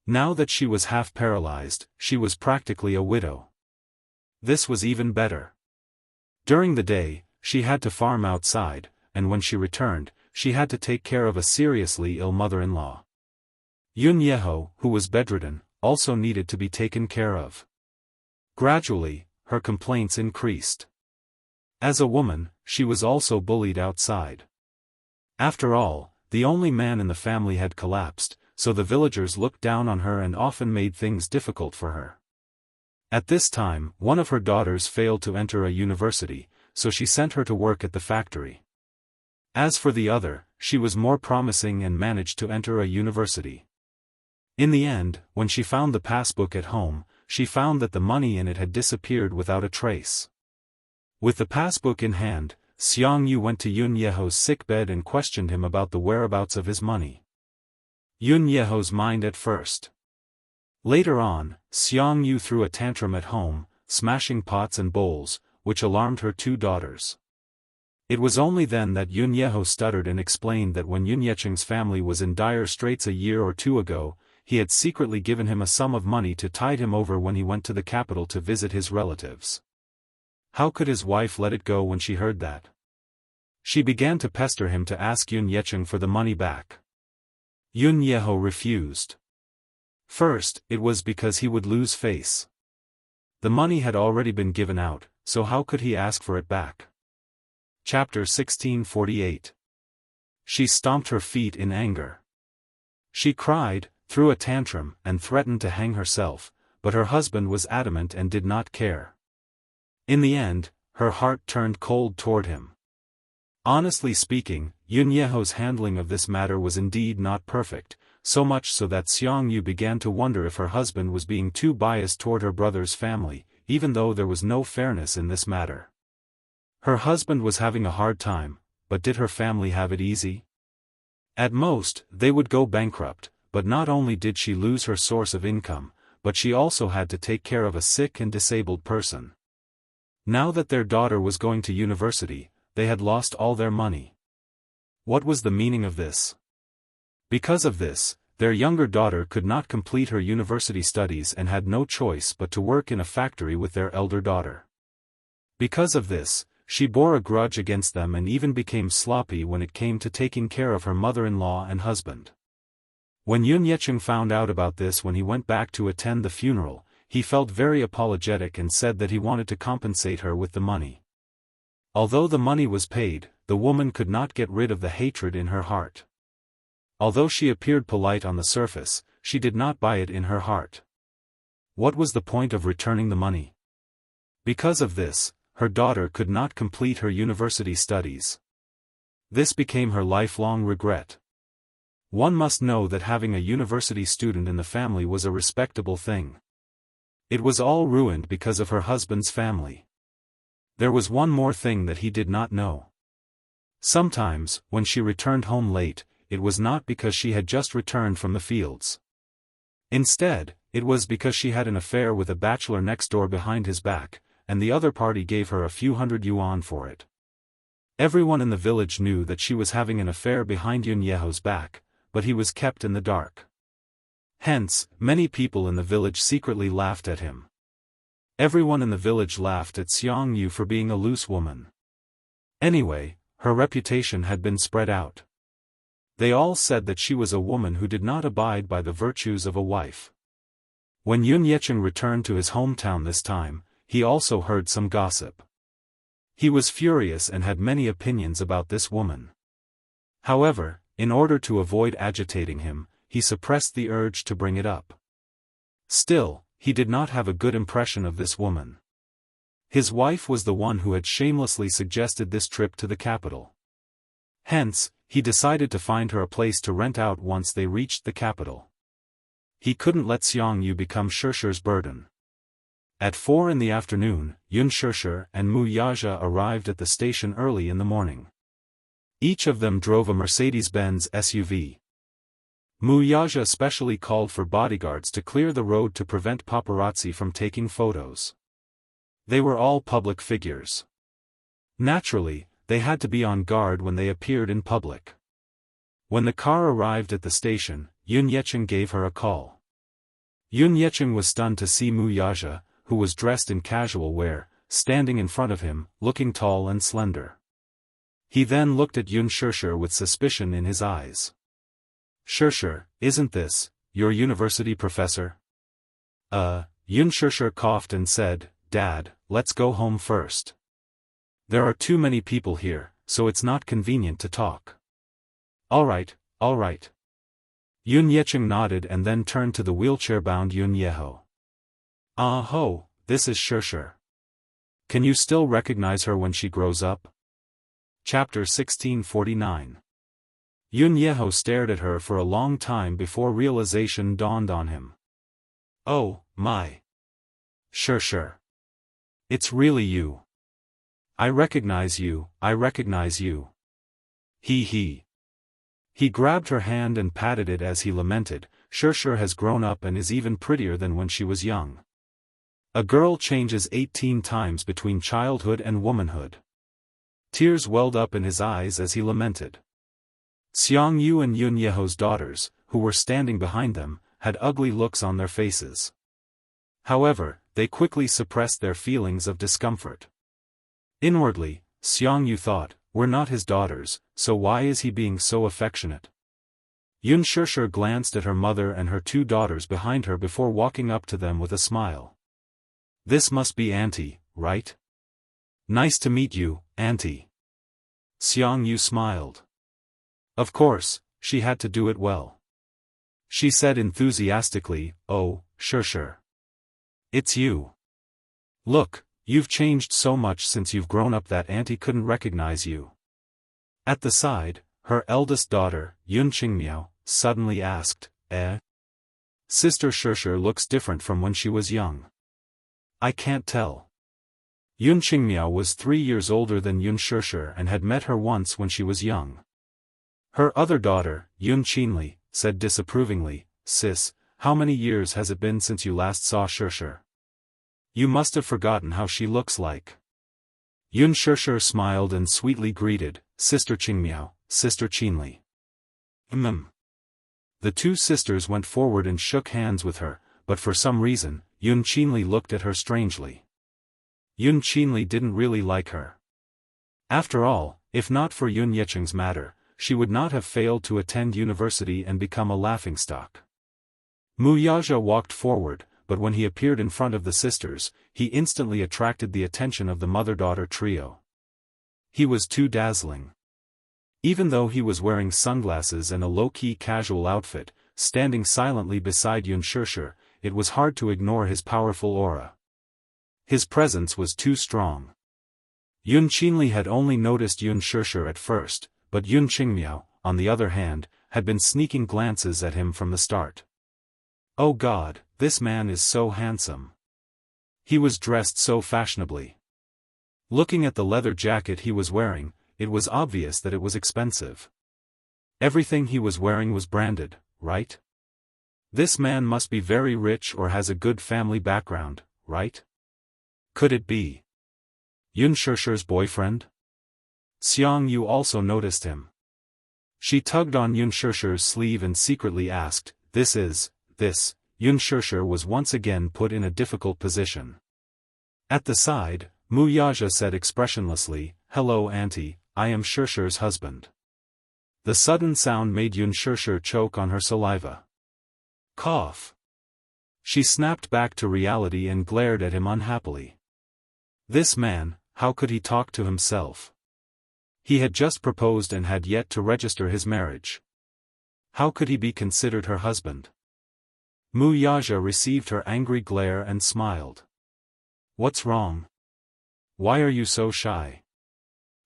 S1: Now that she was half paralyzed, she was practically a widow. This was even better. During the day, she had to farm outside, and when she returned, she had to take care of a seriously ill mother-in-law. Yeho, who was bedridden, also needed to be taken care of. Gradually, her complaints increased. As a woman, she was also bullied outside. After all, the only man in the family had collapsed, so the villagers looked down on her and often made things difficult for her. At this time, one of her daughters failed to enter a university, so she sent her to work at the factory. As for the other, she was more promising and managed to enter a university. In the end, when she found the passbook at home, she found that the money in it had disappeared without a trace. With the passbook in hand, Xianxia went to Yeho's sickbed and questioned him about the whereabouts of his money. Yeho's mind at first. Later on, Xianxia threw a tantrum at home, smashing pots and bowls, which alarmed her 2 daughters. It was only then that Yeho stuttered and explained that when Yeqiang's family was in dire straits a year or 2 ago, he had secretly given him a sum of money to tide him over when he went to the capital to visit his relatives. How could his wife let it go when she heard that? She began to pester him to ask Yeqiang for the money back. Yeho refused. First, it was because he would lose face. The money had already been given out, so how could he ask for it back? Chapter 1648. She stomped her feet in anger. She cried, threw a tantrum, and threatened to hang herself, but her husband was adamant and did not care. In the end, her heart turned cold toward him. Honestly speaking, Yeho's handling of this matter was indeed not perfect, so much so that Xianxia began to wonder if her husband was being too biased toward her brother's family, even though there was no fairness in this matter. Her husband was having a hard time, but did her family have it easy? At most, they would go bankrupt, but not only did she lose her source of income, but she also had to take care of a sick and disabled person. Now that their daughter was going to university, they had lost all their money. What was the meaning of this? Because of this, their younger daughter could not complete her university studies and had no choice but to work in a factory with their elder daughter. Because of this, she bore a grudge against them and even became sloppy when it came to taking care of her mother-in-law and husband. When Yeqiang found out about this when he went back to attend the funeral, he felt very apologetic and said that he wanted to compensate her with the money. Although the money was paid, the woman could not get rid of the hatred in her heart. Although she appeared polite on the surface, she did not buy it in her heart. What was the point of returning the money? Because of this, her daughter could not complete her university studies. This became her lifelong regret. One must know that having a university student in the family was a respectable thing. It was all ruined because of her husband's family. There was one more thing that he did not know. Sometimes, when she returned home late, it was not because she had just returned from the fields. Instead, it was because she had an affair with a bachelor next door behind his back, and the other party gave her a few hundred yuan for it. Everyone in the village knew that she was having an affair behind Yeho's back, but he was kept in the dark. Hence, many people in the village secretly laughed at him. Everyone in the village laughed at Xianxia for being a loose woman. Anyway, her reputation had been spread out. They all said that she was a woman who did not abide by the virtues of a wife. When Yeqiang returned to his hometown this time, he also heard some gossip. He was furious and had many opinions about this woman. However, in order to avoid agitating him, he suppressed the urge to bring it up. Still, he did not have a good impression of this woman. His wife was the one who had shamelessly suggested this trip to the capital. Hence, he decided to find her a place to rent out once they reached the capital. He couldn't let Xiangyu become Shishir's burden. At 4 in the afternoon, Shishir and Mu Yaja arrived at the station early in the morning. Each of them drove a Mercedes-Benz SUV. Mu Yaja specially called for bodyguards to clear the road to prevent paparazzi from taking photos. They were all public figures. Naturally, they had to be on guard when they appeared in public. When the car arrived at the station, Yun Yecheng gave her a call. Yun Yecheng was stunned to see Mu Yaja, who was dressed in casual wear, standing in front of him, looking tall and slender. He then looked at Shishir with suspicion in his eyes. "Shishir, isn't this your university professor?" Shishir coughed and said, "Dad, let's go home first. There are too many people here, so it's not convenient to talk." All right. Yun Yecheng nodded and then turned to the wheelchair-bound Yun Yeho. "Ah-ho, this is Shishir. Can you still recognize her when she grows up?" Chapter 1649. Yun Yeho stared at her for a long time before realization dawned on him. "Oh, my. Shishir. It's really you. I recognize you. He grabbed her hand and patted it as he lamented, "Shishir has grown up and is even prettier than when she was young. A girl changes 18 times between childhood and womanhood." Tears welled up in his eyes as he lamented. Xiangyu and Yun Yeho's daughters, who were standing behind them, had ugly looks on their faces. However, they quickly suppressed their feelings of discomfort. Inwardly, Xiangyu thought, "We're not his daughters, so why is he being so affectionate?" Shishir glanced at her mother and her 2 daughters behind her before walking up to them with a smile. "This must be Auntie, right? Nice to meet you, Auntie." Xiangyu smiled. Of course, she had to do it well. She said enthusiastically, "Oh, Shishir. It's you. Look, you've changed so much since you've grown up that Auntie couldn't recognize you." At the side, her eldest daughter, Yun Qingmiao, suddenly asked, Sister Shishir looks different from when she was young." "I can't tell." Yun Qingmiao was 3 years older than Yun Shishir and had met her once when she was young. Her other daughter, Yun Qinli, said disapprovingly, "Sis, how many years has it been since you last saw Shishir? You must have forgotten how she looks like." Yun Shishir smiled and sweetly greeted, "Sister Qingmiao, Sister Qinli." The 2 sisters went forward and shook hands with her, but for some reason, Yun Qinli looked at her strangely. Yun Qinli didn't really like her. After all, if not for Yun Yecheng's matter, she would not have failed to attend university and become a laughingstock. Mu Yaja walked forward, but when he appeared in front of the sisters, he instantly attracted the attention of the mother-daughter trio. He was too dazzling. Even though he was wearing sunglasses and a low-key casual outfit, standing silently beside Yun Shishir, it was hard to ignore his powerful aura. His presence was too strong. Yun Qinli had only noticed Yun Shishir at first, but Yun Qingmiao, on the other hand, had been sneaking glances at him from the start. Oh God, this man is so handsome. He was dressed so fashionably. Looking at the leather jacket he was wearing, it was obvious that it was expensive. Everything he was wearing was branded, right? This man must be very rich or has a good family background, right? Could it be Yun Shishir's boyfriend? Xiangyu also noticed him. She tugged on Yun Shishir's sleeve and secretly asked, This? Yun Shishir was once again put in a difficult position. At the side, Mu Yaja said expressionlessly, Hello Auntie, I am Shishir's husband. The sudden sound made Yun Shishir choke on her saliva. Cough. She snapped back to reality and glared at him unhappily. This man, how could he talk to himself? He had just proposed and had yet to register his marriage. How could he be considered her husband? Mu Yaja received her angry glare and smiled. What's wrong? Why are you so shy?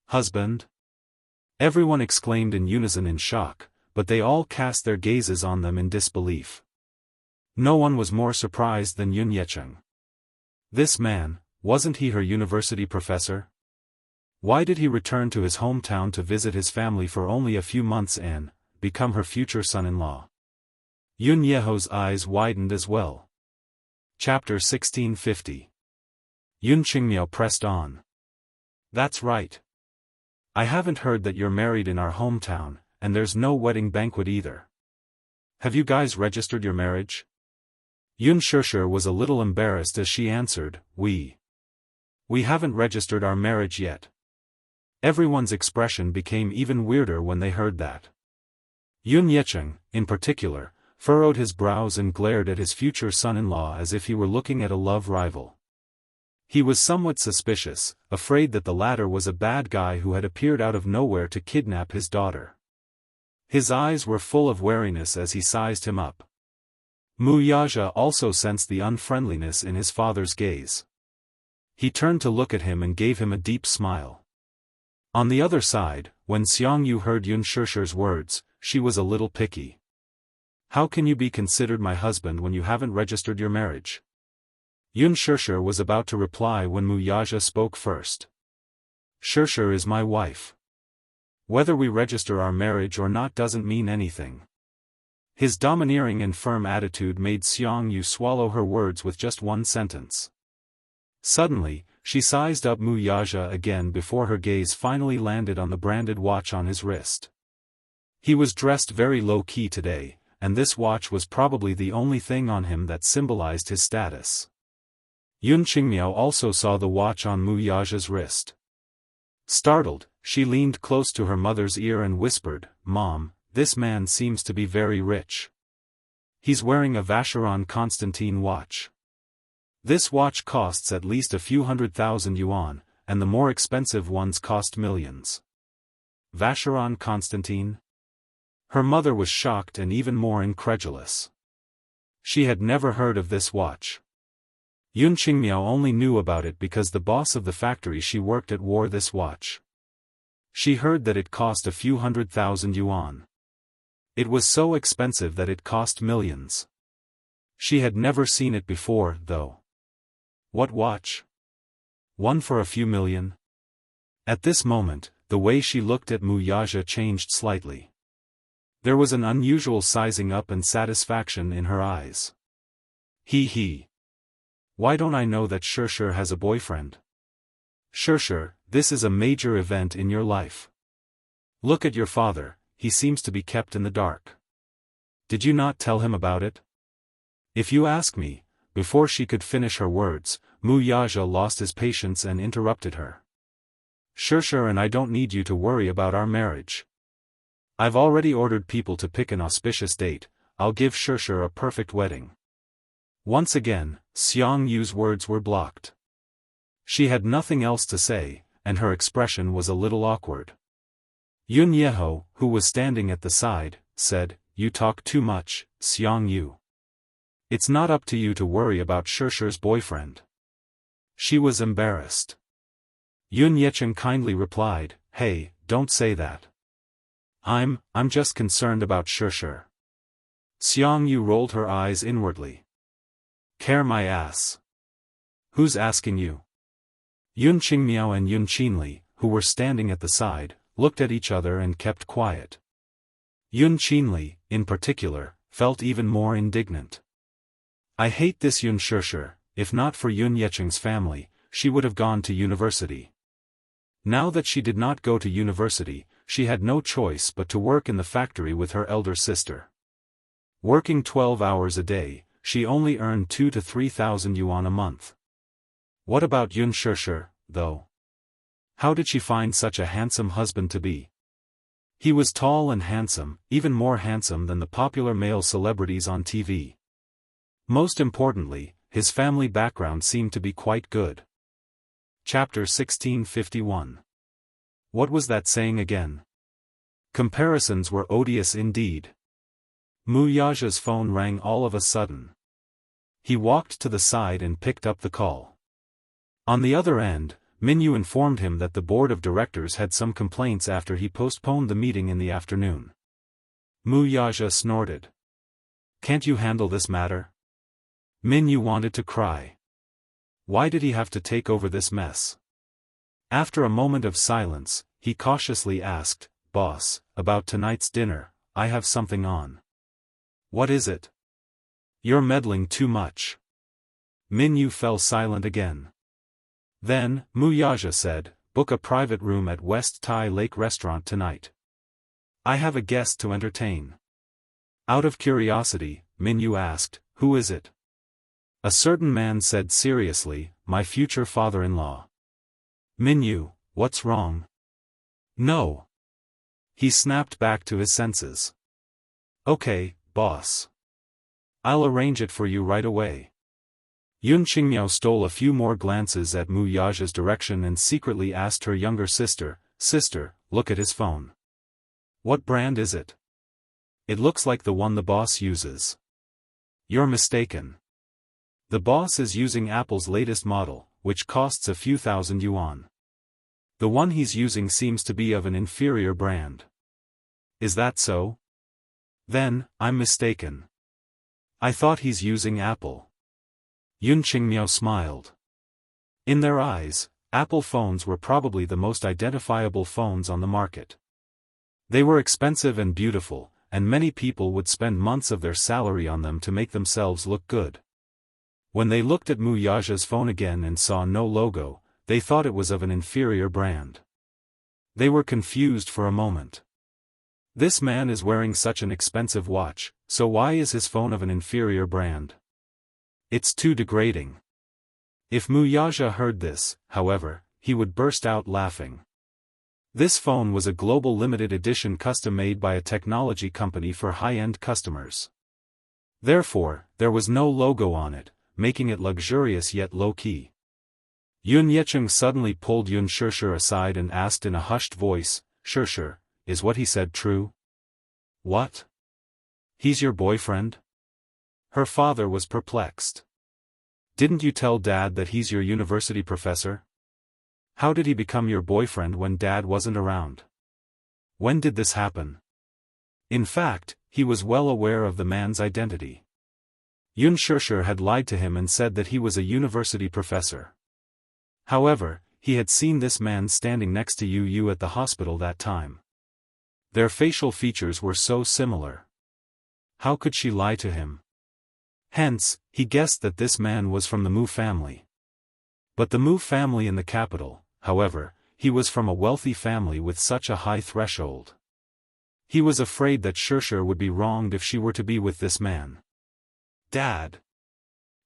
S1: Husband? Everyone exclaimed in unison in shock, but they all cast their gazes on them in disbelief. No one was more surprised than Yun Yecheng. This man, wasn't he her university professor? Why did he return to his hometown to visit his family for only a few months and become her future son-in-law? Yun Yeho's eyes widened as well. Chapter 1650. Yun Qingmiao pressed on. That's right. I haven't heard that you're married in our hometown, and there's no wedding banquet either. Have you guys registered your marriage? Yun Shishir was a little embarrassed as she answered, We haven't registered our marriage yet. Everyone's expression became even weirder when they heard that. Yun Yecheng, in particular, furrowed his brows and glared at his future son-in-law as if he were looking at a love rival. He was somewhat suspicious, afraid that the latter was a bad guy who had appeared out of nowhere to kidnap his daughter. His eyes were full of wariness as he sized him up. Mu Yaja also sensed the unfriendliness in his father's gaze. He turned to look at him and gave him a deep smile. On the other side, when Xiangyu heard Yun Shishir's words, she was a little picky. How can you be considered my husband when you haven't registered your marriage? Yun Shishir was about to reply when Mu Yaja spoke first. Shishir is my wife. Whether we register our marriage or not doesn't mean anything. His domineering and firm attitude made Xiangyu swallow her words with just one sentence. Suddenly, she sized up Mu Yaja again before her gaze finally landed on the branded watch on his wrist. He was dressed very low-key today, and this watch was probably the only thing on him that symbolized his status. Yun Qingmiao also saw the watch on Mu Yaja's wrist. Startled, she leaned close to her mother's ear and whispered, Mom, this man seems to be very rich. He's wearing a Vacheron Constantine watch. This watch costs at least a few 100,000 yuan, and the more expensive ones cost millions. Vacheron Constantine? Her mother was shocked and even more incredulous. She had never heard of this watch. Yun Qingmiao only knew about it because the boss of the factory she worked at wore this watch. She heard that it cost a few 100,000 yuan. It was so expensive that it cost millions. She had never seen it before, though. What watch? One for a few million? At this moment, the way she looked at Mu Yaja changed slightly. There was an unusual sizing up and satisfaction in her eyes. He. Why don't I know that Shishir has a boyfriend? Shishir, this is a major event in your life. Look at your father, he seems to be kept in the dark. Did you not tell him about it? If you ask me, before she could finish her words, Mu Yaja lost his patience and interrupted her. Shishir and I don't need you to worry about our marriage. I've already ordered people to pick an auspicious date. I'll give Shishir a perfect wedding. Once again, Xiangyu's words were blocked. She had nothing else to say, and her expression was a little awkward. Yun Yeho, who was standing at the side, said, You talk too much, Xiangyu. It's not up to you to worry about Shishir's boyfriend. She was embarrassed. Yun Yecheng kindly replied, Hey, don't say that. I'm just concerned about Shishir. Xiangyu rolled her eyes inwardly. Care my ass. Who's asking you? Yun Qingmiao and Yun Qinli, who were standing at the side, looked at each other and kept quiet. Yun Qinli, in particular, felt even more indignant. I hate this Yun Shishir. If not for Yun Yecheng's family, she would have gone to university. Now that she did not go to university, she had no choice but to work in the factory with her elder sister. Working 12 hours a day, she only earned 2,000 to 3,000 yuan a month. What about Yun Shishir, though? How did she find such a handsome husband to be? He was tall and handsome, even more handsome than the popular male celebrities on TV. Most importantly, his family background seemed to be quite good. Chapter 1651. What was that saying again? Comparisons were odious indeed. Mu Yaja's phone rang all of a sudden. He walked to the side and picked up the call. On the other end, Minyu informed him that the board of directors had some complaints after he postponed the meeting in the afternoon. Mu Yaja snorted. "Can't you handle this matter?" Minyu wanted to cry. Why did he have to take over this mess? After a moment of silence, he cautiously asked, "Boss, about tonight's dinner, I have something on." "What is it?" "You're meddling too much." Minyu fell silent again. Then, Mu Yaja said, "Book a private room at West Tai Lake Restaurant tonight. I have a guest to entertain." Out of curiosity, Minyu asked, "Who is it?" A certain man said seriously, "My future father-in-law." "Minyu, what's wrong?" "No." He snapped back to his senses. "Okay, boss. I'll arrange it for you right away." Yun Qingmiao stole a few more glances at Mu Yaja's direction and secretly asked her younger sister, "Sister, look at his phone. What brand is it? It looks like the one the boss uses." "You're mistaken. The boss is using Apple's latest model, which costs a few thousand yuan. The one he's using seems to be of an inferior brand." "Is that so? Then, I'm mistaken. I thought he's using Apple." Yun Qingmiao smiled. In their eyes, Apple phones were probably the most identifiable phones on the market. They were expensive and beautiful, and many people would spend months of their salary on them to make themselves look good. When they looked at Mu Yaja's phone again and saw no logo, they thought it was of an inferior brand. They were confused for a moment. This man is wearing such an expensive watch, so why is his phone of an inferior brand? It's too degrading. If Mu Yaja heard this, however, he would burst out laughing. This phone was a global limited edition custom made by a technology company for high-end customers. Therefore, there was no logo on it, making it luxurious yet low-key. Yun Yecheng suddenly pulled Yun Shishir aside and asked in a hushed voice, "Shishir, is what he said true?" "What? He's your boyfriend?" Her father was perplexed. "Didn't you tell Dad that he's your university professor? How did he become your boyfriend when Dad wasn't around? When did this happen?" In fact, he was well aware of the man's identity. Yun Shishir had lied to him and said that he was a university professor. However, he had seen this man standing next to Yu at the hospital that time. Their facial features were so similar. How could she lie to him? Hence, he guessed that this man was from the Mu family. But the Mu family in the capital, however, he was from a wealthy family with such a high threshold. He was afraid that Shishir would be wronged if she were to be with this man. "Dad."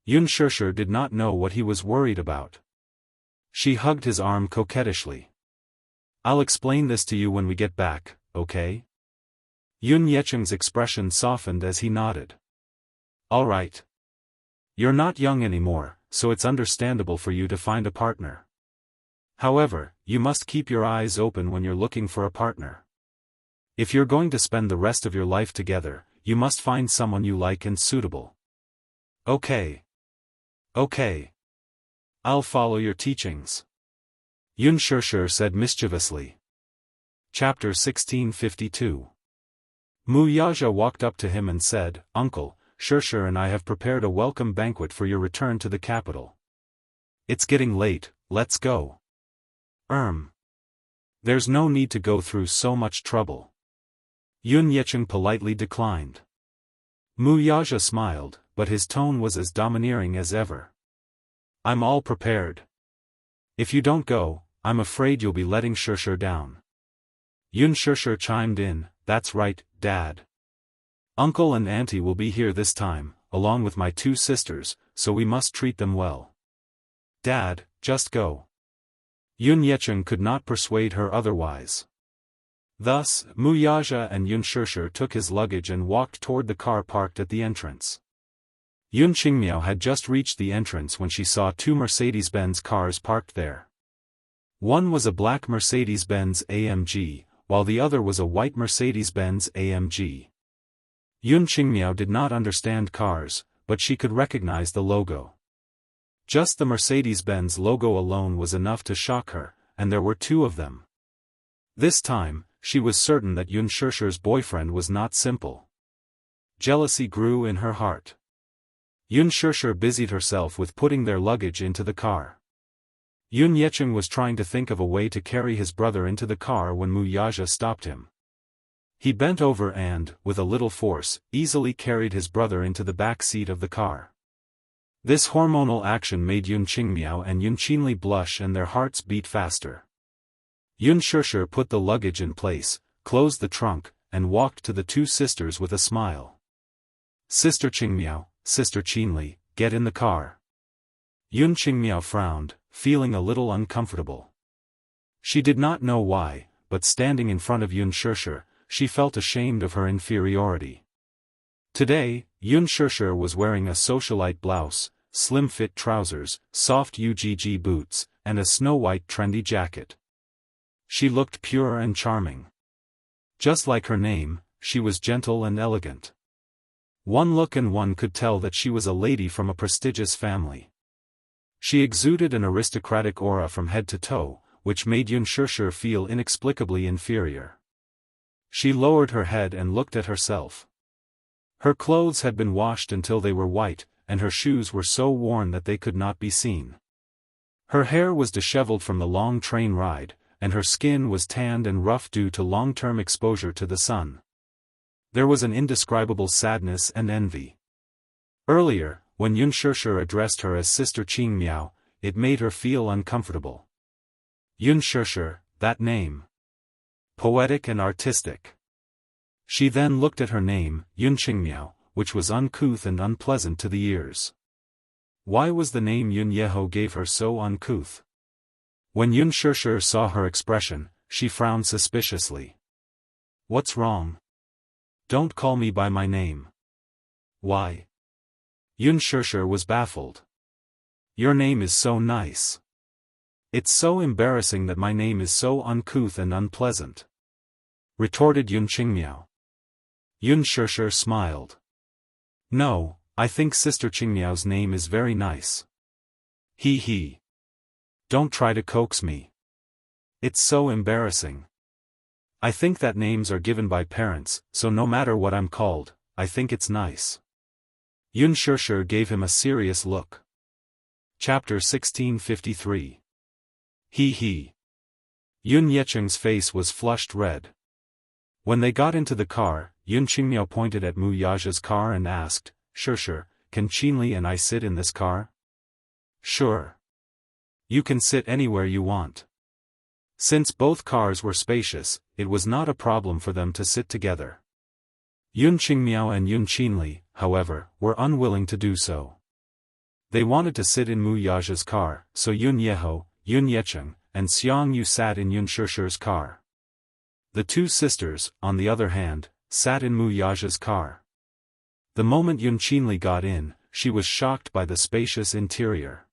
S1: Yun Shishir did not know what he was worried about. She hugged his arm coquettishly. "I'll explain this to you when we get back, okay?" Yun Yecheng's expression softened as he nodded. "All right. You're not young anymore, so it's understandable for you to find a partner. However, you must keep your eyes open when you're looking for a partner. If you're going to spend the rest of your life together, you must find someone you like and suitable." "Okay. Okay. I'll follow your teachings," Yun Shishir said mischievously. Chapter 1652. Mu Yaja walked up to him and said, "Uncle, Shishir and I have prepared a welcome banquet for your return to the capital. It's getting late, let's go." There's no need to go through so much trouble." Yun Yecheng politely declined. Mu Yaja smiled, but his tone was as domineering as ever. "I'm all prepared. If you don't go, I'm afraid you'll be letting Shishir down." Yun Shishir chimed in, "That's right, Dad. Uncle and Auntie will be here this time, along with my two sisters, so we must treat them well. Dad, just go." Yun Yecheng could not persuade her otherwise. Thus, Mu Yaja and Yun Shishir took his luggage and walked toward the car parked at the entrance. Yun Qingmiao had just reached the entrance when she saw two Mercedes-Benz cars parked there. One was a black Mercedes-Benz AMG, while the other was a white Mercedes-Benz AMG. Yun Qingmiao did not understand cars, but she could recognize the logo. Just the Mercedes-Benz logo alone was enough to shock her, and there were two of them. This time, she was certain that Yunshirshi's boyfriend was not simple. Jealousy grew in her heart. Yunshirsher busied herself with putting their luggage into the car. Yun Yecheng was trying to think of a way to carry his brother into the car when Mu Yaja stopped him. He bent over and, with a little force, easily carried his brother into the back seat of the car. This hormonal action made Yun Qingmiao and Yun Qinli blush and their hearts beat faster. Yun Shirsher put the luggage in place, closed the trunk, and walked to the two sisters with a smile. Sister Qingmiao, Sister Qinli, get in the car. Yun Qingmiao frowned, feeling a little uncomfortable. She did not know why, but standing in front of Yun Shirsher, she felt ashamed of her inferiority. Today, Yun Shirsher was wearing a socialite blouse, slim-fit trousers, soft UGG boots, and a snow-white trendy jacket. She looked pure and charming. Just like her name, she was gentle and elegant. One look and one could tell that she was a lady from a prestigious family. She exuded an aristocratic aura from head to toe, which made Yun Shirsher feel inexplicably inferior. She lowered her head and looked at herself. Her clothes had been washed until they were white, and her shoes were so worn that they could not be seen. Her hair was disheveled from the long train ride, and her skin was tanned and rough due to long-term exposure to the sun. There was an indescribable sadness and envy. Earlier, when Yun Shirsher addressed her as Sister Qingmiao, it made her feel uncomfortable. Yun Shirsher, that name. Poetic and artistic. She then looked at her name, Yun Qingmiao, which was uncouth and unpleasant to the ears. Why was the name Yun Yeho gave her so uncouth? When Yun Shirsher saw her expression, she frowned suspiciously. What's wrong? Don't call me by my name. Why? Yun Shirsher was baffled. Your name is so nice. It's so embarrassing that my name is so uncouth and unpleasant, retorted Yun Qingmiao. Yun Shirsher smiled. No, I think Sister Qingmiao's name is very nice. He. Don't try to coax me. It's so embarrassing. I think that names are given by parents, so no matter what I'm called, I think it's nice. Yun Shirsher gave him a serious look. Chapter 1653. He. Yun Yecheng's face was flushed red. When they got into the car, Yun Qingmiao pointed at Mu Yaja's car and asked, Shirsher, can Qinli and I sit in this car? Sure. You can sit anywhere you want. Since both cars were spacious, it was not a problem for them to sit together. Yun Qingmiao and Yun Qinli, however, were unwilling to do so. They wanted to sit in Mu Yaja's car, so Yun Yeho, Yun Yecheng, and Xiang Yu sat in Yun Shirsher's car. The two sisters, on the other hand, sat in Mu Yaja's car. The moment Yun Qinli got in, she was shocked by the spacious interior.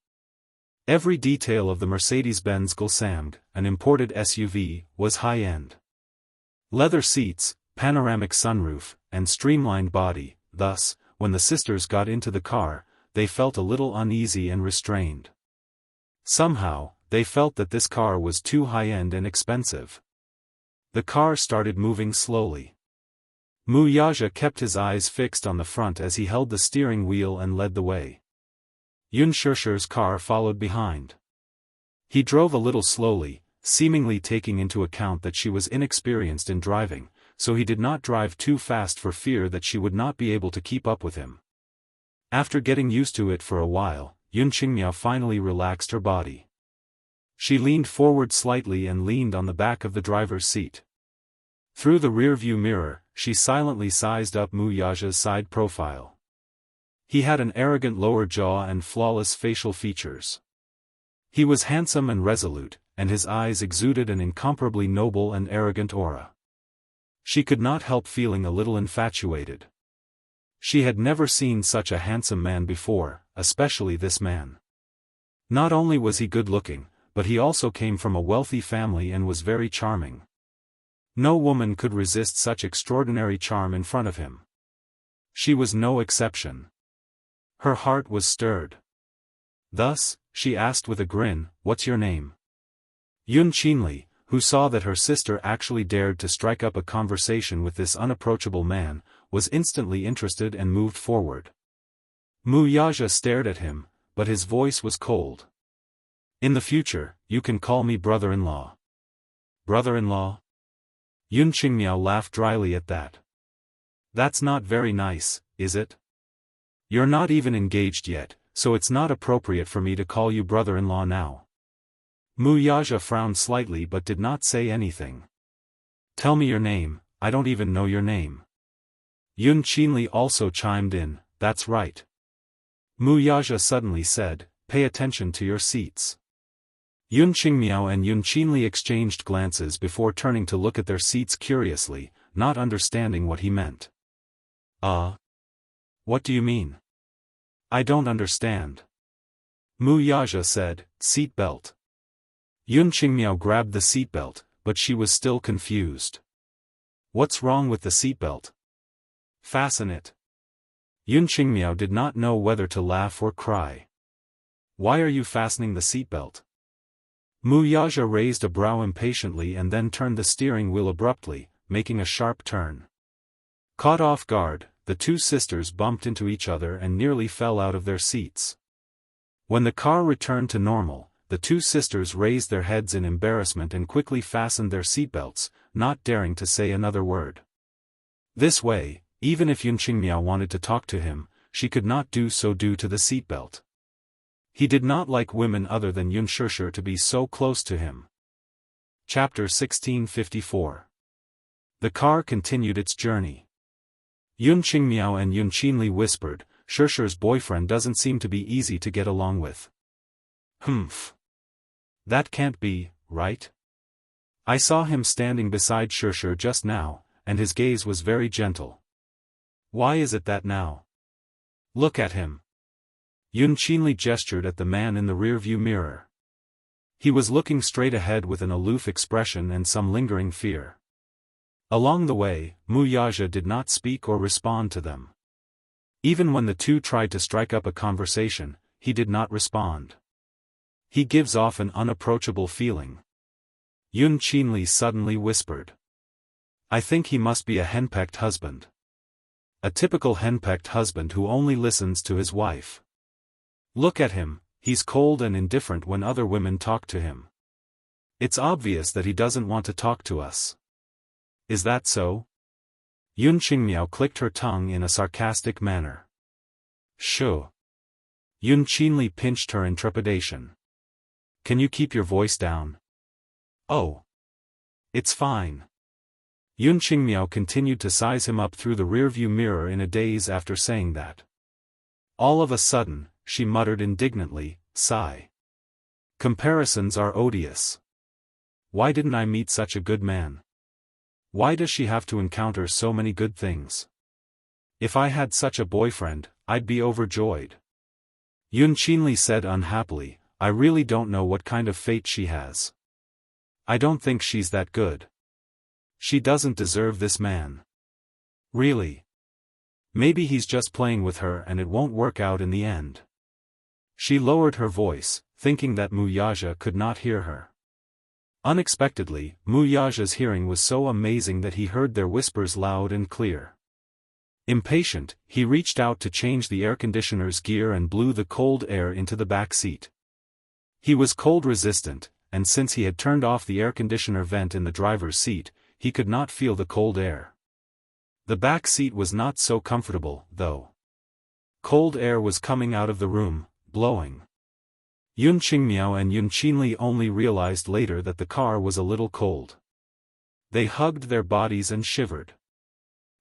S1: Every detail of the Mercedes-Benz Gulsamg, an imported SUV, was high-end. Leather seats, panoramic sunroof, and streamlined body, thus, when the sisters got into the car, they felt a little uneasy and restrained. Somehow, they felt that this car was too high-end and expensive. The car started moving slowly. Mu Yaja kept his eyes fixed on the front as he held the steering wheel and led the way. Yun Shirsher's car followed behind. He drove a little slowly, seemingly taking into account that she was inexperienced in driving, so he did not drive too fast for fear that she would not be able to keep up with him. After getting used to it for a while, Yun Qingmiao finally relaxed her body. She leaned forward slightly and leaned on the back of the driver's seat. Through the rearview mirror, she silently sized up Mu Yaja's side profile. He had an arrogant lower jaw and flawless facial features. He was handsome and resolute, and his eyes exuded an incomparably noble and arrogant aura. She could not help feeling a little infatuated. She had never seen such a handsome man before, especially this man. Not only was he good-looking, but he also came from a wealthy family and was very charming. No woman could resist such extraordinary charm in front of him. She was no exception. Her heart was stirred. Thus, she asked with a grin, "What's your name?" Xianxia, who saw that her sister actually dared to strike up a conversation with this unapproachable man, was instantly interested and moved forward. Wuxia stared at him, but his voice was cold. "In the future, you can call me brother-in-law." "Brother-in-law?" Xianxia laughed dryly at that. "That's not very nice, is it? You're not even engaged yet, so it's not appropriate for me to call you brother-in-law now." Wuxia frowned slightly but did not say anything. "Tell me your name, I don't even know your name." Xianxia also chimed in, "That's right." Wuxia suddenly said, "Pay attention to your seats." Xianxia and Xianxia exchanged glances before turning to look at their seats curiously, not understanding what he meant. What do you mean?" "I don't understand." Wuxia said, "Seat belt." Xianxia grabbed the seatbelt, but she was still confused. "What's wrong with the seatbelt?" "Fasten it." Xianxia did not know whether to laugh or cry. "Why are you fastening the seatbelt?" Wuxia raised a brow impatiently and then turned the steering wheel abruptly, making a sharp turn. Caught off guard, the two sisters bumped into each other and nearly fell out of their seats. When the car returned to normal, the two sisters raised their heads in embarrassment and quickly fastened their seatbelts, not daring to say another word. This way, even if Xianxia wanted to talk to him, she could not do so due to the seatbelt. He did not like women other than Xianxia to be so close to him. Chapter 1654. The car continued its journey. Xianxia and Xianxia whispered, "Xiaxia's boyfriend doesn't seem to be easy to get along with." "Humph. That can't be, right? I saw him standing beside Xiaxia just now, and his gaze was very gentle. Why is it that now? Look at him." Xianxia gestured at the man in the rearview mirror. He was looking straight ahead with an aloof expression and some lingering fear. Along the way, Wuxia did not speak or respond to them. Even when the two tried to strike up a conversation, he did not respond. He gives off an unapproachable feeling. Xianxia suddenly whispered. "I think he must be a henpecked husband. A typical henpecked husband who only listens to his wife. Look at him, he's cold and indifferent when other women talk to him. It's obvious that he doesn't want to talk to us. Is that so?" Xianxia clicked her tongue in a sarcastic manner. "Sure." Xianxia pinched her in trepidation. "Can you keep your voice down?" "Oh. It's fine." Xianxia continued to size him up through the rearview mirror in a daze after saying that. All of a sudden, she muttered indignantly, "Sigh. Comparisons are odious. Why didn't I meet such a good man? Why does she have to encounter so many good things? If I had such a boyfriend, I'd be overjoyed." Xianxia said unhappily, "I really don't know what kind of fate she has. I don't think she's that good. She doesn't deserve this man. Really. Maybe he's just playing with her and it won't work out in the end." She lowered her voice, thinking that Wuxia could not hear her. Unexpectedly, Wuxia's hearing was so amazing that he heard their whispers loud and clear. Impatient, he reached out to change the air conditioner's gear and blew the cold air into the back seat. He was cold resistant, and since he had turned off the air conditioner vent in the driver's seat, he could not feel the cold air. The back seat was not so comfortable, though. Cold air was coming out of the room, blowing. Xianxia and Xianxia only realized later that the car was a little cold. They hugged their bodies and shivered.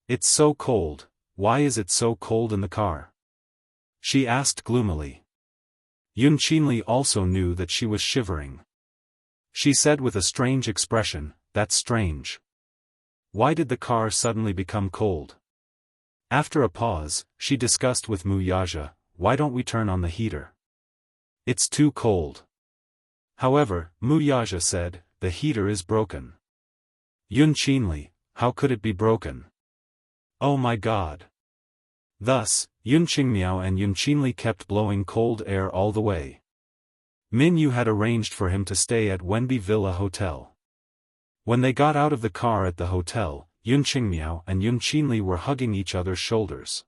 S1: "It's so cold, why is it so cold in the car?" she asked gloomily. Xianxia also knew that she was shivering. She said with a strange expression, "That's strange. Why did the car suddenly become cold?" After a pause, she discussed with Wuxia, "Why don't we turn on the heater? It's too cold." However, Wuxia said, "The heater is broken." Xianxia, "How could it be broken?" "Oh my God." Thus, Yun Qingmiao and Yun Qinli kept blowing cold air all the way. Min Yu had arranged for him to stay at Wenbi Villa Hotel. When they got out of the car at the hotel, Yun Qingmiao and Yun Qinli were hugging each other's shoulders.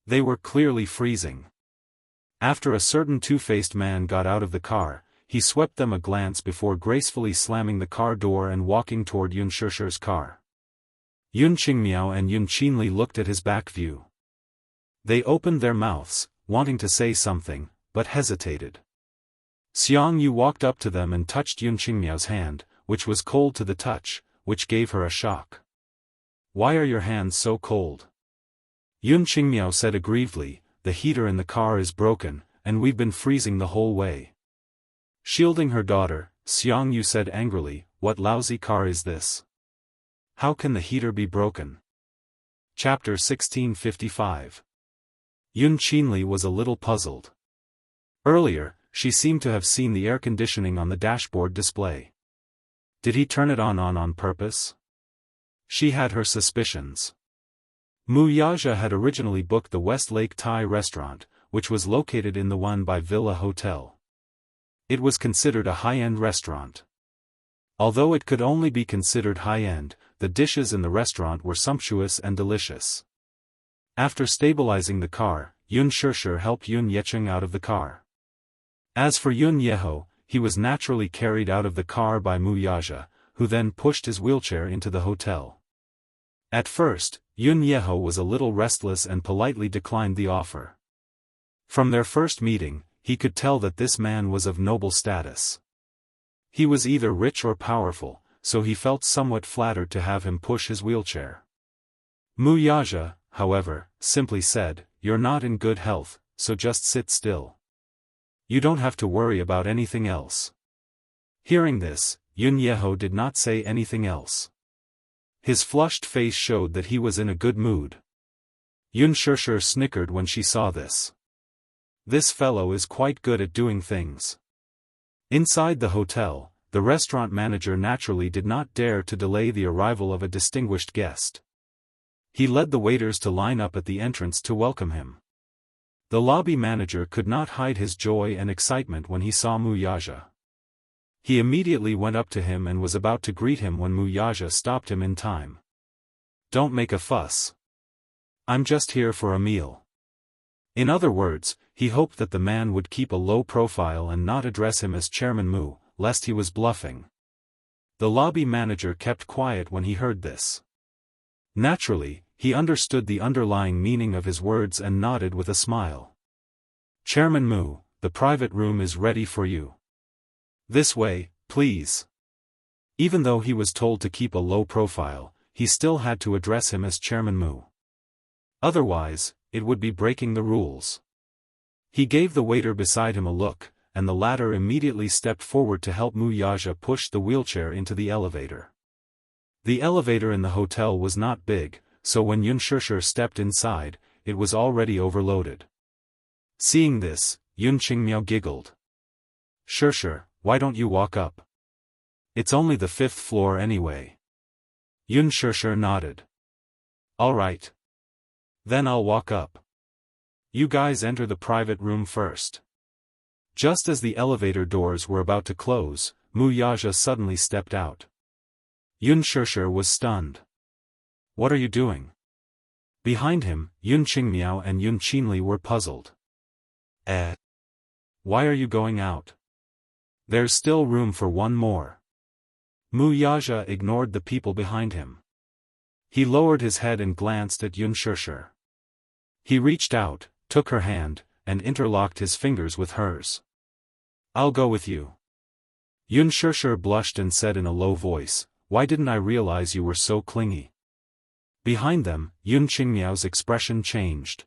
S1: They were clearly freezing. After a certain two-faced man got out of the car, he swept them a glance before gracefully slamming the car door and walking toward Yun Shusher's car. Yun Qingmiao and Yun Qinli looked at his back view. They opened their mouths, wanting to say something, but hesitated. Xiang Yu walked up to them and touched Yun Qingmiao's hand, which was cold to the touch, which gave her a shock. "Why are your hands so cold?" Yun Qingmiao said aggrievedly, "The heater in the car is broken, and we've been freezing the whole way." Shielding her daughter, Xiang Yu said angrily, "What lousy car is this? How can the heater be broken?" Chapter 1655. Yun Qinli was a little puzzled. Earlier, she seemed to have seen the air conditioning on the dashboard display. Did he turn it on purpose? She had her suspicions. Wuxia had originally booked the Westlake Thai restaurant, which was located in the one by Villa Hotel. It was considered a high-end restaurant. Although it could only be considered high-end, the dishes in the restaurant were sumptuous and delicious. After stabilizing the car, Yun Shusher helped Yun Yecheng out of the car. As for Yun Yeho, he was naturally carried out of the car by Wuxia, who then pushed his wheelchair into the hotel. At first, Yun Yeho was a little restless and politely declined the offer. From their first meeting, he could tell that this man was of noble status. He was either rich or powerful, so he felt somewhat flattered to have him push his wheelchair. Wuxia, however, simply said, "You're not in good health, so just sit still. You don't have to worry about anything else." Hearing this, Yun Yeho did not say anything else. His flushed face showed that he was in a good mood. Yun Shusher snickered when she saw this. This fellow is quite good at doing things. Inside the hotel, the restaurant manager naturally did not dare to delay the arrival of a distinguished guest. He led the waiters to line up at the entrance to welcome him. The lobby manager could not hide his joy and excitement when he saw Wuxia. He immediately went up to him and was about to greet him when Wuxia stopped him in time. "Don't make a fuss. I'm just here for a meal." In other words, he hoped that the man would keep a low profile and not address him as Chairman Mu, lest he was bluffing. The lobby manager kept quiet when he heard this. Naturally, he understood the underlying meaning of his words and nodded with a smile. "Chairman Mu, the private room is ready for you. This way, please." Even though he was told to keep a low profile, he still had to address him as Chairman Mu. Otherwise, it would be breaking the rules. He gave the waiter beside him a look, and the latter immediately stepped forward to help Wuxia push the wheelchair into the elevator. The elevator in the hotel was not big, so when Yun Shusher stepped inside, it was already overloaded. Seeing this, Yun Qingmiao giggled. "Shusher, why don't you walk up? It's only the 5th floor anyway." Yun Shusher nodded. "All right. Then I'll walk up. You guys enter the private room first." Just as the elevator doors were about to close, Wuxia suddenly stepped out. Yun Shusher was stunned. "What are you doing?" Behind him, Yun Qingmiao and Yun Qinli were puzzled. Why are you going out? There's still room for one more." Wuxia ignored the people behind him. He lowered his head and glanced at Yun Shusher. He reached out, took her hand, and interlocked his fingers with hers. "I'll go with you." Yun Shusher blushed and said in a low voice, "Why didn't I realize you were so clingy?" Behind them, Yun Qingmiao's expression changed.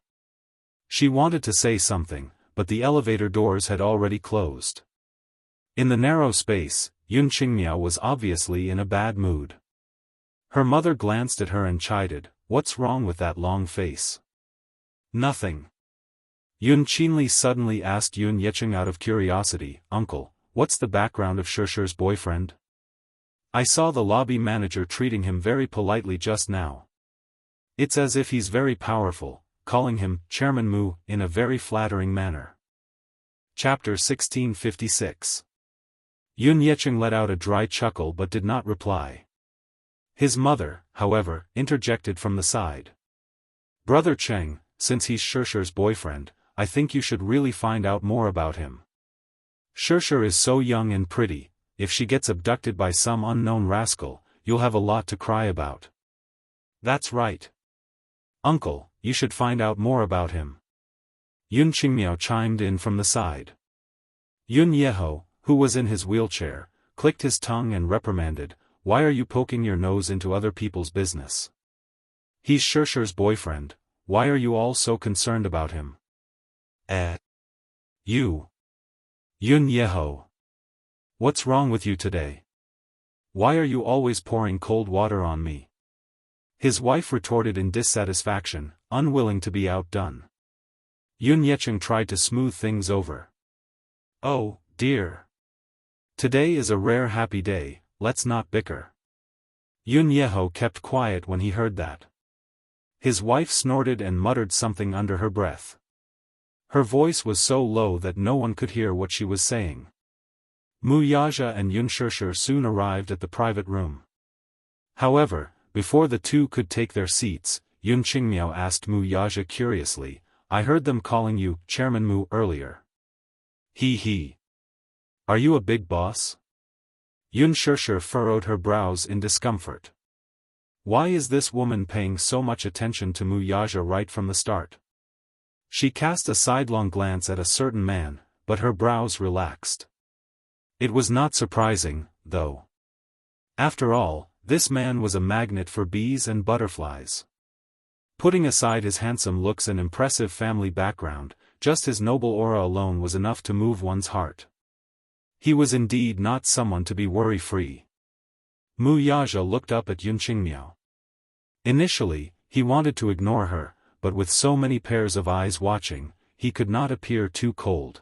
S1: She wanted to say something, but the elevator doors had already closed. In the narrow space, Yun Qingmiao was obviously in a bad mood. Her mother glanced at her and chided, "What's wrong with that long face?" "Nothing." Yun Qinli suddenly asked Yun Yecheng out of curiosity, "Uncle, what's the background of Shusher's boyfriend? I saw the lobby manager treating him very politely just now. It's as if he's very powerful, calling him Chairman Mu in a very flattering manner. Chapter 1656. Yun Yecheng let out a dry chuckle but did not reply. His mother, however, interjected from the side. "Brother Cheng, since he's Shirshir's boyfriend, I think you should really find out more about him. Shirshir is so young and pretty, if she gets abducted by some unknown rascal, you'll have a lot to cry about." "That's right. Uncle, you should find out more about him." Yun Qingmiao chimed in from the side. Yun Yeho, who was in his wheelchair, clicked his tongue and reprimanded, "Why are you poking your nose into other people's business? He's Shirshir's boyfriend, why are you all so concerned about him?" You. Yun Yeho. What's wrong with you today? Why are you always pouring cold water on me?" His wife retorted in dissatisfaction, unwilling to be outdone. Yun Yecheng tried to smooth things over. "Oh, dear. Today is a rare happy day, let's not bicker." Yun Yeho kept quiet when he heard that. His wife snorted and muttered something under her breath. Her voice was so low that no one could hear what she was saying. Mu Yaja and Yun Shirshir soon arrived at the private room. However, before the two could take their seats, Yun Qingmiao asked Mu Yaja curiously, "I heard them calling you Chairman Mu earlier. He. Are you a big boss?" Yun Shirshir furrowed her brows in discomfort. Why is this woman paying so much attention to Mu Yaja right from the start? She cast a sidelong glance at a certain man, but her brows relaxed. It was not surprising, though. After all, this man was a magnet for bees and butterflies. Putting aside his handsome looks and impressive family background, just his noble aura alone was enough to move one's heart. He was indeed not someone to be worry-free. Mu Yaja looked up at Yun Qingmiao. Initially, he wanted to ignore her, but with so many pairs of eyes watching, he could not appear too cold.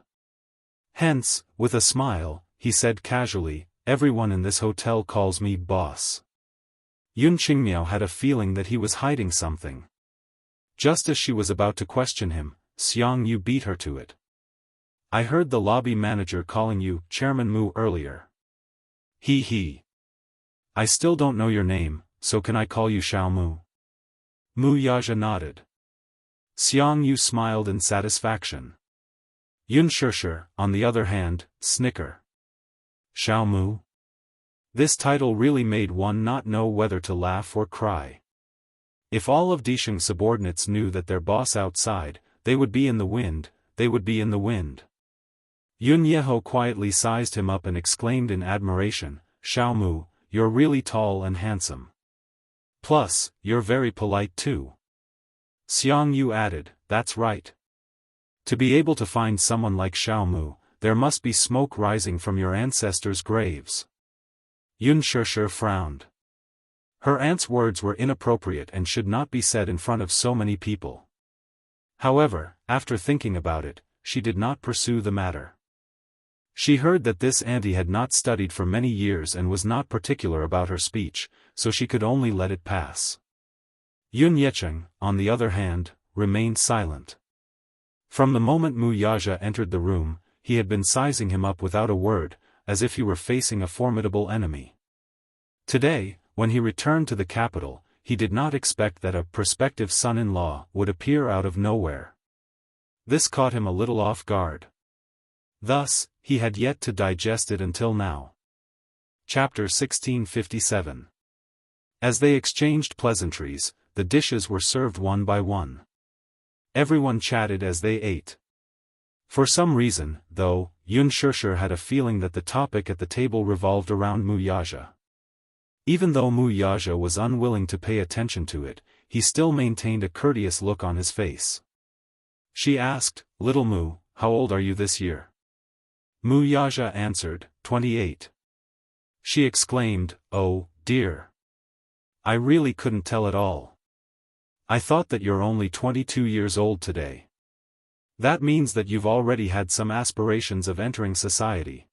S1: Hence, with a smile, he said casually, "Everyone in this hotel calls me boss." Yun Qingmiao had a feeling that he was hiding something. Just as she was about to question him, Xiangyu beat her to it. "I heard the lobby manager calling you Chairman Mu earlier." He. "I still don't know your name, so can I call you Xiao Mu?" Mu Yaja nodded. Xiangyu smiled in satisfaction. Yun Shirshir, on the other hand, snickered. Xiao Mu? This title really made one not know whether to laugh or cry. If all of Disheng's subordinates knew that their boss outside, they would be in the wind, Yun Yeho quietly sized him up and exclaimed in admiration, "Xiao Mu, you're really tall and handsome. Plus, you're very polite too." Xiangyu added, "That's right. To be able to find someone like Xiao Mu, there must be smoke rising from your ancestors' graves." Yun Shirshir frowned. Her aunt's words were inappropriate and should not be said in front of so many people. However, after thinking about it, she did not pursue the matter. She heard that this auntie had not studied for many years and was not particular about her speech, so she could only let it pass. Yun Yecheng, on the other hand, remained silent. From the moment Mu Yaja entered the room, he had been sizing him up without a word, as if he were facing a formidable enemy. Today, when he returned to the capital, he did not expect that a prospective son-in-law would appear out of nowhere. This caught him a little off guard. Thus, he had yet to digest it until now. Chapter 1657. As they exchanged pleasantries, the dishes were served one by one. Everyone chatted as they ate. For some reason, though, Yun Shirshir had a feeling that the topic at the table revolved around Mu Yaja. Even though Mu Yaja was unwilling to pay attention to it, he still maintained a courteous look on his face. She asked, "Little Mu, how old are you this year?" Mu Yaja answered, 28. She exclaimed, "Oh, dear. I really couldn't tell at all. I thought that you're only 22 years old today. That means that you've already had some aspirations of entering society."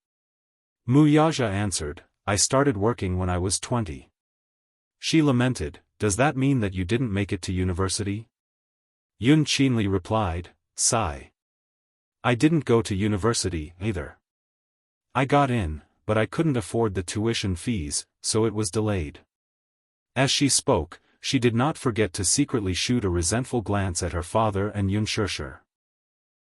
S1: Mu Yaja answered, "I started working when I was 20. She lamented, "Does that mean that you didn't make it to university?" Yun Qinli replied, sigh. I didn't go to university, either. I got in, but I couldn't afford the tuition fees, so it was delayed. As she spoke, she did not forget to secretly shoot a resentful glance at her father and Yun Shishir.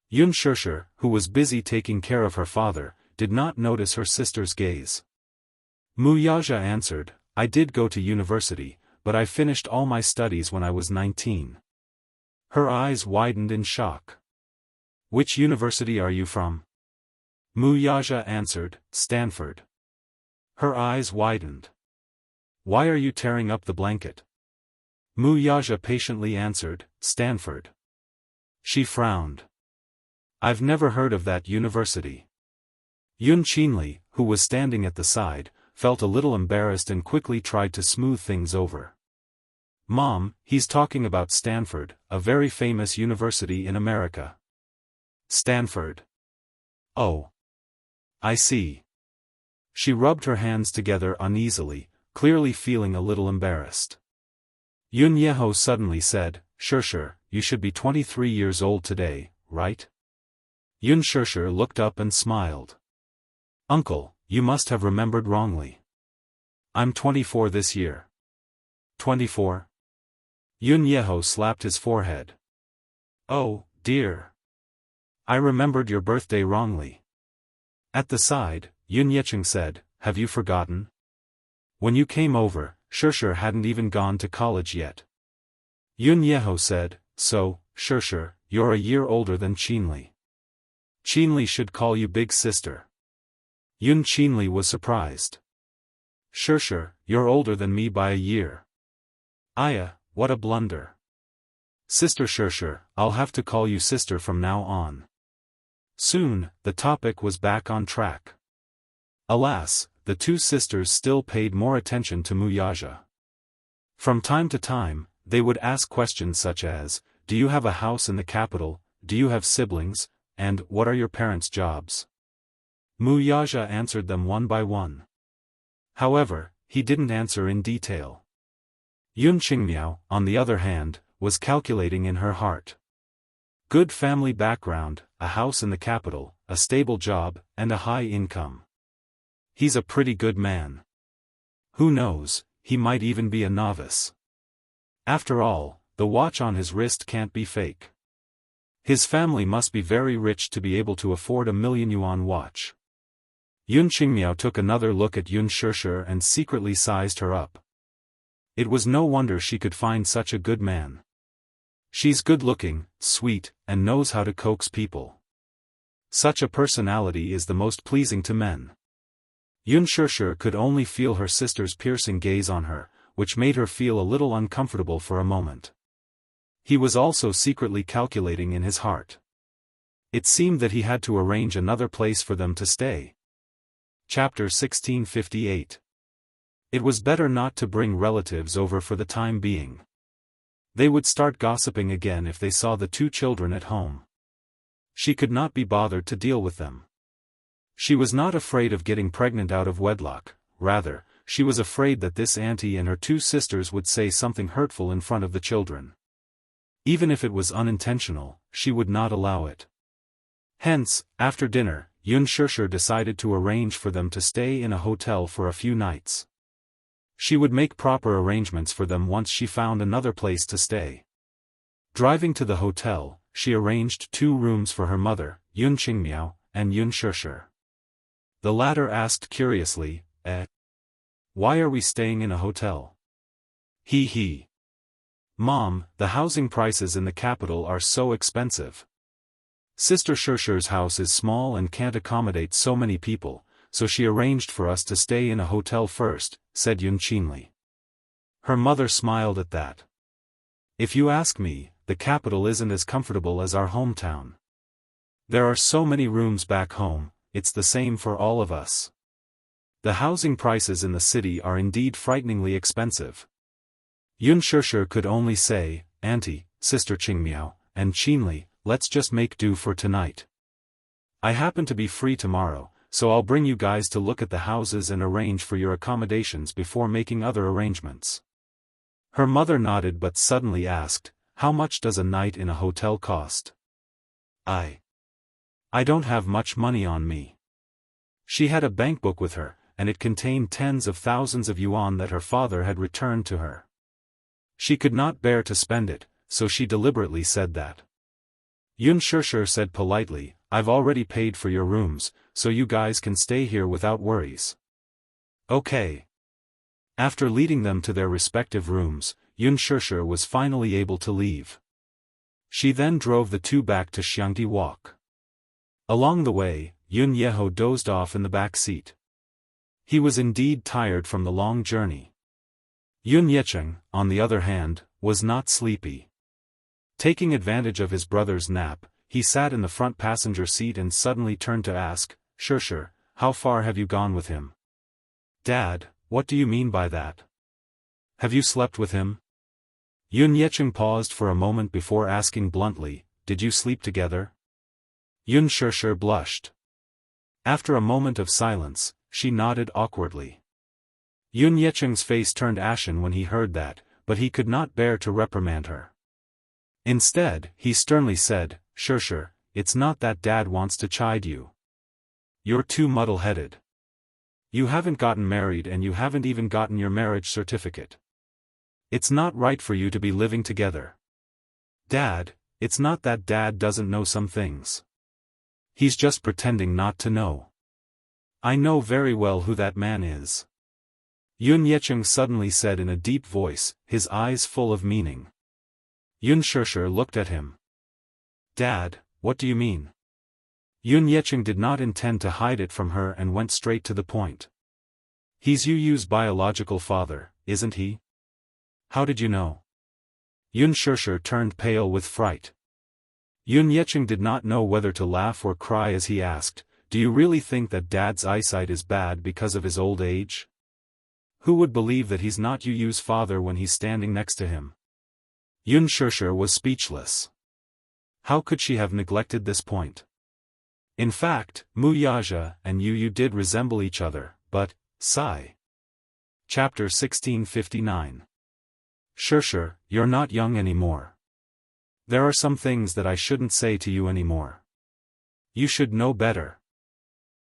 S1: Yun Shishir, who was busy taking care of her father, did not notice her sister's gaze. Mu Yaja answered, I did go to university, but I finished all my studies when I was 19. Her eyes widened in shock. Which university are you from? Mu Yaja answered, Stanford. Her eyes widened. Why are you tearing up the blanket? Mu Yaja patiently answered, Stanford. She frowned. I've never heard of that university. Yun Qinli, who was standing at the side, felt a little embarrassed and quickly tried to smooth things over. Mom, he's talking about Stanford, a very famous university in America. Stanford. Oh. I see. She rubbed her hands together uneasily, clearly feeling a little embarrassed. Yun Yeho suddenly said, Shishir, you should be 23 years old today, right? Yun Shishir looked up and smiled. Uncle, you must have remembered wrongly. I'm 24 this year. 24? Yun Yeho slapped his forehead. Oh, dear. I remembered your birthday wrongly. At the side, Yun Yecheng said, have you forgotten? When you came over, Shishir hadn't even gone to college yet. Yun Yeho said, so, Shishir, you're a year older than Qinli. Qinli should call you big sister. Yun Qinli was surprised. Shishir, you're older than me by a year. Aya, what a blunder. Sister Shishir, I'll have to call you sister from now on. Soon, the topic was back on track. Alas, the two sisters still paid more attention to Mu Yaja. From time to time, they would ask questions such as, do you have a house in the capital, do you have siblings, and what are your parents' jobs? Mu Yaja answered them one by one. However, he didn't answer in detail. Yun Qingmiao, on the other hand, was calculating in her heart. Good family background, a house in the capital, a stable job, and a high income. He's a pretty good man. Who knows, he might even be a novice. After all, the watch on his wrist can't be fake. His family must be very rich to be able to afford a 1,000,000 yuan watch. Yun Qingmiao took another look at Yun Shishir and secretly sized her up. It was no wonder she could find such a good man. She's good-looking, sweet, and knows how to coax people. Such a personality is the most pleasing to men. Yun Shishir could only feel her sister's piercing gaze on her, which made her feel a little uncomfortable for a moment. He was also secretly calculating in his heart. It seemed that he had to arrange another place for them to stay. Chapter 1658. It was better not to bring relatives over for the time being. They would start gossiping again if they saw the two children at home. She could not be bothered to deal with them. She was not afraid of getting pregnant out of wedlock, rather, she was afraid that this auntie and her two sisters would say something hurtful in front of the children. Even if it was unintentional, she would not allow it. Hence, after dinner, Yun Shishir decided to arrange for them to stay in a hotel for a few nights. She would make proper arrangements for them once she found another place to stay. Driving to the hotel, she arranged 2 rooms for her mother, Yun Qingmiao, and Yun Shishir. The latter asked curiously, why are we staying in a hotel? He. Mom, the housing prices in the capital are so expensive. Sister Shishir's house is small and can't accommodate so many people, so she arranged for us to stay in a hotel first, said Yun Qinli. Her mother smiled at that. If you ask me, the capital isn't as comfortable as our hometown. There are so many rooms back home, it's the same for all of us. The housing prices in the city are indeed frighteningly expensive. Yun Shishir could only say, Auntie, Sister Qingmiao, and Qinli, let's just make do for tonight. I happen to be free tomorrow, so I'll bring you guys to look at the houses and arrange for your accommodations before making other arrangements. Her mother nodded but suddenly asked, how much does a night in a hotel cost? I don't have much money on me. She had a bankbook with her, and it contained tens of thousands of yuan that her father had returned to her. She could not bear to spend it, so she deliberately said that. Xianxia said politely, I've already paid for your rooms, so you guys can stay here without worries. Okay. After leading them to their respective rooms, Xianxia was finally able to leave. She then drove the two back to Xiangti Walk. Along the way, Yun Yeho dozed off in the back seat. He was indeed tired from the long journey. Yun Yecheng, on the other hand, was not sleepy. Taking advantage of his brother's nap, he sat in the front passenger seat and suddenly turned to ask, Xianxia, how far have you gone with him? Dad, what do you mean by that? Have you slept with him? Yun Yecheng paused for a moment before asking bluntly, did you sleep together? Xianxia blushed. After a moment of silence, she nodded awkwardly. Yun Yecheng's face turned ashen when he heard that, but he could not bear to reprimand her. Instead, he sternly said, Xianxia, it's not that Dad wants to chide you. You're too muddle-headed. You haven't gotten married and you haven't even gotten your marriage certificate. It's not right for you to be living together. Dad, it's not that Dad doesn't know some things. He's just pretending not to know. I know very well who that man is. Yun Yecheng suddenly said in a deep voice, his eyes full of meaning. Xianxia looked at him. Dad, what do you mean? Yun Yecheng did not intend to hide it from her and went straight to the point. He's Yu's biological father, isn't he? How did you know? Xianxia turned pale with fright. Yun Yecheng did not know whether to laugh or cry as he asked, do you really think that Dad's eyesight is bad because of his old age? Who would believe that he's not Yu's father when he's standing next to him? Xianxia was speechless. How could she have neglected this point? In fact, Wuxia and Yu did resemble each other, but, sigh. Chapter 1659. Xianxia, you're not young anymore. There are some things that I shouldn't say to you anymore. You should know better.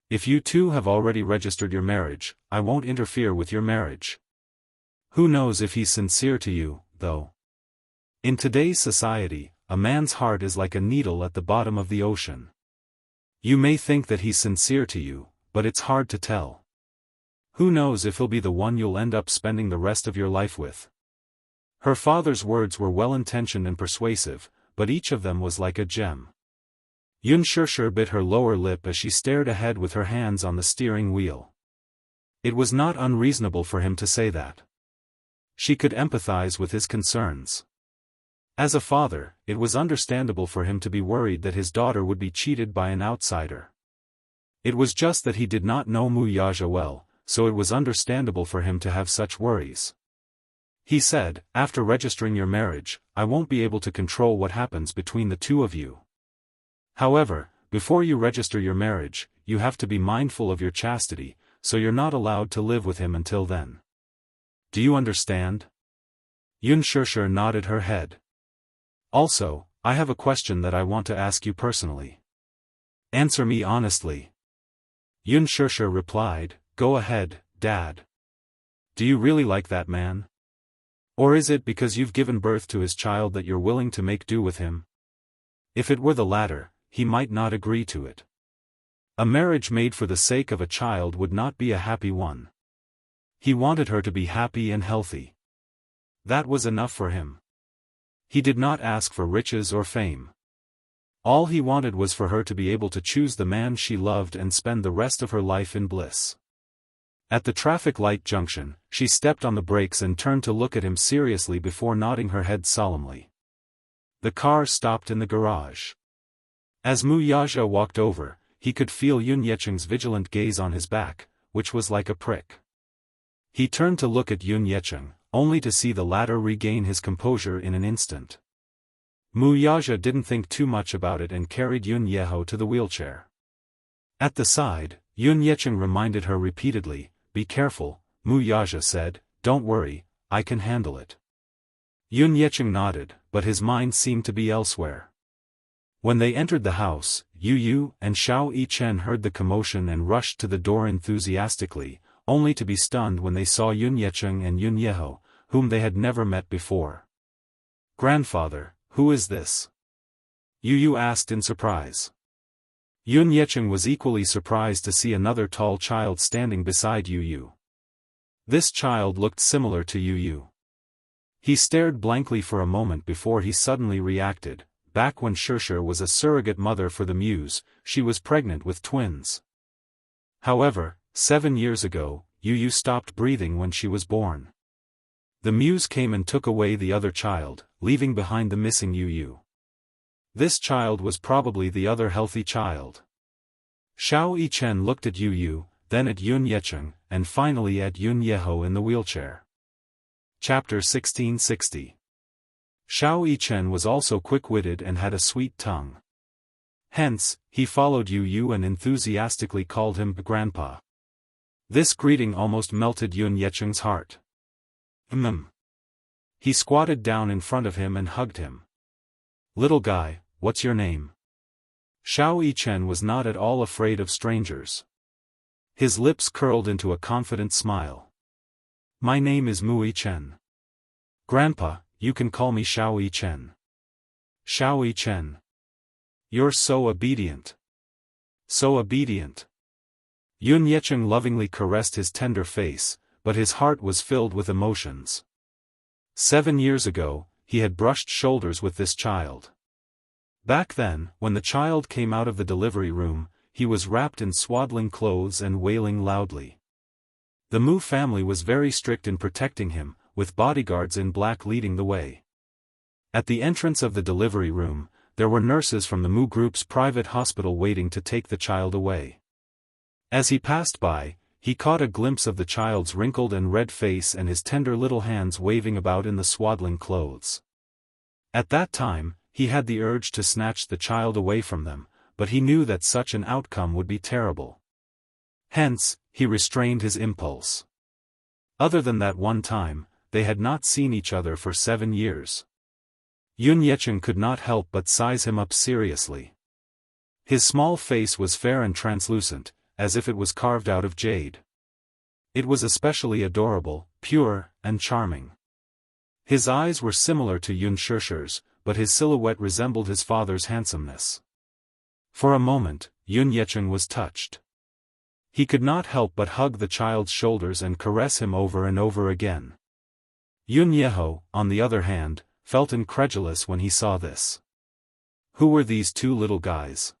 S1: If you two have already registered your marriage, I won't interfere with your marriage. Who knows if he's sincere to you, though? In today's society, a man's heart is like a needle at the bottom of the ocean. You may think that he's sincere to you, but it's hard to tell. Who knows if he'll be the one you'll end up spending the rest of your life with? Her father's words were well-intentioned and persuasive, but each of them was like a gem. Xianxia bit her lower lip as she stared ahead with her hands on the steering wheel. It was not unreasonable for him to say that. She could empathize with his concerns. As a father, it was understandable for him to be worried that his daughter would be cheated by an outsider. It was just that he did not know Wuxia well, so it was understandable for him to have such worries. He said, after registering your marriage, I won't be able to control what happens between the two of you. However, before you register your marriage, you have to be mindful of your chastity, so you're not allowed to live with him until then. Do you understand? Xianxia nodded her head. Also, I have a question that I want to ask you personally. Answer me honestly. Xianxia replied, go ahead, Dad. Do you really like that man? Or is it because you've given birth to his child that you're willing to make do with him? If it were the latter, he might not agree to it. A marriage made for the sake of a child would not be a happy one. He wanted her to be happy and healthy. That was enough for him. He did not ask for riches or fame. All he wanted was for her to be able to choose the man she loved and spend the rest of her life in bliss. At the traffic light junction, she stepped on the brakes and turned to look at him seriously before nodding her head solemnly. The car stopped in the garage. As Wuxia walked over, he could feel Yun Yecheng's vigilant gaze on his back, which was like a prick. He turned to look at Yun Yecheng, only to see the latter regain his composure in an instant. Wuxia didn't think too much about it and carried Yun Yeho to the wheelchair. At the side, Yun Yecheng reminded her repeatedly, be careful, Wuxia said, don't worry, I can handle it. Yun Yecheng nodded, but his mind seemed to be elsewhere. When they entered the house, Yu Yu and Xiao Yichen heard the commotion and rushed to the door enthusiastically, only to be stunned when they saw Yun Yecheng and Yun Yeho, whom they had never met before. "Grandfather, who is this?" Yu Yu asked in surprise. Yun Yecheng was equally surprised to see another tall child standing beside Yu Yu. This child looked similar to Yu Yu. He stared blankly for a moment before he suddenly reacted. Back when Xianxia was a surrogate mother for the muse, she was pregnant with twins. However, 7 years ago, Yu Yu stopped breathing when she was born. The muse came and took away the other child, leaving behind the missing Yu Yu. This child was probably the other healthy child. Xiao Yichen looked at Yu Yu, then at Yun Yecheng, and finally at Yun Yeho in the wheelchair. Chapter 1660. Xiao Yichen was also quick-witted and had a sweet tongue. Hence, he followed Yu Yu and enthusiastically called him Grandpa. This greeting almost melted Yun Yecheng's heart. He squatted down in front of him and hugged him. "Little guy, what's your name?" Xiao Yichen was not at all afraid of strangers. His lips curled into a confident smile. "My name is Mu Yichen. Grandpa, you can call me Xiao Yichen." "Xiao Yichen. You're so obedient. So obedient." Yun Yecheng lovingly caressed his tender face, but his heart was filled with emotions. 7 years ago, he had brushed shoulders with this child. Back then, when the child came out of the delivery room, he was wrapped in swaddling clothes and wailing loudly. The Mu family was very strict in protecting him, with bodyguards in black leading the way. At the entrance of the delivery room, there were nurses from the Mu group's private hospital waiting to take the child away. As he passed by, he caught a glimpse of the child's wrinkled and red face and his tender little hands waving about in the swaddling clothes. At that time, he had the urge to snatch the child away from them, but he knew that such an outcome would be terrible. Hence, he restrained his impulse. Other than that one time, they had not seen each other for 7 years. Yun Yecheng could not help but size him up seriously. His small face was fair and translucent, as if it was carved out of jade. It was especially adorable, pure, and charming. His eyes were similar to Yun Xianxia's, but his silhouette resembled his father's handsomeness. For a moment, Yun Yecheng was touched. He could not help but hug the child's shoulders and caress him over and over again. Yun Yeho, on the other hand, felt incredulous when he saw this. Who were these two little guys?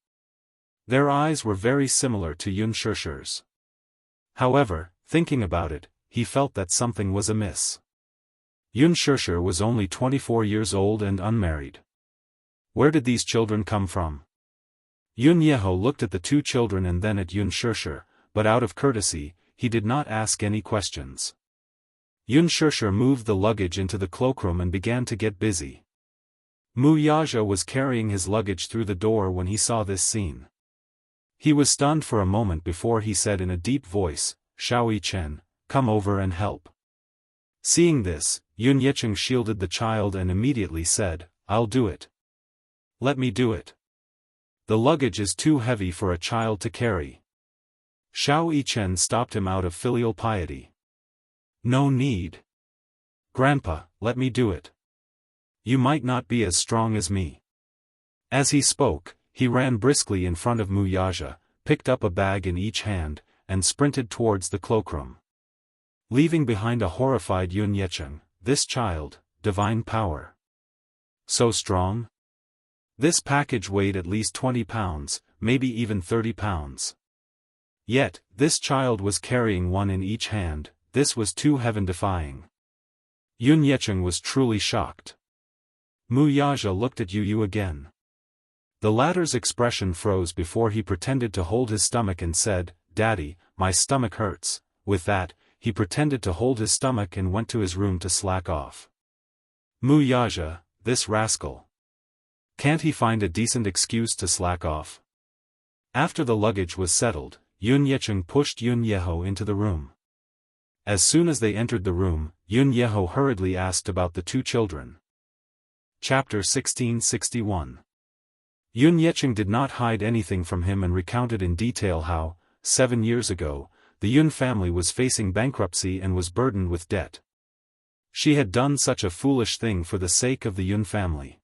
S1: Their eyes were very similar to Yun Xianxia's. However, thinking about it, he felt that something was amiss. Yun Xianxia was only 24 years old and unmarried. Where did these children come from? Yun Yeho looked at the two children and then at Yun Xianxia, but out of courtesy, he did not ask any questions. Yun Xianxia moved the luggage into the cloakroom and began to get busy. Mu Yaja was carrying his luggage through the door when he saw this scene. He was stunned for a moment before he said in a deep voice, "Xiao Yichen, come over and help." Seeing this, Yun Yecheng shielded the child and immediately said, "I'll do it. Let me do it. The luggage is too heavy for a child to carry." Xiao Yichen stopped him out of filial piety. "No need. Grandpa, let me do it. You might not be as strong as me." As he spoke, he ran briskly in front of Mu Yaja, picked up a bag in each hand, and sprinted towards the cloakroom. Leaving behind a horrified Yun Yecheng, this child, divine power. So strong? This package weighed at least 20 pounds, maybe even 30 pounds. Yet, this child was carrying one in each hand. This was too heaven-defying. Yun Yecheng was truly shocked. Mu Yaja looked at Yu Yu again. The latter's expression froze before he pretended to hold his stomach and said, "Daddy, my stomach hurts." With that, he pretended to hold his stomach and went to his room to slack off. Mu Yaja, this rascal. Can't he find a decent excuse to slack off? After the luggage was settled, Yun Yecheng pushed Yun Yeho into the room. As soon as they entered the room, Yun Yeho hurriedly asked about the two children. Chapter 1661. Yun Yeqing did not hide anything from him and recounted in detail how, 7 years ago, the Yun family was facing bankruptcy and was burdened with debt. She had done such a foolish thing for the sake of the Yun family.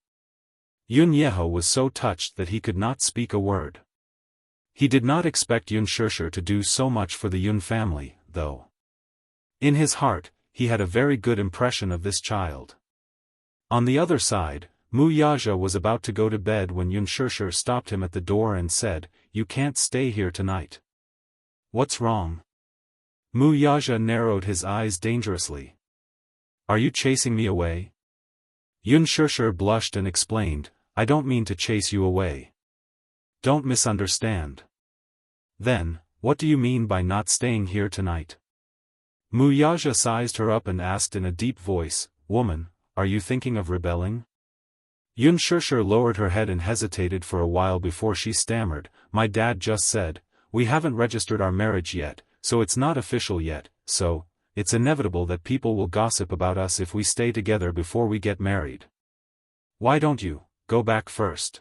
S1: Yun Yeho was so touched that he could not speak a word. He did not expect Yun Shishir to do so much for the Yun family, though. In his heart, he had a very good impression of this child. On the other side, Mu Yaja was about to go to bed when Yun Shishir stopped him at the door and said, "You can't stay here tonight." "What's wrong?" Mu Yaja narrowed his eyes dangerously. "Are you chasing me away?" Yun Shishir blushed and explained, "I don't mean to chase you away. Don't misunderstand." "Then, what do you mean by not staying here tonight?" Mu Yaja sized her up and asked in a deep voice, "Woman, are you thinking of rebelling?" Yun Shishir lowered her head and hesitated for a while before she stammered, "My dad just said, we haven't registered our marriage yet, so it's not official yet, so, it's inevitable that people will gossip about us if we stay together before we get married. Why don't you go back first?"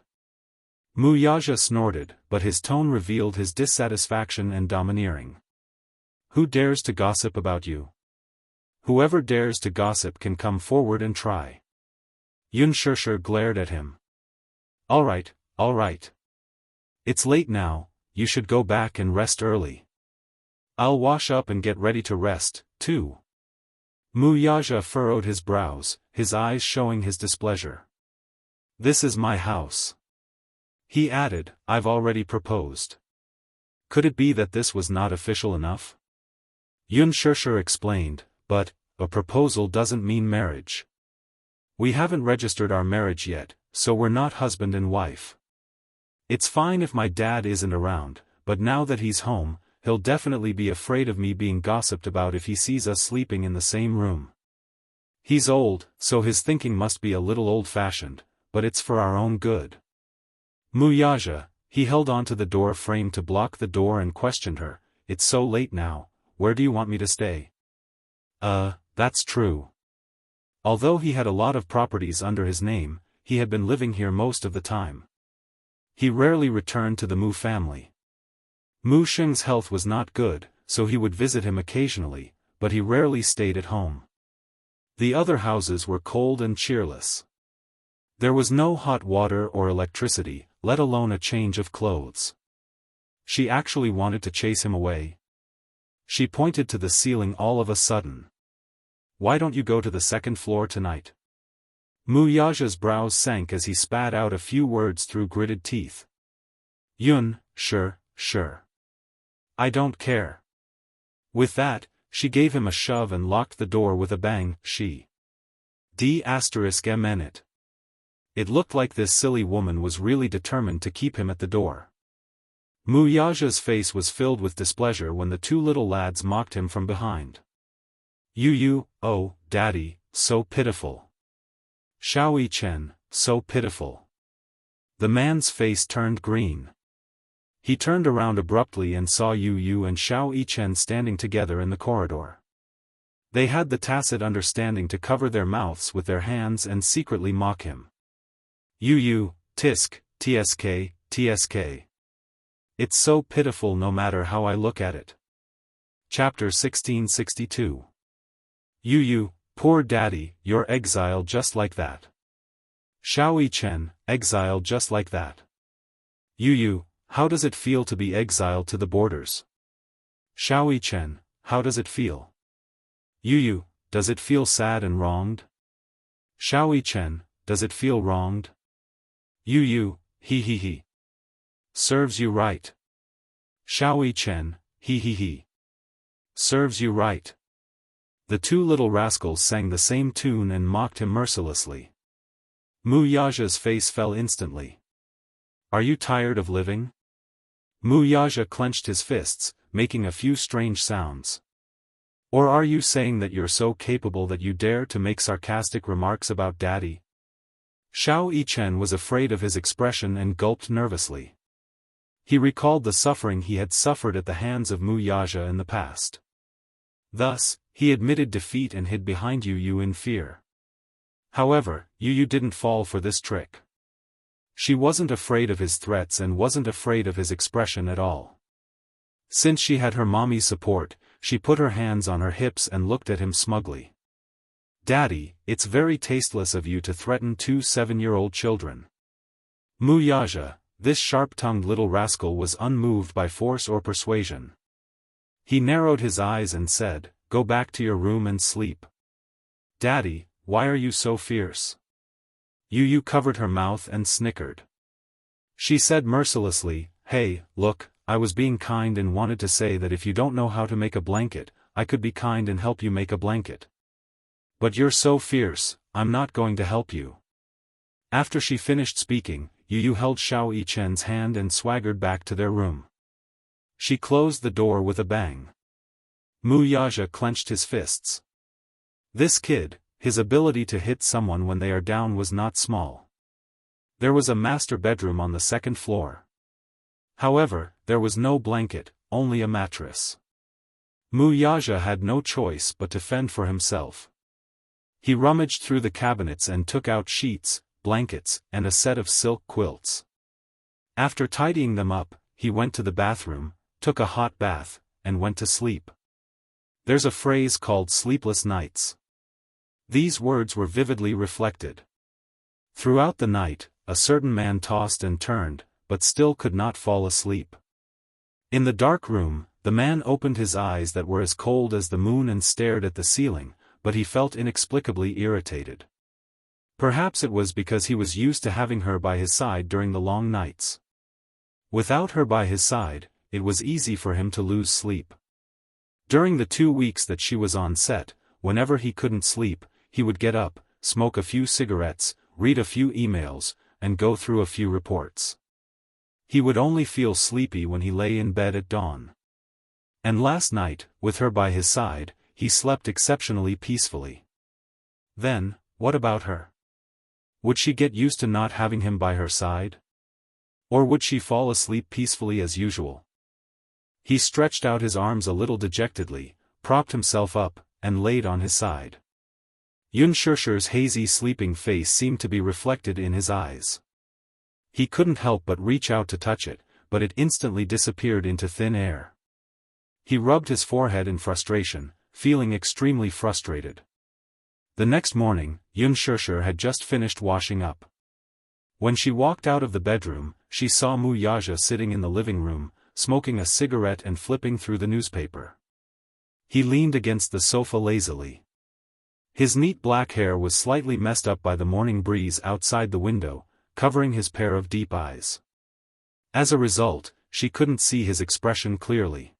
S1: Mu Yaja snorted, but his tone revealed his dissatisfaction and domineering. "Who dares to gossip about you? Whoever dares to gossip can come forward and try." Yun Shishir glared at him. All right. It's late now, you should go back and rest early. I'll wash up and get ready to rest, too." Mu Yaja furrowed his brows, his eyes showing his displeasure. "This is my house." He added, "I've already proposed." Could it be that this was not official enough? Yun Shishir explained, "But, a proposal doesn't mean marriage. We haven't registered our marriage yet, so we're not husband and wife. It's fine if my dad isn't around, but now that he's home, he'll definitely be afraid of me being gossiped about if he sees us sleeping in the same room. He's old, so his thinking must be a little old-fashioned, but it's for our own good." Mu Yaja, he held onto the door frame to block the door and questioned her, "It's so late now, where do you want me to stay?" That's true. Although he had a lot of properties under his name, he had been living here most of the time. He rarely returned to the Mu family. Mu Xing's health was not good, so he would visit him occasionally, but he rarely stayed at home. The other houses were cold and cheerless. There was no hot water or electricity, let alone a change of clothes. She actually wanted to chase him away. She pointed to the ceiling all of a sudden. "Why don't you go to the second floor tonight?" Mu Yaja's brows sank as he spat out a few words through gritted teeth. "Yun, sure. I don't care." With that, she gave him a shove and locked the door with a bang. She d*mn it. It looked like this silly woman was really determined to keep him at the door. Mu Yaja's face was filled with displeasure when the two little lads mocked him from behind. "You, oh, daddy, so pitiful. Xiao Chen, so pitiful." The man's face turned green. He turned around abruptly and saw Yu and Xiao Chen standing together in the corridor. They had the tacit understanding to cover their mouths with their hands and secretly mock him. "Yu, tisk, tsk. It's so pitiful no matter how I look at it." Chapter 1662. "Yu, poor daddy, you're exiled just like that. Xiao Chen, exiled just like that. Yu, how does it feel to be exiled to the borders? Xiao Chen, how does it feel? Yu, does it feel sad and wronged? Xiao Chen, does it feel wronged? Yu, he. Serves you right. Xiao Chen, he. Serves you right." The two little rascals sang the same tune and mocked him mercilessly. Mu Yaja's face fell instantly. "Are you tired of living?" Mu Yaja clenched his fists, making a few strange sounds. "Or are you saying that you're so capable that you dare to make sarcastic remarks about daddy?" Xiao Chen was afraid of his expression and gulped nervously. He recalled the suffering he had suffered at the hands of Mu Yaja in the past. Thus, he admitted defeat and hid behind Yu in fear. However, Yu didn't fall for this trick. She wasn't afraid of his threats and wasn't afraid of his expression at all. Since she had her mommy's support, she put her hands on her hips and looked at him smugly. "Daddy, it's very tasteless of you to threaten 2 7-year-old children." Wuxia, this sharp-tongued little rascal, was unmoved by force or persuasion. He narrowed his eyes and said, "Go back to your room and sleep." "Daddy, why are you so fierce?" Yu covered her mouth and snickered. She said mercilessly, "Hey, look, I was being kind and wanted to say that if you don't know how to make a blanket, I could be kind and help you make a blanket. But you're so fierce, I'm not going to help you." After she finished speaking, Yu held Xiao Yichen's hand and swaggered back to their room. She closed the door with a bang. Wuxia clenched his fists. This kid, his ability to hit someone when they are down was not small. There was a master bedroom on the second floor. However, there was no blanket, only a mattress. Wuxia had no choice but to fend for himself. He rummaged through the cabinets and took out sheets, blankets, and a set of silk quilts. After tidying them up, he went to the bathroom, took a hot bath, and went to sleep. There's a phrase called sleepless nights. These words were vividly reflected. Throughout the night, a certain man tossed and turned, but still could not fall asleep. In the dark room, the man opened his eyes that were as cold as the moon and stared at the ceiling, but he felt inexplicably irritated. Perhaps it was because he was used to having her by his side during the long nights. Without her by his side, it was easy for him to lose sleep. During the 2 weeks that she was on set, whenever he couldn't sleep, he would get up, smoke a few cigarettes, read a few emails, and go through a few reports. He would only feel sleepy when he lay in bed at dawn. And last night, with her by his side, he slept exceptionally peacefully. Then, what about her? Would she get used to not having him by her side? Or would she fall asleep peacefully as usual? He stretched out his arms a little dejectedly, propped himself up, and laid on his side. Yunshirshi's hazy sleeping face seemed to be reflected in his eyes. He couldn't help but reach out to touch it, but it instantly disappeared into thin air. He rubbed his forehead in frustration, feeling extremely frustrated. The next morning, Yunshirshir had just finished washing up. When she walked out of the bedroom, she saw Wuxia sitting in the living room, smoking a cigarette and flipping through the newspaper. He leaned against the sofa lazily. His neat black hair was slightly messed up by the morning breeze outside the window, covering his pair of deep eyes. As a result, she couldn't see his expression clearly.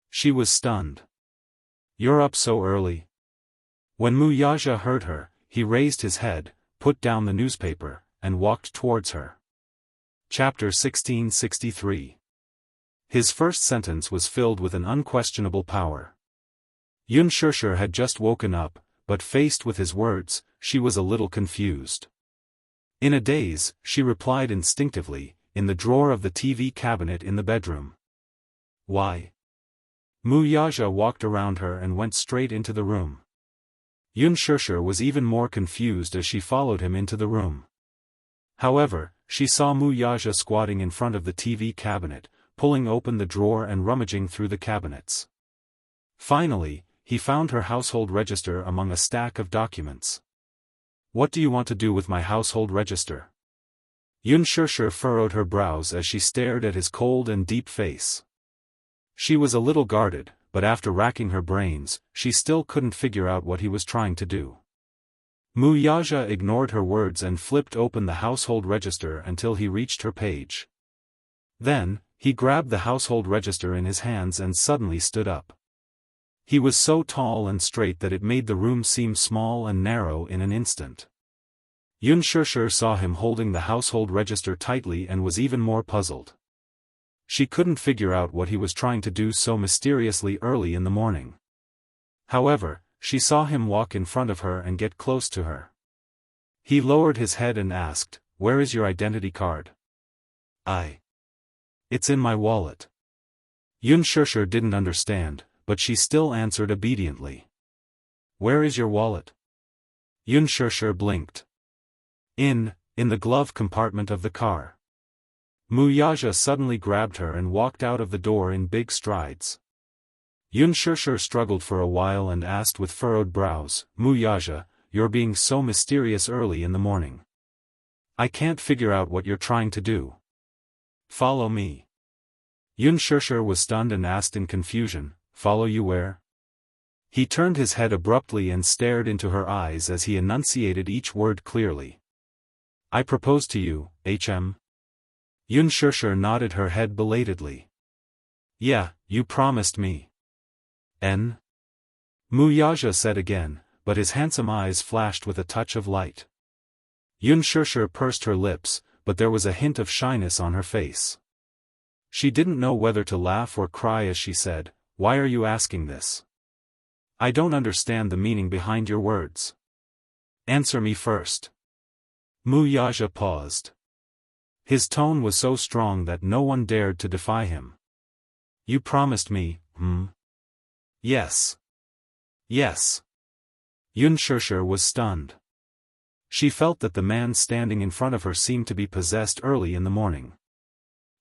S1: She was stunned. "You're up so early?" When Wuxia heard her, he raised his head, put down the newspaper, and walked towards her. Chapter 1663. His first sentence was filled with an unquestionable power. Yunshirshir had just woken up, but faced with his words, she was a little confused. In a daze, she replied instinctively, "In the drawer of the TV cabinet in the bedroom." "Why?" Wuxia walked around her and went straight into the room. Yunshirshir was even more confused as she followed him into the room. However, she saw Wuxia squatting in front of the TV cabinet, pulling open the drawer and rummaging through the cabinets. Finally, he found her household register among a stack of documents. "What do you want to do with my household register?" Yunshirshir furrowed her brows as she stared at his cold and deep face. She was a little guarded, but after racking her brains, she still couldn't figure out what he was trying to do. Wuxia ignored her words and flipped open the household register until he reached her page. Then, he grabbed the household register in his hands and suddenly stood up. He was so tall and straight that it made the room seem small and narrow in an instant. Yunshirshir saw him holding the household register tightly and was even more puzzled. She couldn't figure out what he was trying to do so mysteriously early in the morning. However, she saw him walk in front of her and get close to her. He lowered his head and asked, "Where is your identity card?" It's in my wallet." Yunshirshir didn't understand, but she still answered obediently. "Where is your wallet?" Yun Shishir blinked. In the glove compartment of the car. Mu Yaja suddenly grabbed her and walked out of the door in big strides. Yun Shishir struggled for a while and asked with furrowed brows, Mu Yaja, you're being so mysterious early in the morning. I can't figure out what you're trying to do. Follow me. Yun Shishir was stunned and asked in confusion, follow you where? He turned his head abruptly and stared into her eyes as he enunciated each word clearly. I propose to you, HM. Yun Shishir nodded her head belatedly. Yeah, you promised me. N? Mu Yaja said again, but his handsome eyes flashed with a touch of light. Yun Shishir pursed her lips, but there was a hint of shyness on her face. She didn't know whether to laugh or cry as she said, why are you asking this? I don't understand the meaning behind your words. Answer me first. Mu Yaja paused. His tone was so strong that no one dared to defy him. You promised me, Yes. Yes. Yun Shishir was stunned. She felt that the man standing in front of her seemed to be possessed early in the morning.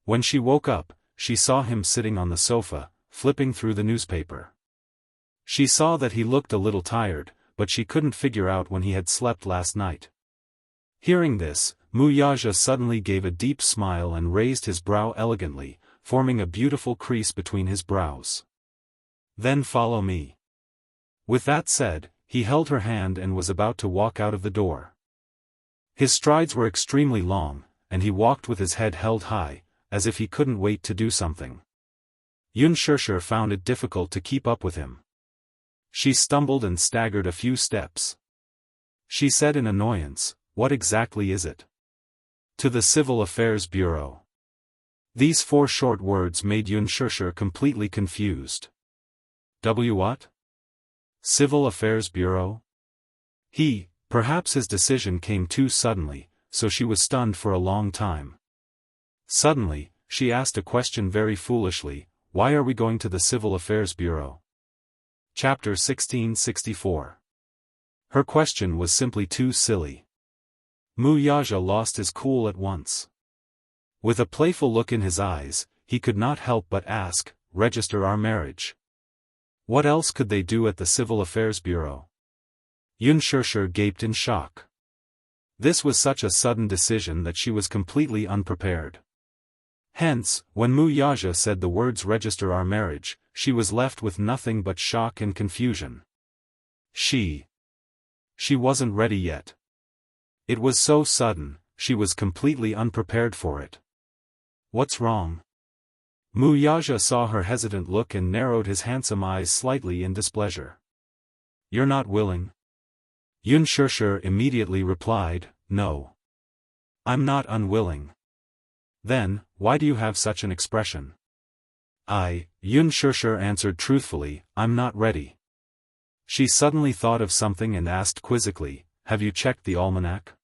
S1: When she woke up, she saw him sitting on the sofa, flipping through the newspaper. She saw that he looked a little tired, but she couldn't figure out when he had slept last night. Hearing this, Mu Yaja suddenly gave a deep smile and raised his brow elegantly, forming a beautiful crease between his brows. Then follow me. With that said, he held her hand and was about to walk out of the door. His strides were extremely long, and he walked with his head held high, as if he couldn't wait to do something. Yun Shishir found it difficult to keep up with him. She stumbled and staggered a few steps. She said in annoyance, what exactly is it? To the Civil Affairs Bureau. These 4 short words made Yun Shishir completely confused. What? Civil Affairs Bureau? Perhaps his decision came too suddenly, so she was stunned for a long time. Suddenly, she asked a question very foolishly, why are we going to the Civil Affairs Bureau? Chapter 1664. Her question was simply too silly. Mu Yaja lost his cool at once. With a playful look in his eyes, he could not help but ask, register our marriage. What else could they do at the Civil Affairs Bureau? Yun Shishir gaped in shock. This was such a sudden decision that she was completely unprepared. Hence, when Mu Yaja said the words register our marriage, she was left with nothing but shock and confusion. She wasn't ready yet. It was so sudden, she was completely unprepared for it. What's wrong? Mu Yaja saw her hesitant look and narrowed his handsome eyes slightly in displeasure. You're not willing? Yun Shishir immediately replied, no. I'm not unwilling. Then, why do you have such an expression? Yun Shishir answered truthfully, I'm not ready. She suddenly thought of something and asked quizzically, have you checked the almanac?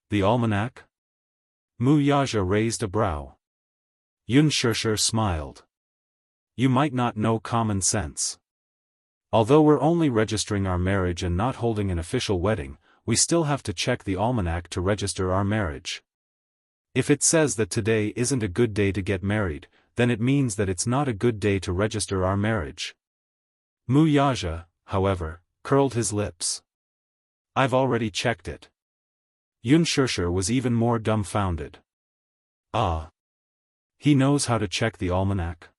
S1: The almanac? Mu Yaja raised a brow. Yun Shishir smiled. You might not know common sense. Although we're only registering our marriage and not holding an official wedding, we still have to check the almanac to register our marriage. If it says that today isn't a good day to get married, then it means that it's not a good day to register our marriage. Mu Yaja, however, curled his lips. I've already checked it. Yun Shishir was even more dumbfounded. Ah. He knows how to check the almanac?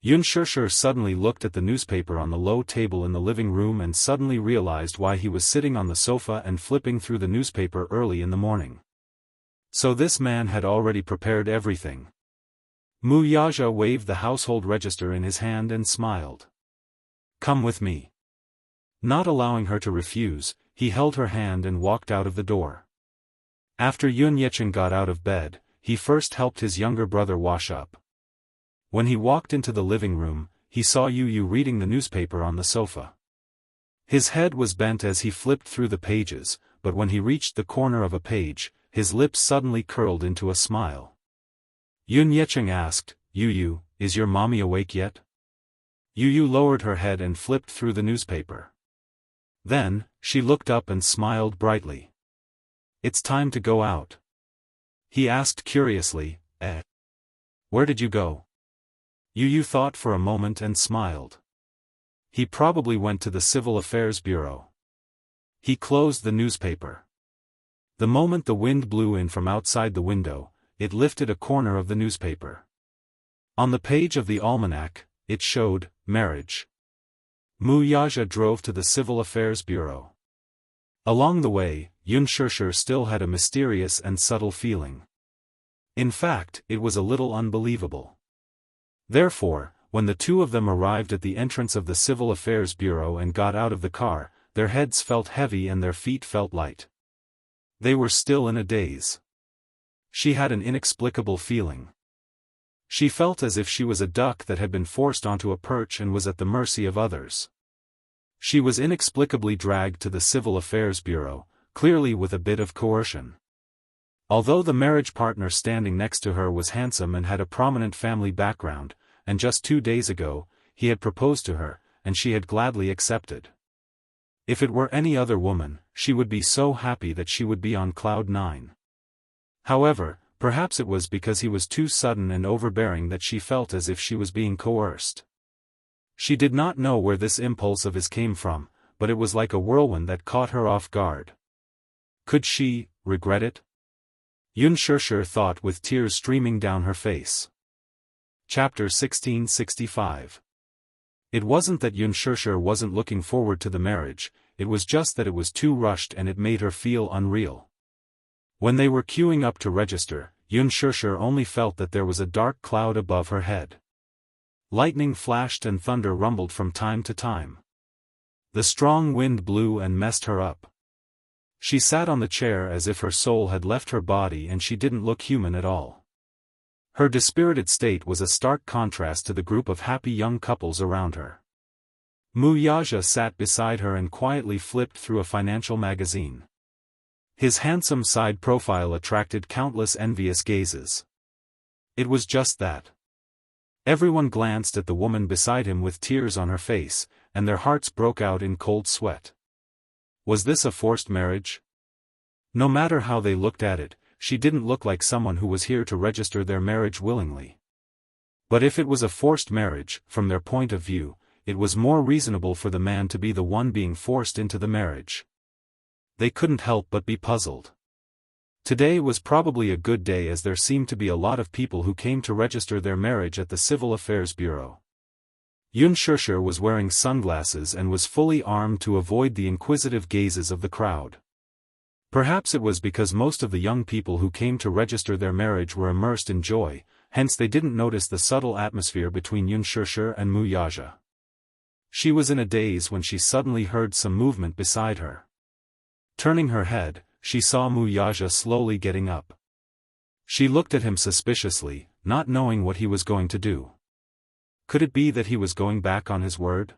S1: Yun Shishir suddenly looked at the newspaper on the low table in the living room and suddenly realized why he was sitting on the sofa and flipping through the newspaper early in the morning. So this man had already prepared everything. Mu Yaja waved the household register in his hand and smiled. Come with me. Not allowing her to refuse, he held her hand and walked out of the door. After Yun Yicheng got out of bed, he first helped his younger brother wash up. When he walked into the living room, he saw Yu reading the newspaper on the sofa. His head was bent as he flipped through the pages, but when he reached the corner of a page, his lips suddenly curled into a smile. Yun Yicheng asked, Yu, is your mommy awake yet? Yu lowered her head and flipped through the newspaper. Then, she looked up and smiled brightly. "It's time to go out." He asked curiously, "Where did you go?" Yu thought for a moment and smiled. He probably went to the Civil Affairs Bureau. He closed the newspaper. The moment the wind blew in from outside the window, it lifted a corner of the newspaper. On the page of the almanac, it showed, marriage. Wuxia drove to the Civil Affairs Bureau. Along the way, Unspoken still had a mysterious and subtle feeling. In fact, it was a little unbelievable. Therefore, when the two of them arrived at the entrance of the Civil Affairs Bureau and got out of the car, their heads felt heavy and their feet felt light. They were still in a daze. She had an inexplicable feeling. She felt as if she was a duck that had been forced onto a perch and was at the mercy of others. She was inexplicably dragged to the Civil Affairs Bureau, clearly with a bit of coercion. Although the marriage partner standing next to her was handsome and had a prominent family background, and just 2 days ago, he had proposed to her, and she had gladly accepted. If it were any other woman, she would be so happy that she would be on cloud 9. However, perhaps it was because he was too sudden and overbearing that she felt as if she was being coerced. She did not know where this impulse of his came from, but it was like a whirlwind that caught her off guard. Could she regret it? Unspoken thought with tears streaming down her face. Chapter 1665. It wasn't that Unspoken wasn't looking forward to the marriage, it was just that it was too rushed and it made her feel unreal. When they were queuing up to register, Unspoken only felt that there was a dark cloud above her head. Lightning flashed and thunder rumbled from time to time. The strong wind blew and messed her up. She sat on the chair as if her soul had left her body and she didn't look human at all. Her dispirited state was a stark contrast to the group of happy young couples around her. Wuxia sat beside her and quietly flipped through a financial magazine. His handsome side profile attracted countless envious gazes. It was just that. Everyone glanced at the woman beside him with tears on her face, and their hearts broke out in cold sweat. Was this a forced marriage? No matter how they looked at it, she didn't look like someone who was here to register their marriage willingly. But if it was a forced marriage, from their point of view, it was more reasonable for the man to be the one being forced into the marriage. They couldn't help but be puzzled. Today was probably a good day as there seemed to be a lot of people who came to register their marriage at the Civil Affairs Bureau. Unspoken was wearing sunglasses and was fully armed to avoid the inquisitive gazes of the crowd. Perhaps it was because most of the young people who came to register their marriage were immersed in joy, hence they didn't notice the subtle atmosphere between Unspoken and Wuxia. She was in a daze when she suddenly heard some movement beside her. Turning her head, she saw Wuxia slowly getting up. She looked at him suspiciously, not knowing what he was going to do. Could it be that he was going back on his word?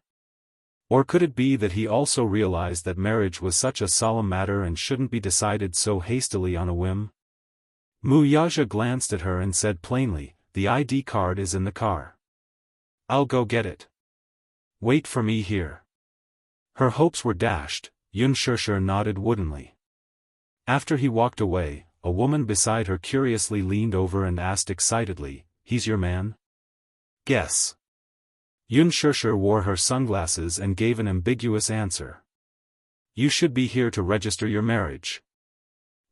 S1: Or could it be that he also realized that marriage was such a solemn matter and shouldn't be decided so hastily on a whim? Wuxia glanced at her and said plainly, "The ID card is in the car. I'll go get it. Wait for me here." Her hopes were dashed. Unspoken nodded woodenly. After he walked away, a woman beside her curiously leaned over and asked excitedly, "He's your man?" "Guess." Unspoken wore her sunglasses and gave an ambiguous answer. "You should be here to register your marriage."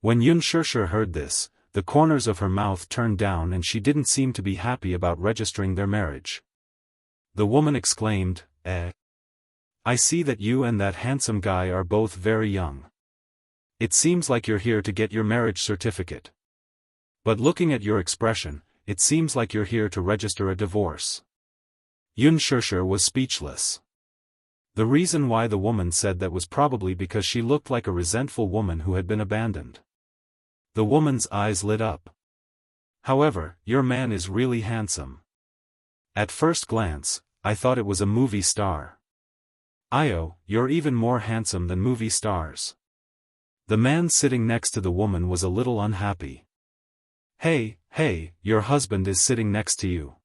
S1: When Unspoken heard this, the corners of her mouth turned down and she didn't seem to be happy about registering their marriage. The woman exclaimed, I see that you and that handsome guy are both very young. It seems like you're here to get your marriage certificate. But looking at your expression, it seems like you're here to register a divorce." Unspoken was speechless. The reason why the woman said that was probably because she looked like a resentful woman who had been abandoned. The woman's eyes lit up. "However, your man is really handsome. At first glance, I thought it was a movie star." "Io, you're even more handsome than movie stars." The man sitting next to the woman was a little unhappy. Hey, your husband is sitting next to you.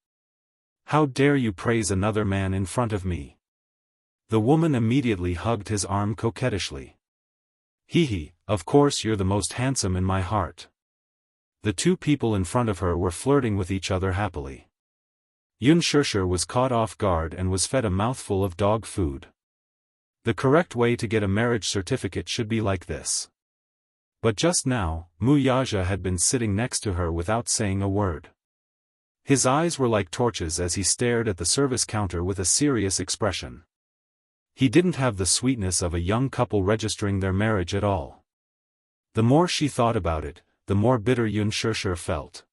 S1: How dare you praise another man in front of me?" The woman immediately hugged his arm coquettishly. Hee, of course you're the most handsome in my heart. The two people in front of her were flirting with each other happily. Unspoken was caught off guard and was fed a mouthful of dog food. The correct way to get a marriage certificate should be like this. But just now, Wuxia had been sitting next to her without saying a word. His eyes were like torches as he stared at the service counter with a serious expression. He didn't have the sweetness of a young couple registering their marriage at all. The more she thought about it, the more bitter Unspoken felt.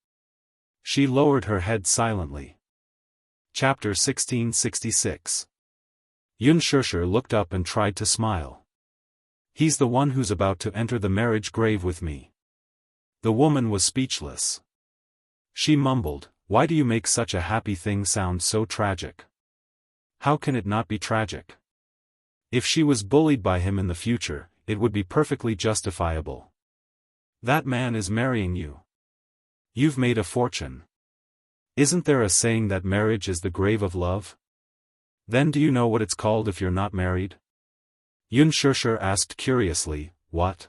S1: She lowered her head silently. Chapter 1666. Unspoken looked up and tried to smile. He's the one who's about to enter the marriage grave with me. The woman was speechless. She mumbled, "Why do you make such a happy thing sound so tragic? How can it not be tragic? If she was bullied by him in the future, it would be perfectly justifiable. That man is marrying you. You've made a fortune. Isn't there a saying that marriage is the grave of love? Then do you know what it's called if you're not married?" Unspoken asked curiously, "What?"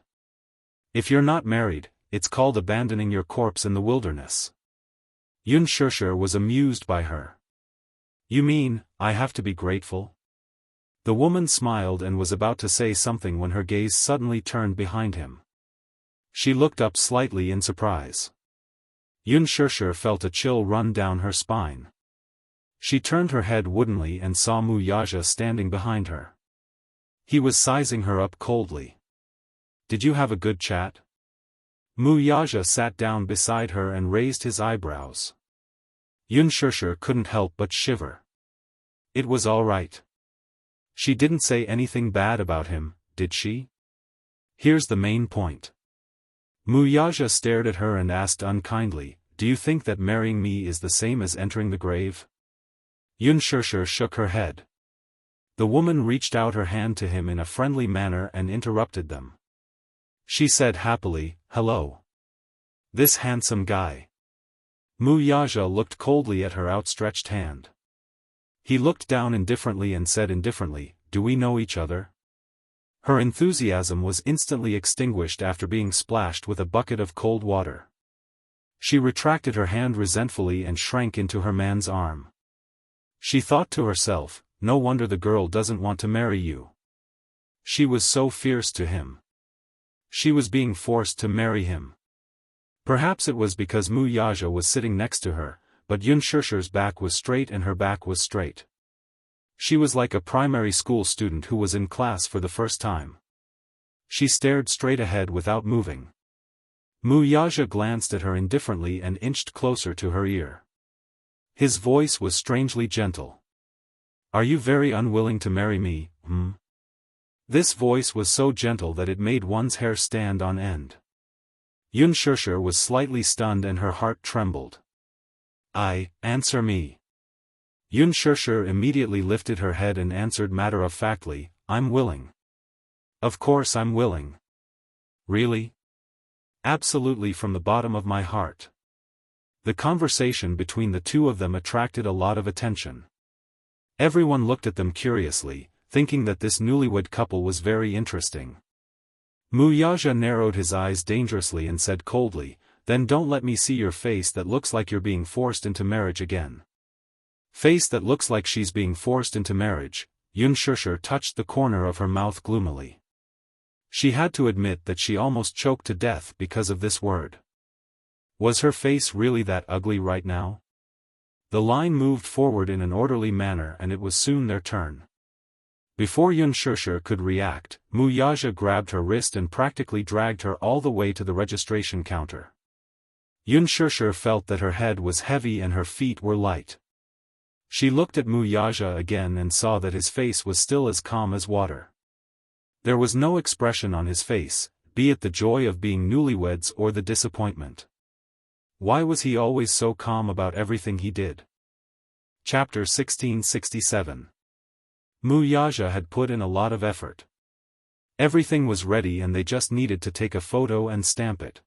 S1: "If you're not married, it's called abandoning your corpse in the wilderness." Unspoken was amused by her. "You mean, I have to be grateful?" The woman smiled and was about to say something when her gaze suddenly turned behind him. She looked up slightly in surprise. Unspoken felt a chill run down her spine. She turned her head woodenly and saw Wuxia standing behind her. He was sizing her up coldly. "Did you have a good chat?" Wuxia sat down beside her and raised his eyebrows. Unspoken couldn't help but shiver. It was all right. She didn't say anything bad about him, did she? Here's the main point. Wuxia stared at her and asked unkindly, "Do you think that marrying me is the same as entering the grave?" Unspoken shook her head. The woman reached out her hand to him in a friendly manner and interrupted them. She said happily, "Hello. This handsome guy." Wuxia looked coldly at her outstretched hand. He looked down indifferently and said indifferently, "Do we know each other?" Her enthusiasm was instantly extinguished after being splashed with a bucket of cold water. She retracted her hand resentfully and shrank into her man's arm. She thought to herself, "No wonder the girl doesn't want to marry you. She was so fierce to him. She was being forced to marry him." Perhaps it was because Wuxia was sitting next to her, but Unspoken's back was straight and her back was straight. She was like a primary school student who was in class for the first time. She stared straight ahead without moving. Wuxia glanced at her indifferently and inched closer to her ear. His voice was strangely gentle. "Are you very unwilling to marry me, This voice was so gentle that it made one's hair stand on end. Unspoken was slightly stunned and her heart trembled. Answer me." Unspoken immediately lifted her head and answered matter-of-factly, "I'm willing. Of course I'm willing." "Really?" "Absolutely, from the bottom of my heart." The conversation between the two of them attracted a lot of attention. Everyone looked at them curiously, thinking that this newlywed couple was very interesting. Wuxia narrowed his eyes dangerously and said coldly, "Then don't let me see your face that looks like you're being forced into marriage again." Face that looks like she's being forced into marriage. Unspoken touched the corner of her mouth gloomily. She had to admit that she almost choked to death because of this word. Was her face really that ugly right now? The line moved forward in an orderly manner and it was soon their turn. Before Unspoken could react, Wuxia grabbed her wrist and practically dragged her all the way to the registration counter. Unspoken felt that her head was heavy and her feet were light. She looked at Wuxia again and saw that his face was still as calm as water. There was no expression on his face, be it the joy of being newlyweds or the disappointment. Why was he always so calm about everything he did? Chapter 1667. Wuxia had put in a lot of effort. Everything was ready and they just needed to take a photo and stamp it.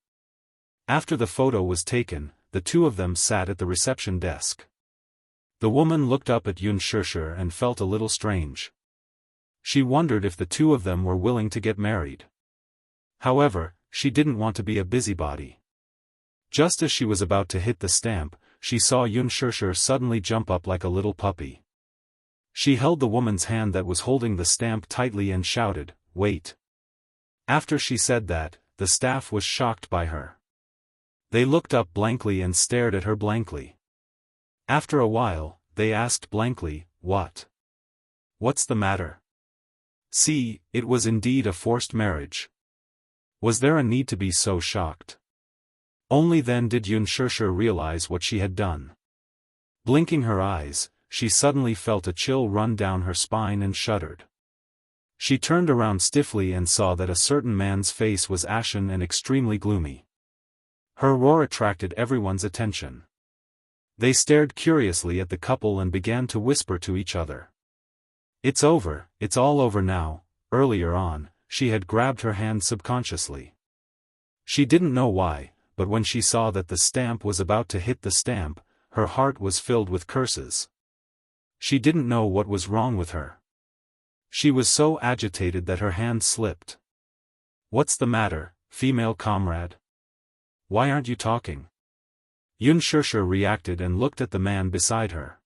S1: After the photo was taken, the two of them sat at the reception desk. The woman looked up at Unspoken and felt a little strange. She wondered if the two of them were willing to get married. However, she didn't want to be a busybody. Just as she was about to hit the stamp, she saw Unspoken suddenly jump up like a little puppy. She held the woman's hand that was holding the stamp tightly and shouted, "Wait." After she said that, the staff was shocked by her. They looked up blankly and stared at her blankly. After a while, they asked blankly, "What? What's the matter?" See, it was indeed a forced marriage. Was there a need to be so shocked? Only then did Unspoken realize what she had done. Blinking her eyes, she suddenly felt a chill run down her spine and shuddered. She turned around stiffly and saw that a certain man's face was ashen and extremely gloomy. Her roar attracted everyone's attention. They stared curiously at the couple and began to whisper to each other. "It's over, it's all over now." Earlier on, she had grabbed her hand subconsciously. She didn't know why, but when she saw that the stamp was about to hit the stamp, her heart was filled with curses. She didn't know what was wrong with her. She was so agitated that her hand slipped. "What's the matter, female comrade? Why aren't you talking?" Unspoken reacted and looked at the man beside her.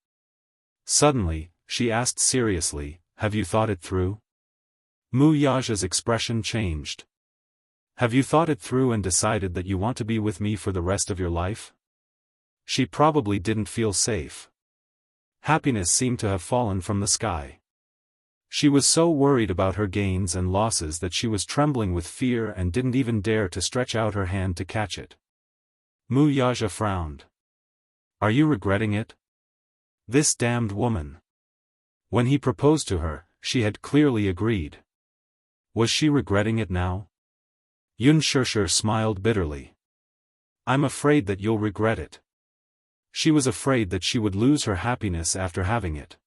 S1: Suddenly, she asked seriously, "Have you thought it through?" Wuxia's expression changed. "Have you thought it through and decided that you want to be with me for the rest of your life?" She probably didn't feel safe. Happiness seemed to have fallen from the sky. She was so worried about her gains and losses that she was trembling with fear and didn't even dare to stretch out her hand to catch it. Wuxia frowned. "Are you regretting it? This damned woman." When he proposed to her, she had clearly agreed. Was she regretting it now? Unspoken smiled bitterly. "I'm afraid that you'll regret it." She was afraid that she would lose her happiness after having it.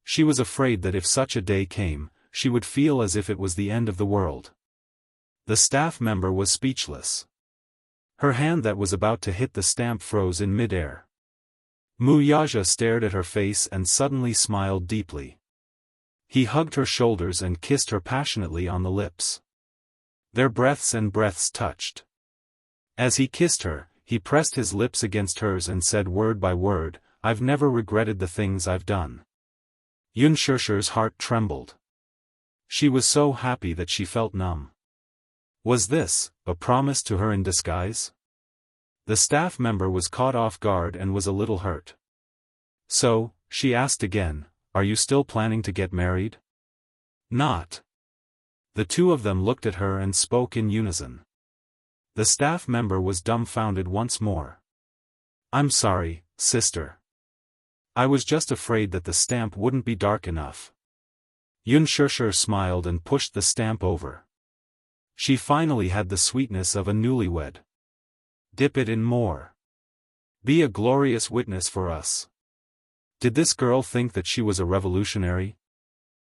S1: She was afraid that if such a day came, she would feel as if it was the end of the world. The staff member was speechless. Her hand that was about to hit the stamp froze in midair. Wuxia stared at her face and suddenly smiled deeply. He hugged her shoulders and kissed her passionately on the lips. Their breaths touched. As he kissed her, he pressed his lips against hers and said word by word, "I've never regretted the things I've done." Unspoken's heart trembled. She was so happy that she felt numb. Was this a promise to her in disguise? The staff member was caught off guard and was a little hurt. "So," she asked again, "are you still planning to get married?" "Not." The two of them looked at her and spoke in unison. The staff member was dumbfounded once more. "I'm sorry, sister. I was just afraid that the stamp wouldn't be dark enough." Unspoken smiled and pushed the stamp over. She finally had the sweetness of a newlywed. "Dip it in more. Be a glorious witness for us." Did this girl think that she was a revolutionary?